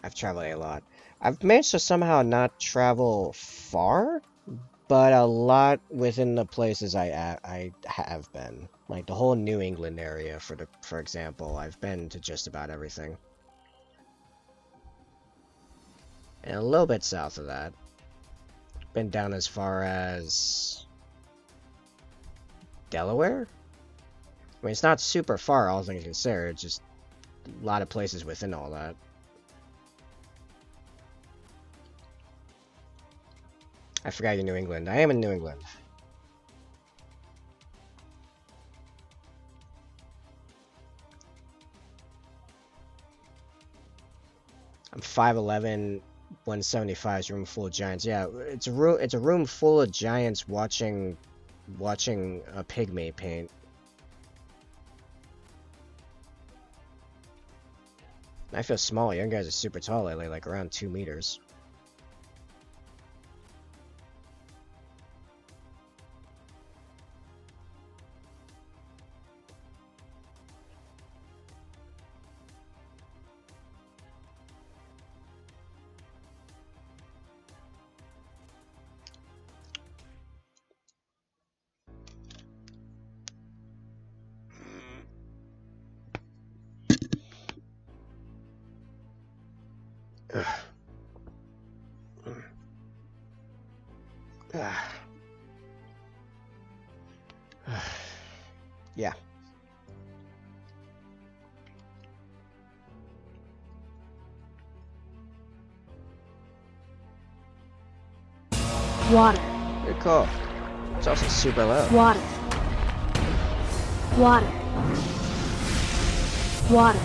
I've traveled a lot. I've managed to somehow not travel far, but a lot within the places I have been. Like the whole New England area, for example, I've been to just about everything. And a little bit south of that. Been down as far as Delaware? I mean, it's not super far, all things considered. It's just a lot of places within all that. I forgot you're New England. I am in New England. I'm 5'11", 175. It's a room full of giants. Yeah, it's a room full of giants watching a pygmy paint. I feel small. You guys are super tall lately, like around 2 meters. Yeah. Water. Good call. It's also super low. Water. Water. Water.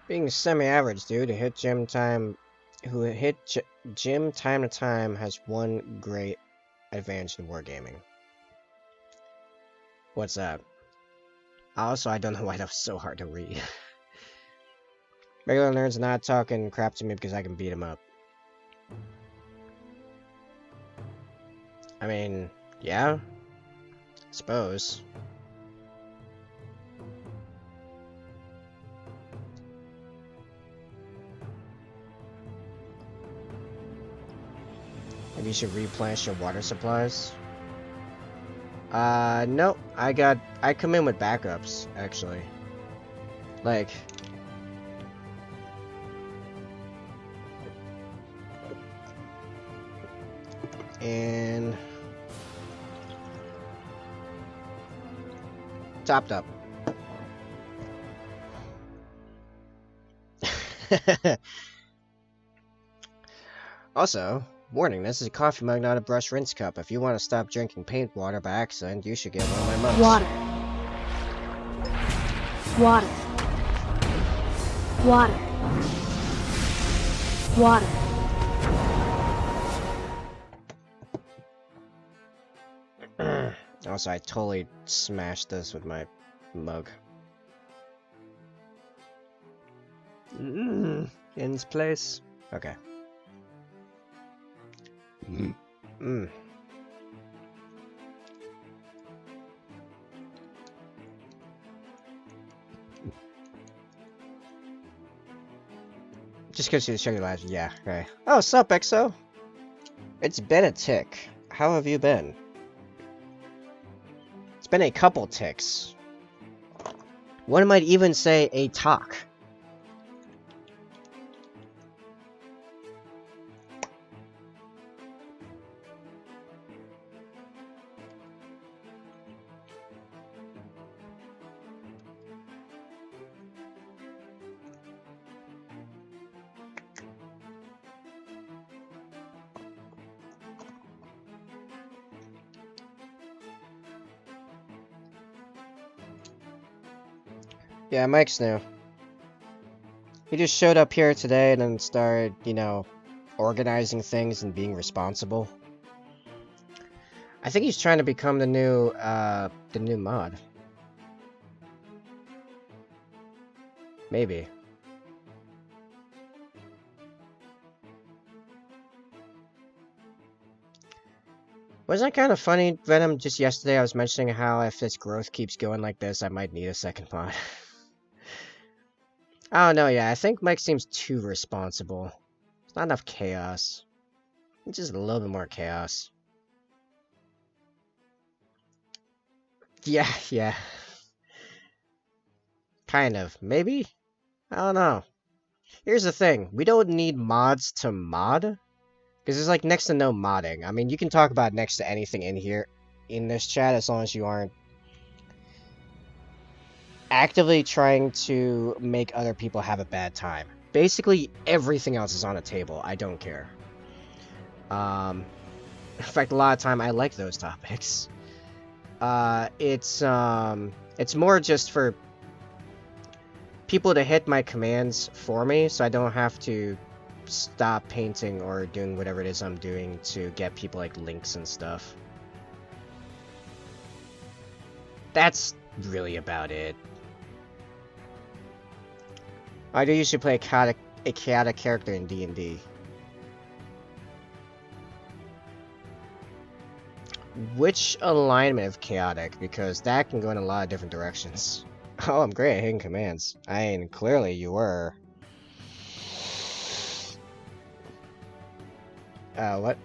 Being semi-average, dude, who hit gym time to time has one great advantage in wargaming. What's that? Also, I don't know why that was so hard to read. Regular nerds not talking crap to me because I can beat them up. I mean, yeah, suppose. Maybe you should replenish your water supplies. No, I come in with backups, actually. Like, and topped up. Also, warning, this is a coffee mug, not a brush rinse cup. If you want to stop drinking paint water by accident, you should get one of my mugs. Water. Water. Water. Water. Also, I totally smashed this with my mug. In its place. Okay. Just because you show your lives, yeah, okay. Oh, sup, EXO? It's been a tick. How have you been? It's been a couple ticks. One might even say a talk. Yeah, Mike's new. He just showed up here today and then started, you know, organizing things and being responsible. I think he's trying to become the new mod. Maybe. Wasn't that kind of funny, Venom? Just yesterday I was mentioning how if this growth keeps going like this, I might need a second mod. Oh no, yeah, I think Mike seems too responsible. There's not enough chaos. It's just a little bit more chaos. Yeah. Kind of. Maybe? I don't know. Here's the thing. We don't need mods to mod. Because there's like next to no modding. I mean, you can talk about next to anything in here, in this chat, as long as you aren't actively trying to make other people have a bad time. Basically, everything else is on a table. I don't care. In fact, a lot of time I like those topics. It's more just for people to hit my commands for me, so I don't have to stop painting or doing whatever it is I'm doing to get people like links and stuff. That's really about it. I do usually play a chaotic character in D&D. Which alignment of chaotic? Because that can go in a lot of different directions. Oh, I'm great at hitting commands. I mean, clearly you were. What?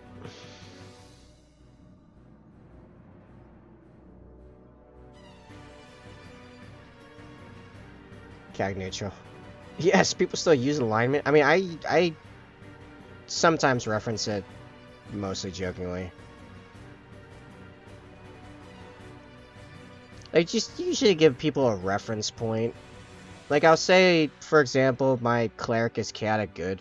Chaotic neutral. Yes, people still use alignment. I mean, I sometimes reference it, mostly jokingly. Like, just usually give people a reference point. Like, I'll say, for example, my cleric is chaotic good.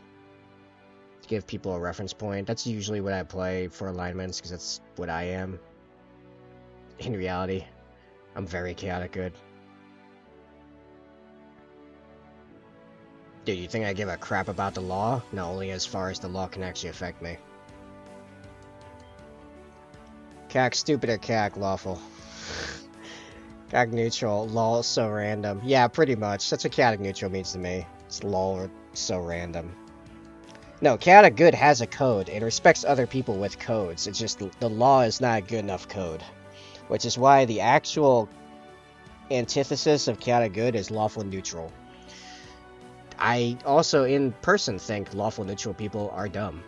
To give people a reference point. That's usually what I play for alignments, because that's what I am. In reality, I'm very chaotic good. Dude, you think I give a crap about the law? Not only as far as the law can actually affect me. CAC stupid or CAC lawful? CAC neutral, lol so random. Yeah, pretty much. That's what chaotic neutral means to me. It's lol or so random. No, chaotic good has a code and respects other people with codes. It's just the law is not a good enough code. Which is why the actual antithesis of chaotic good is lawful neutral. I also, in person, think lawful neutral people are dumb.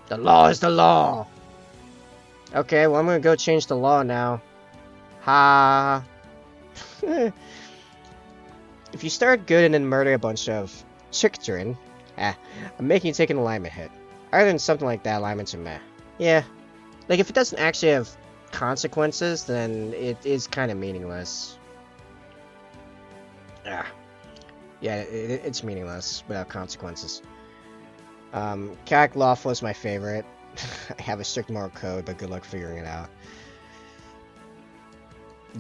The law is the law! Okay, well I'm gonna go change the law now. Ha! If you start good and then murder a bunch of children, I'm making you take an alignment hit. Other than something like that, alignments are meh. Yeah. Like, if it doesn't actually have consequences, then it is kind of meaningless. Yeah, it's meaningless without consequences. Chaotic lawful is my favorite. I have a strict moral code, but good luck figuring it out.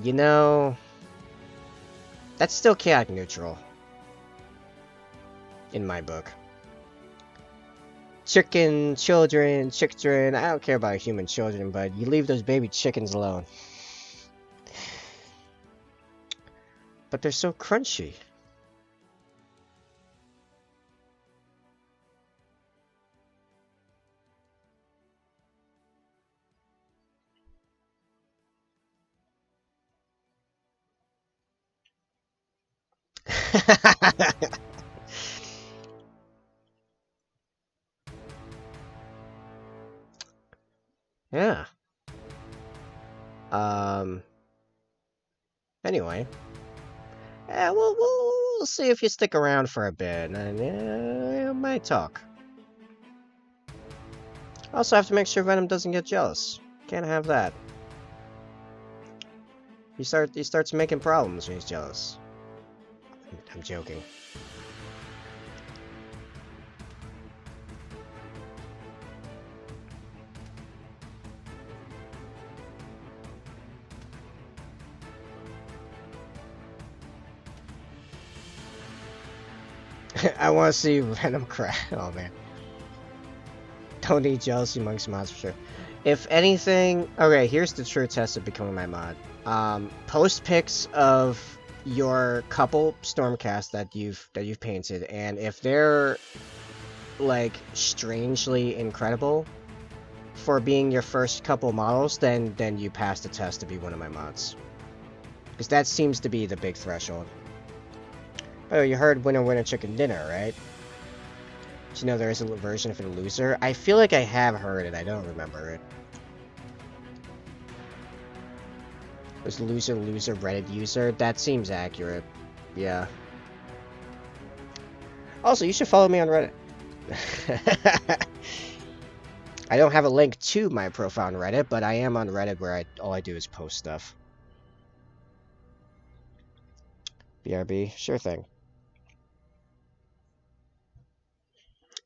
You know, that's still chaotic neutral. In my book. Children, I don't care about human children, but you leave those baby chickens alone. But they're so crunchy. Yeah. Anyway. Yeah, we'll see if you stick around for a bit, and I might talk. Also, have to make sure Venom doesn't get jealous. Can't have that. He starts making problems when he's jealous. I'm joking. I want to see Venom cry. Oh man. Don't need jealousy amongst mods for sure. If anything, okay, here's the true test of becoming my mod. Post pics of your couple Stormcast that you've painted, and if they're like strangely incredible for being your first couple models, then you pass the test to be one of my mods. Because that seems to be the big threshold. Oh, you heard winner winner chicken dinner, right? Did you know there is a version for the loser? I feel like I have heard it, I don't remember it. Was loser Reddit user? That seems accurate. Yeah. Also, you should follow me on Reddit. I don't have a link to my profile on Reddit, but I am on Reddit where all I do is post stuff. BRB, sure thing.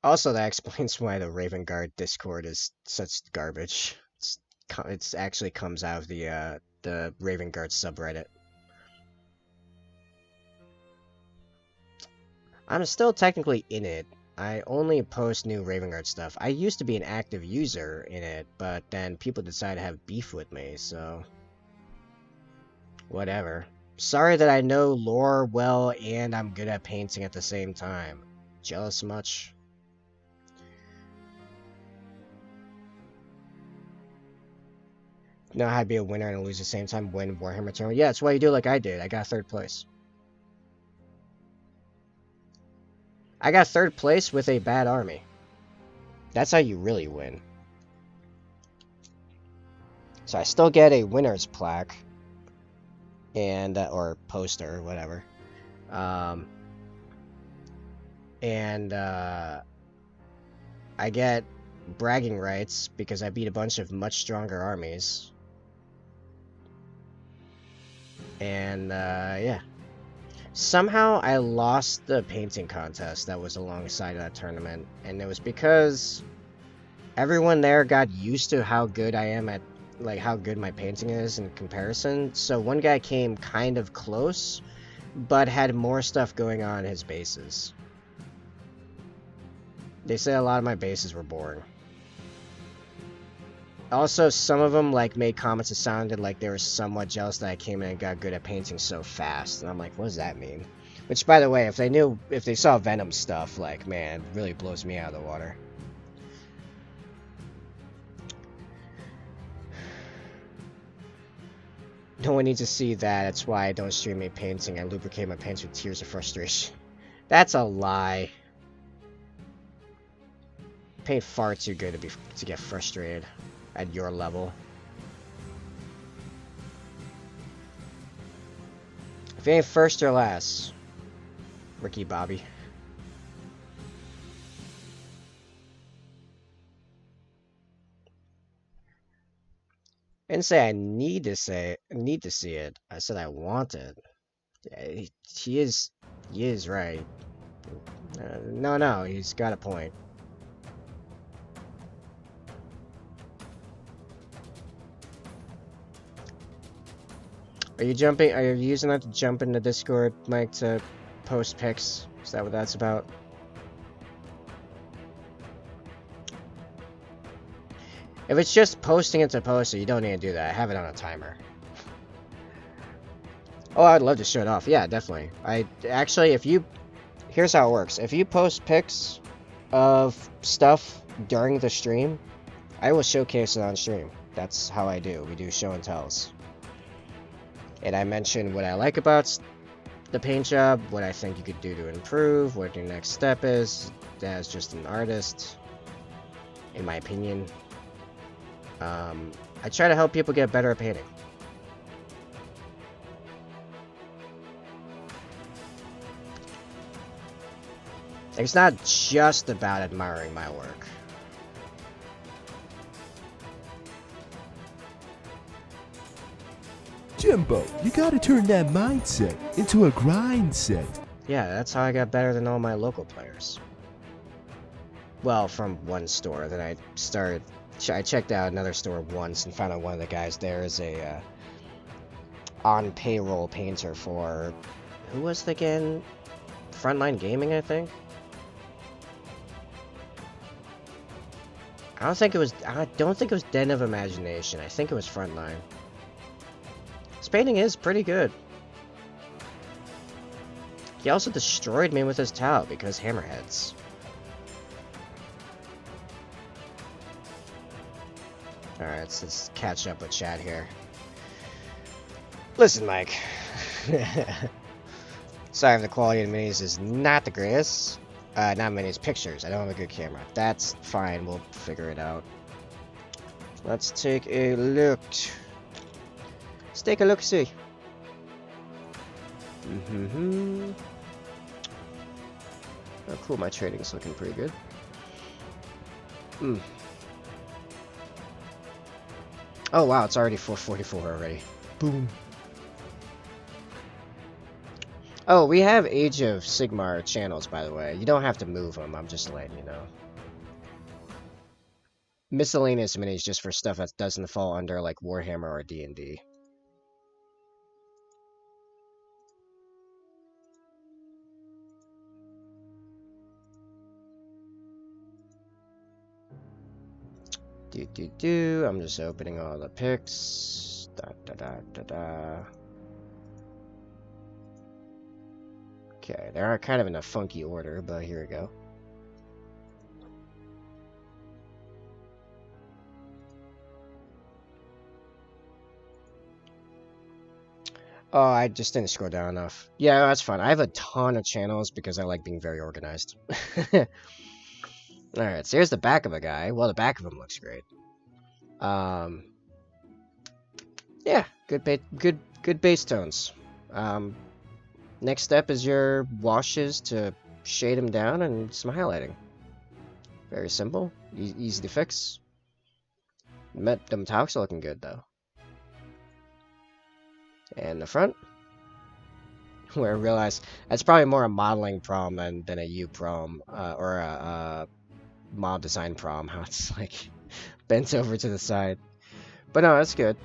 Also, that explains why the Raven Guard Discord is such garbage. It's actually comes out of the Raven Guard subreddit. I'm still technically in it. I only post new Raven Guard stuff. I used to be an active user in it, but then people decided to have beef with me, so... Whatever. Sorry that I know lore well and I'm good at painting at the same time. Jealous much? Know how to be a winner and lose at the same time, win Warhammer Tournament? Yeah, that's why you do like I did. I got 3rd place. I got 3rd place with a bad army. That's how you really win. So I still get a winner's plaque. And, or poster, or whatever. I get bragging rights because I beat a bunch of much stronger armies. And, yeah. Somehow I lost the painting contest that was alongside that tournament, and it was because everyone there got used to how good I am at, like, how good my painting is in comparison. So one guy came kind of close, but had more stuff going on in his bases. They said a lot of my bases were boring. Also, some of them, like, made comments that sounded like they were somewhat jealous that I came in and got good at painting so fast. And I'm like, what does that mean? Which, by the way, if they saw Venom stuff, like, man, it really blows me out of the water. No one needs to see that. That's why I don't stream me painting. I lubricate my paints with tears of frustration. That's a lie. Paint far too good to get frustrated at your level. If you ain't first or last, Ricky Bobby. I didn't say I need to see it. I said I want it. Yeah, he is right. No, he's got a point. Are you using that to jump into Discord, Mike, to post pics? Is that what that's about? If it's just posting it to post it, you don't need to do that. I have it on a timer. Oh, I'd love to show it off. Yeah, definitely. Here's how it works. If you post pics of stuff during the stream, I will showcase it on stream. That's how I do. We do show and tells. And I mention what I like about the paint job, what I think you could do to improve, what your next step is, as just an artist, in my opinion. I try to help people get better at painting. It's not just about admiring my work. Jimbo, you gotta turn that mindset into a grind set. Yeah, that's how I got better than all my local players. Well, from one store. Then I checked out another store once and found out one of the guys there is a on payroll painter for, who was it again? Frontline Gaming, I think. I don't think it was Den of Imagination. I think it was Frontline. His painting is pretty good. He also destroyed me with his towel because hammerheads. Alright, let's catch up with chat here. Listen, Mike. Sorry if the quality of the minis is not the greatest. Not minis, pictures. I don't have a good camera. That's fine, we'll figure it out. Let's take a look. Let's take a look-see. Oh, cool, my trading's looking pretty good. Oh wow, it's already 4:44 already. Boom. Oh, we have Age of Sigmar channels, by the way. You don't have to move them, I'm just letting you know. Miscellaneous minis just for stuff that doesn't fall under, like, Warhammer or D&D. I'm just opening all the pics. Okay, they are kind of in a funky order, but here we go. Oh, I just didn't scroll down enough. Yeah, that's fine. I have a ton of channels because I like being very organized. Alright, so here's the back of a guy. Well, the back of him looks great. Yeah, good base tones. Next step is your washes to shade him down and some highlighting. Very simple, easy to fix. The metallics are looking good though. And the front, where I realized that's probably more a modeling problem than a U problem or a model design problem. How it's like bent over to the side, but no, that's good.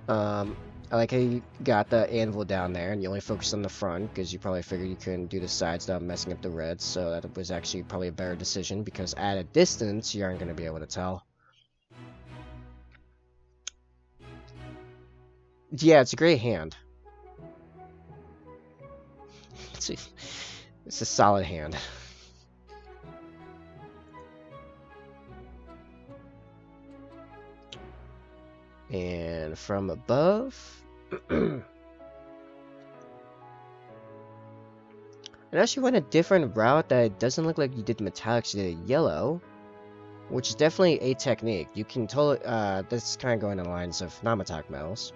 I like how you got the anvil down there and you only focused on the front because you probably figured you couldn't do the sides without messing up the reds, so that was actually probably a better decision because at a distance you aren't going to be able to tell. Yeah, it's a great hand. It's a solid hand. And from above... And actually went a different route that doesn't look like you did metallics, you did a yellow, which is definitely a technique. You can totally, this is kind of going in the lines of non-metallic metals.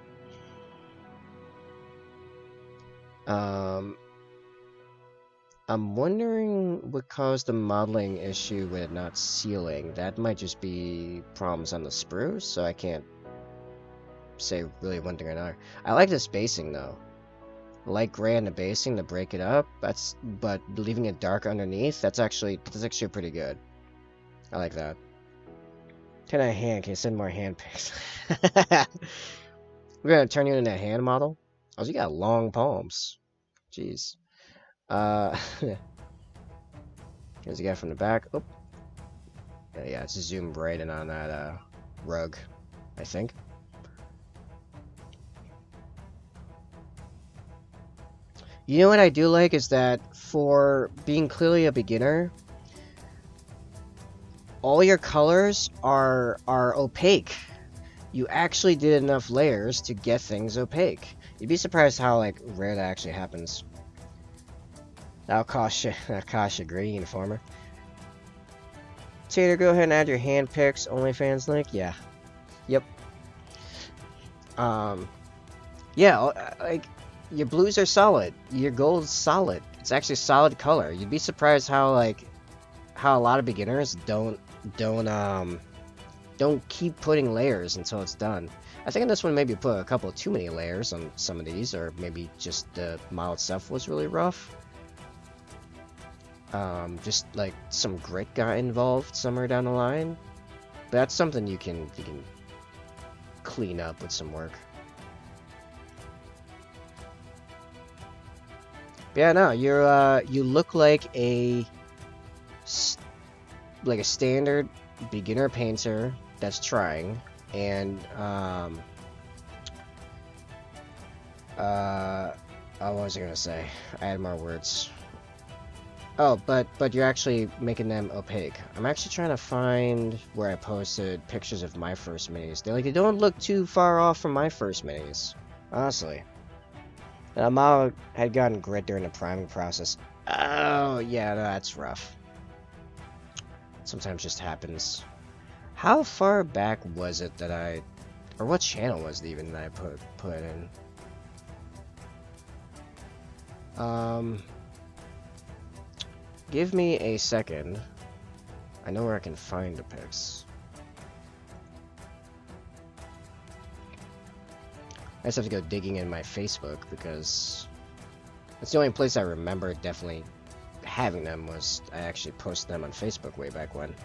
I'm wondering what caused the modeling issue with it not sealing. That might just be problems on the sprue, so I can't say really one thing or another. I like the spacing though. Light gray on the basing to break it up. But leaving it dark underneath, that's actually pretty good. I like that. 10 out of hand. Can you send more hand pics? We're gonna turn you into a hand model. Oh, you got long palms. Jeez. Here's the guy from the back. Oh. Yeah, it's zoomed right in on that rug, I think. You know what I do like is that for being clearly a beginner, all your colors are opaque. You actually did enough layers to get things opaque. You'd be surprised how like rare that actually happens. That'll cost you green uniformer. Tater, go ahead and add your hand pics OnlyFans link. Yeah. Yep. Yeah, like your blues are solid. Your gold's solid. It's actually a solid color. You'd be surprised how a lot of beginners don't keep putting layers until it's done. I think in this one maybe put a couple too many layers on some of these, or maybe just the model itself was really rough. Just like some grit got involved somewhere down the line, but that's something you can clean up with some work. But yeah, no, you look like a standard beginner painter that's trying, and what was I gonna say? I had more words. Oh, but you're actually making them opaque. I'm actually trying to find where I posted pictures of my first minis. They don't look too far off from my first minis, honestly. And Amao had gotten grit during the priming process. Oh yeah, no, that's rough. Sometimes just happens. How far back was it that or what channel was it even that I put in? Give me a second. I know where I can find the pics. I just have to go digging in my Facebook because It's the only place I remember definitely having them was I actually posted them on Facebook way back when.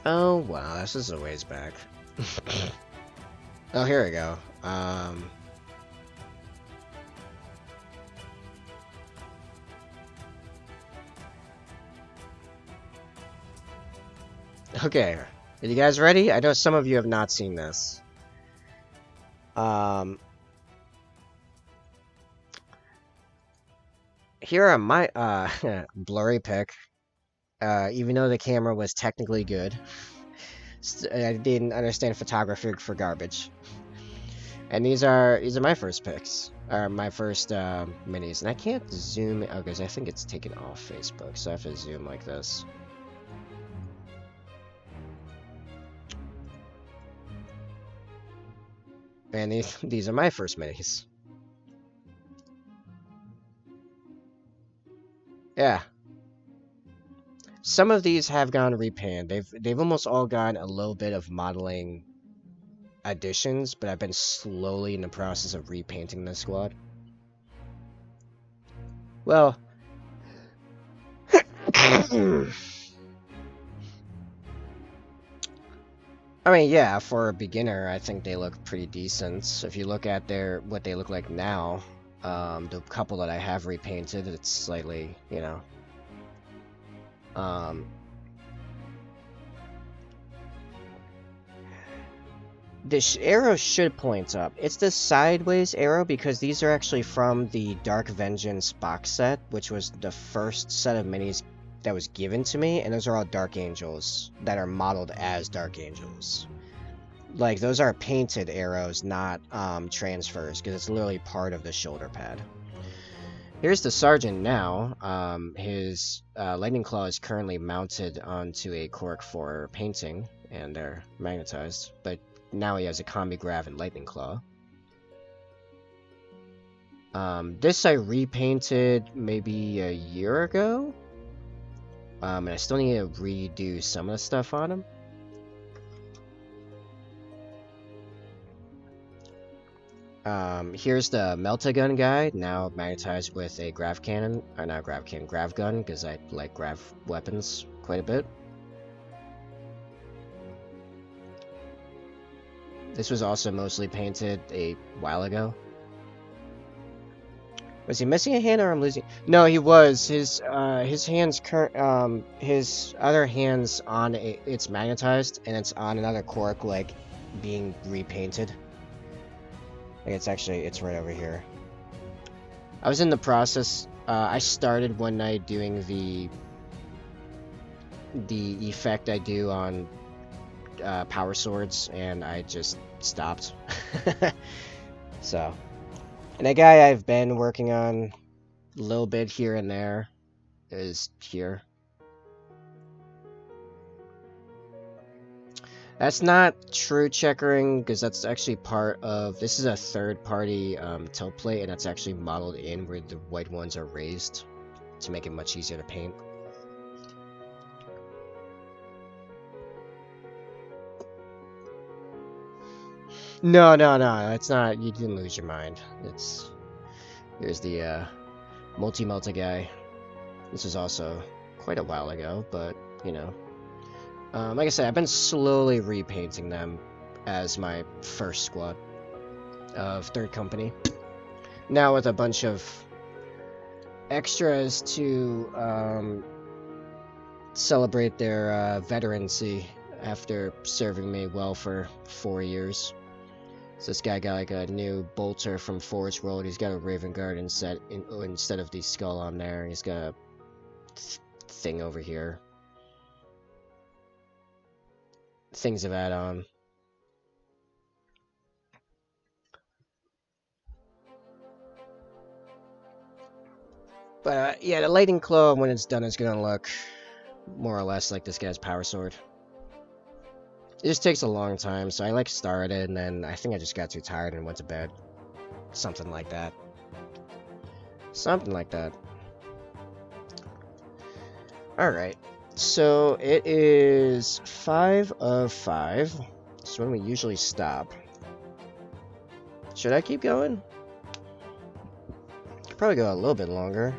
Oh wow, this is a ways back. Oh, here we go. Okay, are you guys ready? I know some of you have not seen this. Here are my blurry pick. Even though the camera was technically good, I didn't understand photography for garbage. And these are my first picks, or my first minis. And I can't zoom because I think it's taken off Facebook, so I have to zoom like this. And these are my first minis. Yeah. Some of these have gone repainted. They've almost all gone a little bit of modeling additions, but I've been slowly in the process of repainting the squad. Well, I mean, yeah, for a beginner, I think they look pretty decent. If you look at what they look like now, the couple that I have repainted, it's slightly, you know, the arrow should point up. It's the sideways arrow because these are actually from the Dark Vengeance box set, which was the first set of minis that was given to me, and those are all Dark Angels that are modeled as Dark Angels. Like, those are painted arrows, not transfers, because it's literally part of the shoulder pad. Here's the Sergeant now. His Lightning Claw is currently mounted onto a Cork for painting, and they're magnetized, but now he has a Combi Grav and Lightning Claw. This I repainted maybe a year ago. And I still need to redo some of the stuff on him. Here's the Meltagun guy, now magnetized with a Grav Cannon, or not Grav Cannon, Grav Gun, because I like Grav weapons quite a bit. This was also mostly painted a while ago. Was he missing a hand or I'm losing? No, he was. His hands his other hand's on it's magnetized and it's on another cork, like being repainted. Like it's right over here. I was in the process. I started one night doing the effect I do on power swords, and I just stopped. So. And a guy I've been working on a little bit here and there is here. That's not true checkering, because that's actually part of... This is a third-party tilt plate, and that's actually modeled in where the white ones are raised to make it much easier to paint. No, it's not. You didn't lose your mind. Here's the multi-melta guy. This was also quite a while ago, but you know, like I said, I've been slowly repainting them as my first squad of Third Company. Now with a bunch of extras to celebrate their veterancy after serving me well for 4 years. So this guy got like a new bolter from Forge World. He's got a Raven Guard instead of the skull on there. He's got a thing over here. Things of add-on. But yeah, the Lightning Claw, when it's done, is gonna look more or less like this guy's power sword. It just takes a long time, so I like started, and then I think I just got too tired and went to bed. Something like that. Something like that. Alright, so it is 5 of 5. It's when we usually stop. Should I keep going? Could probably go a little bit longer.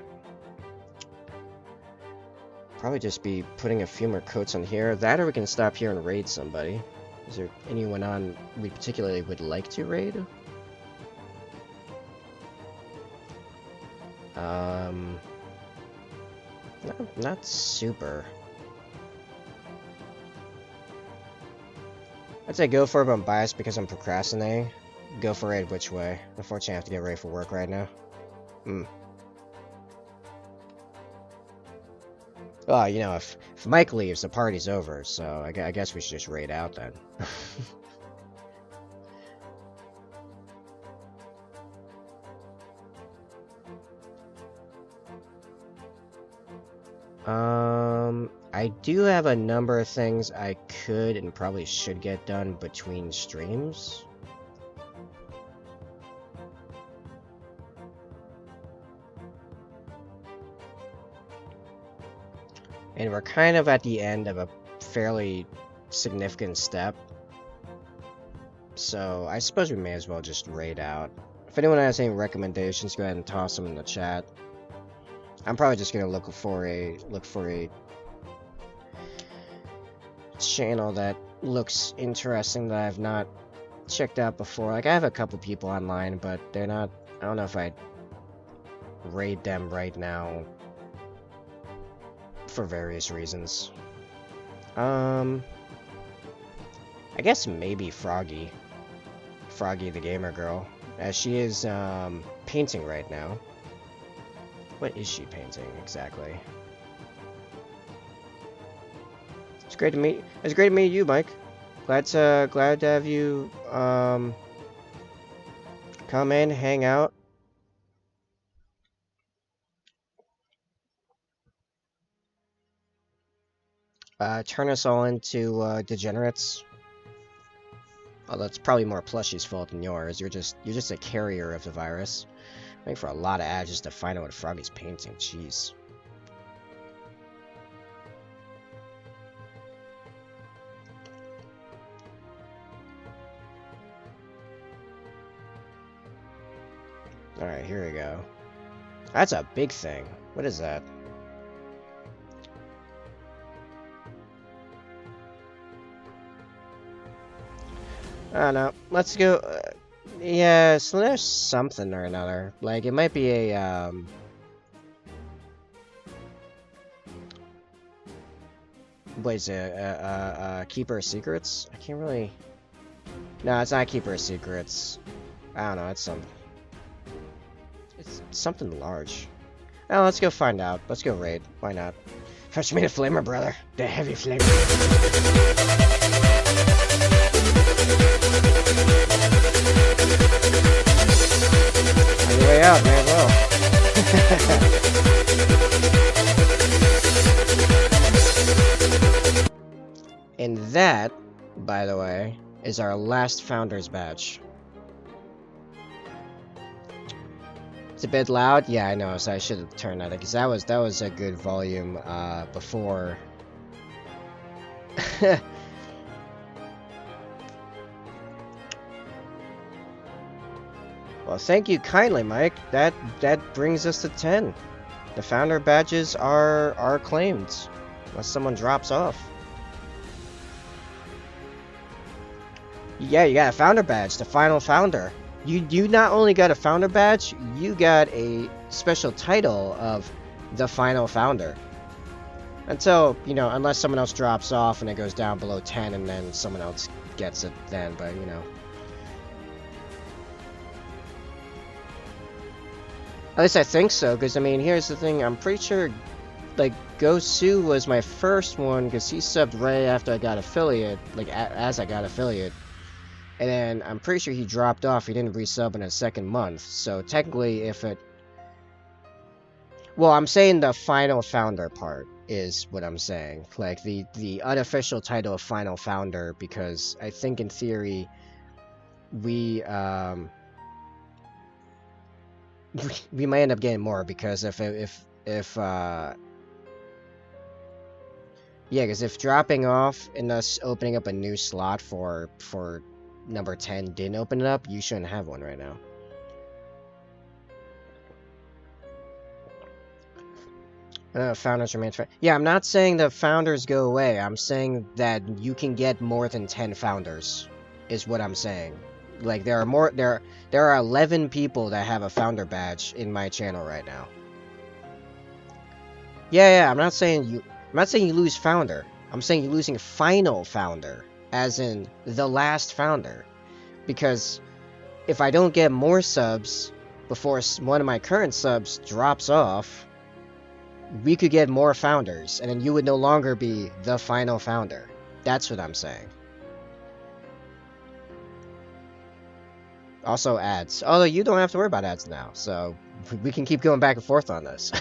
Probably just be putting a few more coats on here. That, or we can stop here and raid somebody. Is there anyone on we particularly would like to raid? Not super. I'd say go for it, but I'm biased because I'm procrastinating. Go for raid which way? Unfortunately, I have to get ready for work right now. Well, you know, if Mike leaves, the party's over, so I guess we should just raid out then. I do have a number of things I could and probably should get done between streams. And we're kind of at the end of a fairly significant step. So I suppose we may as well just raid out. If anyone has any recommendations, go ahead and toss them in the chat. I'm probably just gonna look for a channel that looks interesting that I've not checked out before. Like, I have a couple people online, but they're not. I don't know if I'd raid them right now for various reasons. I guess maybe Froggy the gamer girl, as she is painting right now. What is she painting exactly? It's great to meet. It's great to meet you, Mike. Glad to have you come in, hang out. Turn us all into degenerates. Well, that's probably more Plushie's fault than yours. You're just a carrier of the virus. I think for a lot of ads just to find out what Froggy's painting. Jeez. Alright, here we go. That's a big thing. What is that? I don't know. Let's go. Yeah, so there's something or another. Like, it might be a, what is it? Keeper of Secrets? I can't really... No, it's not Keeper of Secrets. I don't know, it's something large. Oh, let's go find out. Let's go raid. Why not? Fetch me the flamer, brother. The heavy flamer. On your way out, man. Well. And that, by the way, is our last Founder's Badge. It's a bit loud? Yeah, I know, so I should have turned that, because that was a good volume, before. Well, thank you kindly, Mike. That brings us to 10. The Founder Badges are claimed, unless someone drops off. Yeah, you got a Founder Badge, the final Founder. You not only got a Founder Badge, you got a special title of the final Founder. Until, you know, unless someone else drops off and it goes down below 10 and then someone else gets it then, but, you know. At least I think so, because, I mean, here's the thing, I'm pretty sure, like, Gosu was my first one, because he subbed right after I got affiliate, like, as I got affiliate. And then, I'm pretty sure he dropped off, he didn't resub in his second month, so technically, if it... Well, I'm saying the final Founder part. is what I'm saying. Like the unofficial title of Final Founder, because I think in theory we we might end up getting more, because if yeah, because if dropping off and us opening up a new slot for number 10 didn't open it up, you shouldn't have one right now. Founders remain. Yeah, I'm not saying the founders go away. I'm saying that you can get more than 10 founders, is what I'm saying. Like there are 11 people that have a founder badge in my channel right now. Yeah, I'm not saying you lose founder. I'm saying you're losing final founder, as in the last founder. Because if I don't get more subs before one of my current subs drops off, we could get more founders, and then you would no longer be the final founder. That's what I'm saying. Also ads. Although you don't have to worry about ads now, so we can keep going back and forth on this.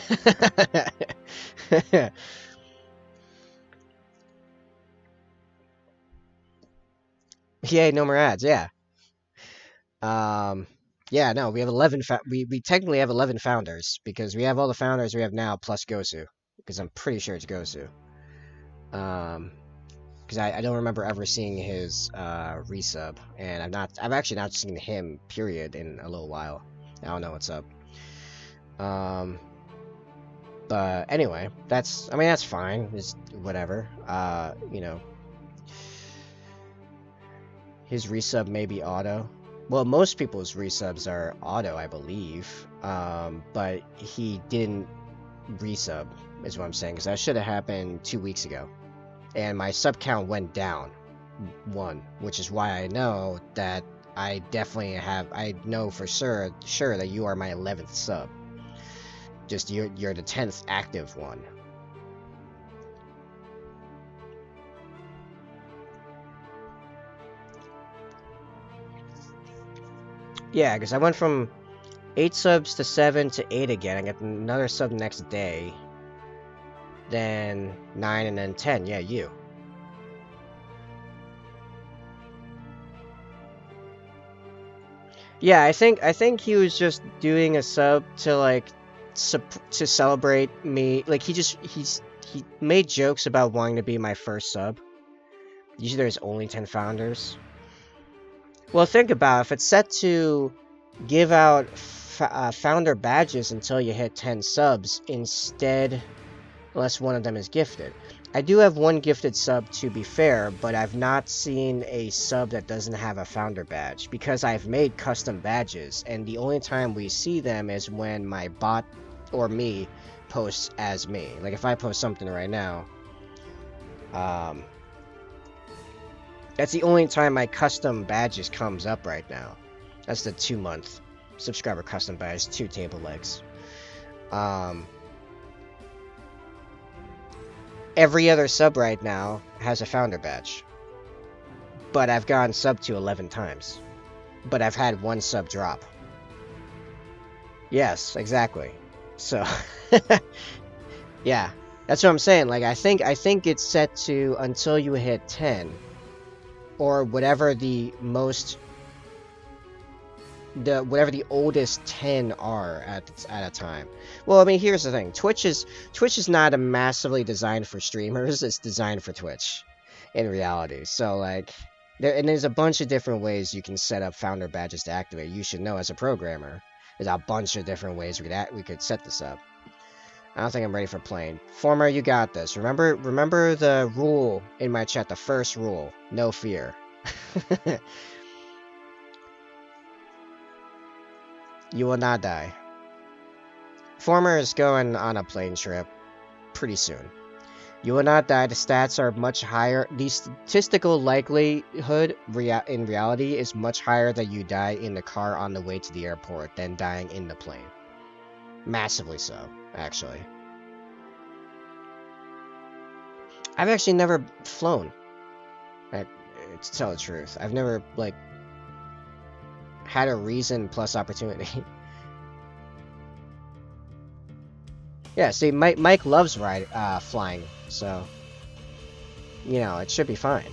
Yay, no more ads, yeah. Yeah, no, we have 11 we technically have 11 founders, because we have all the founders we have now plus Gosu, because I'm pretty sure it's Gosu. Because I don't remember ever seeing his resub, and I've actually not seen him period in a little while. I don't know what's up. But anyway, that's fine. It's whatever. You know, his resub may be auto. Well, most people's resubs are auto, I believe. But he didn't resub, is what I'm saying, because that should have happened 2 weeks ago. And my sub count went down 1, which is why I know that I know for sure that you are my 11th sub. Just you're the 10th active one. Yeah, because I went from 8 subs to 7 to 8 again. I got another sub next day. Then 9 and then 10. Yeah, you. Yeah, I think he was just doing a sub to like to celebrate me. Like he made jokes about wanting to be my first sub. Usually there's only 10 founders. Well, think about it. If it's set to give out founder badges until you hit 10 subs instead, unless one of them is gifted. I do have one gifted sub, to be fair, but I've not seen a sub that doesn't have a founder badge, because I've made custom badges, and the only time we see them is when my bot or me posts as me. Like if I post something right now, that's the only time my custom badges comes up right now. That's the 2-month subscriber custom badge, 2 table legs. Every other sub right now has a founder badge. But I've gone sub to 11 times. But I've had 1 sub drop. Yes, exactly. So, yeah. That's what I'm saying. Like, I think it's set to until you hit 10. Or whatever the most... whatever the oldest 10 are at a time. Well, I mean, here's the thing. Twitch is not a massively designed for streamers. It's designed for Twitch, in reality. So, like, there's a bunch of different ways you can set up founder badges to activate. You should know as a programmer. There's a bunch of different ways we could set this up. I don't think I'm ready for playing. Former, you got this. Remember the rule in my chat. The first rule: no fear. You will not die. Former is going on a plane trip pretty soon. You will not die. The stats are much higher. The statistical likelihood in reality is much higher that you die in the car on the way to the airport than dying in the plane. Massively so, actually. I've actually never flown. To tell the truth, I've never, like, had a reason plus opportunity. Yeah, see, Mike loves flying, so you know it should be fine.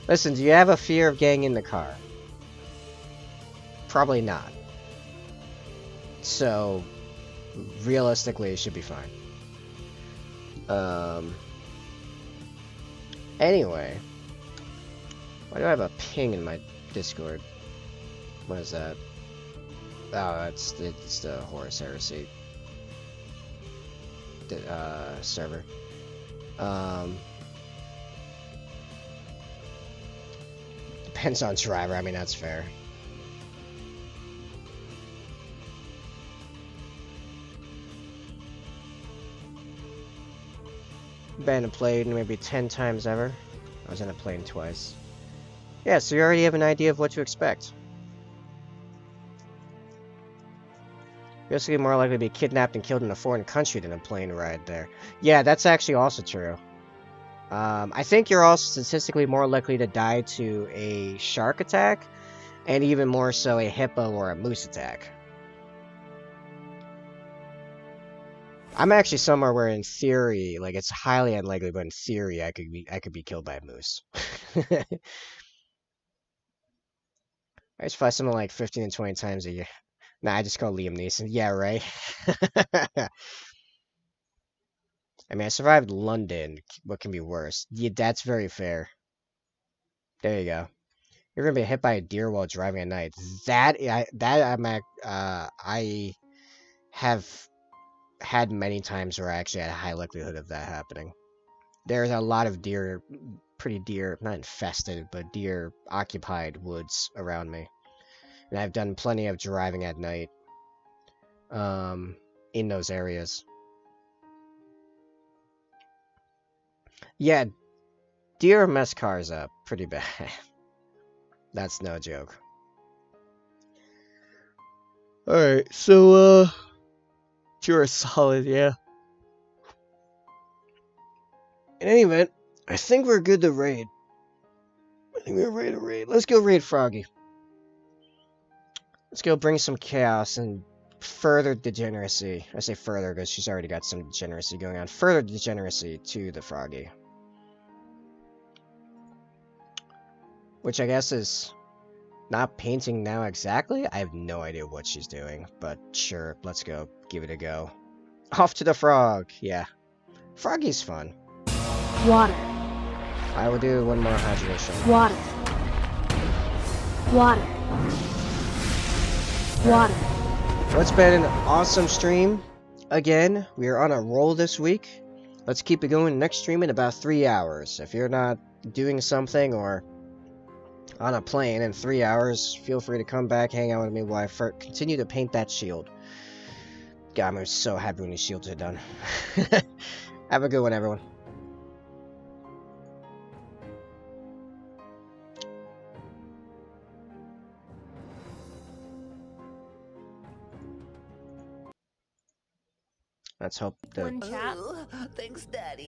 Listen, do you have a fear of getting in the car? Probably not. So realistically, it should be fine. Anyway, why do I have a ping in my Discord? What is that? Oh, it's the Horus Heresy server. Depends on driver. I mean, that's fair. Been a plane maybe 10 times ever. I was in a plane twice. Yeah, so you already have an idea of what to expect. You're basically more likely to be kidnapped and killed in a foreign country than a plane ride there. Yeah, that's actually also true. I think you're also statistically more likely to die to a shark attack, and even more so a hippo or a moose attack. I'm actually somewhere where, in theory, like it's highly unlikely, but in theory, I could be killed by a moose. I just fly something like 15 to 20 times a year. Nah, I just call Liam Neeson. Yeah, right. I mean, I survived London. What can be worse? Yeah, that's very fair. There you go. You're gonna be hit by a deer while driving at night. I have had many times where I actually had a high likelihood of that happening. There's a lot of deer, not infested, but deer occupied woods around me. And I've done plenty of driving at night, in those areas. Yeah, deer mess cars up pretty bad. That's no joke. Alright, so, you're solid, yeah. In any event, I think we're good to raid. I think we're ready to raid. Let's go raid Froggy. Let's go bring some chaos and further degeneracy. I say further because she's already got some degeneracy going on. Further degeneracy to the Froggy. Which I guess is not painting now exactly. I have no idea what she's doing. But sure, let's go. Give it a go. Off to the frog. Yeah. Froggy's fun. Water. I will do one more hydration. Water. Water. Water. Well, it's been an awesome stream. Again, we are on a roll this week. Let's keep it going next stream in about 3 hours. If you're not doing something or on a plane in 3 hours, feel free to come back, hang out with me while I continue to paint that shield. God, I'm so happy when these shields are done. Have a good one, everyone. Let's hope the... One chat. Thanks, Daddy.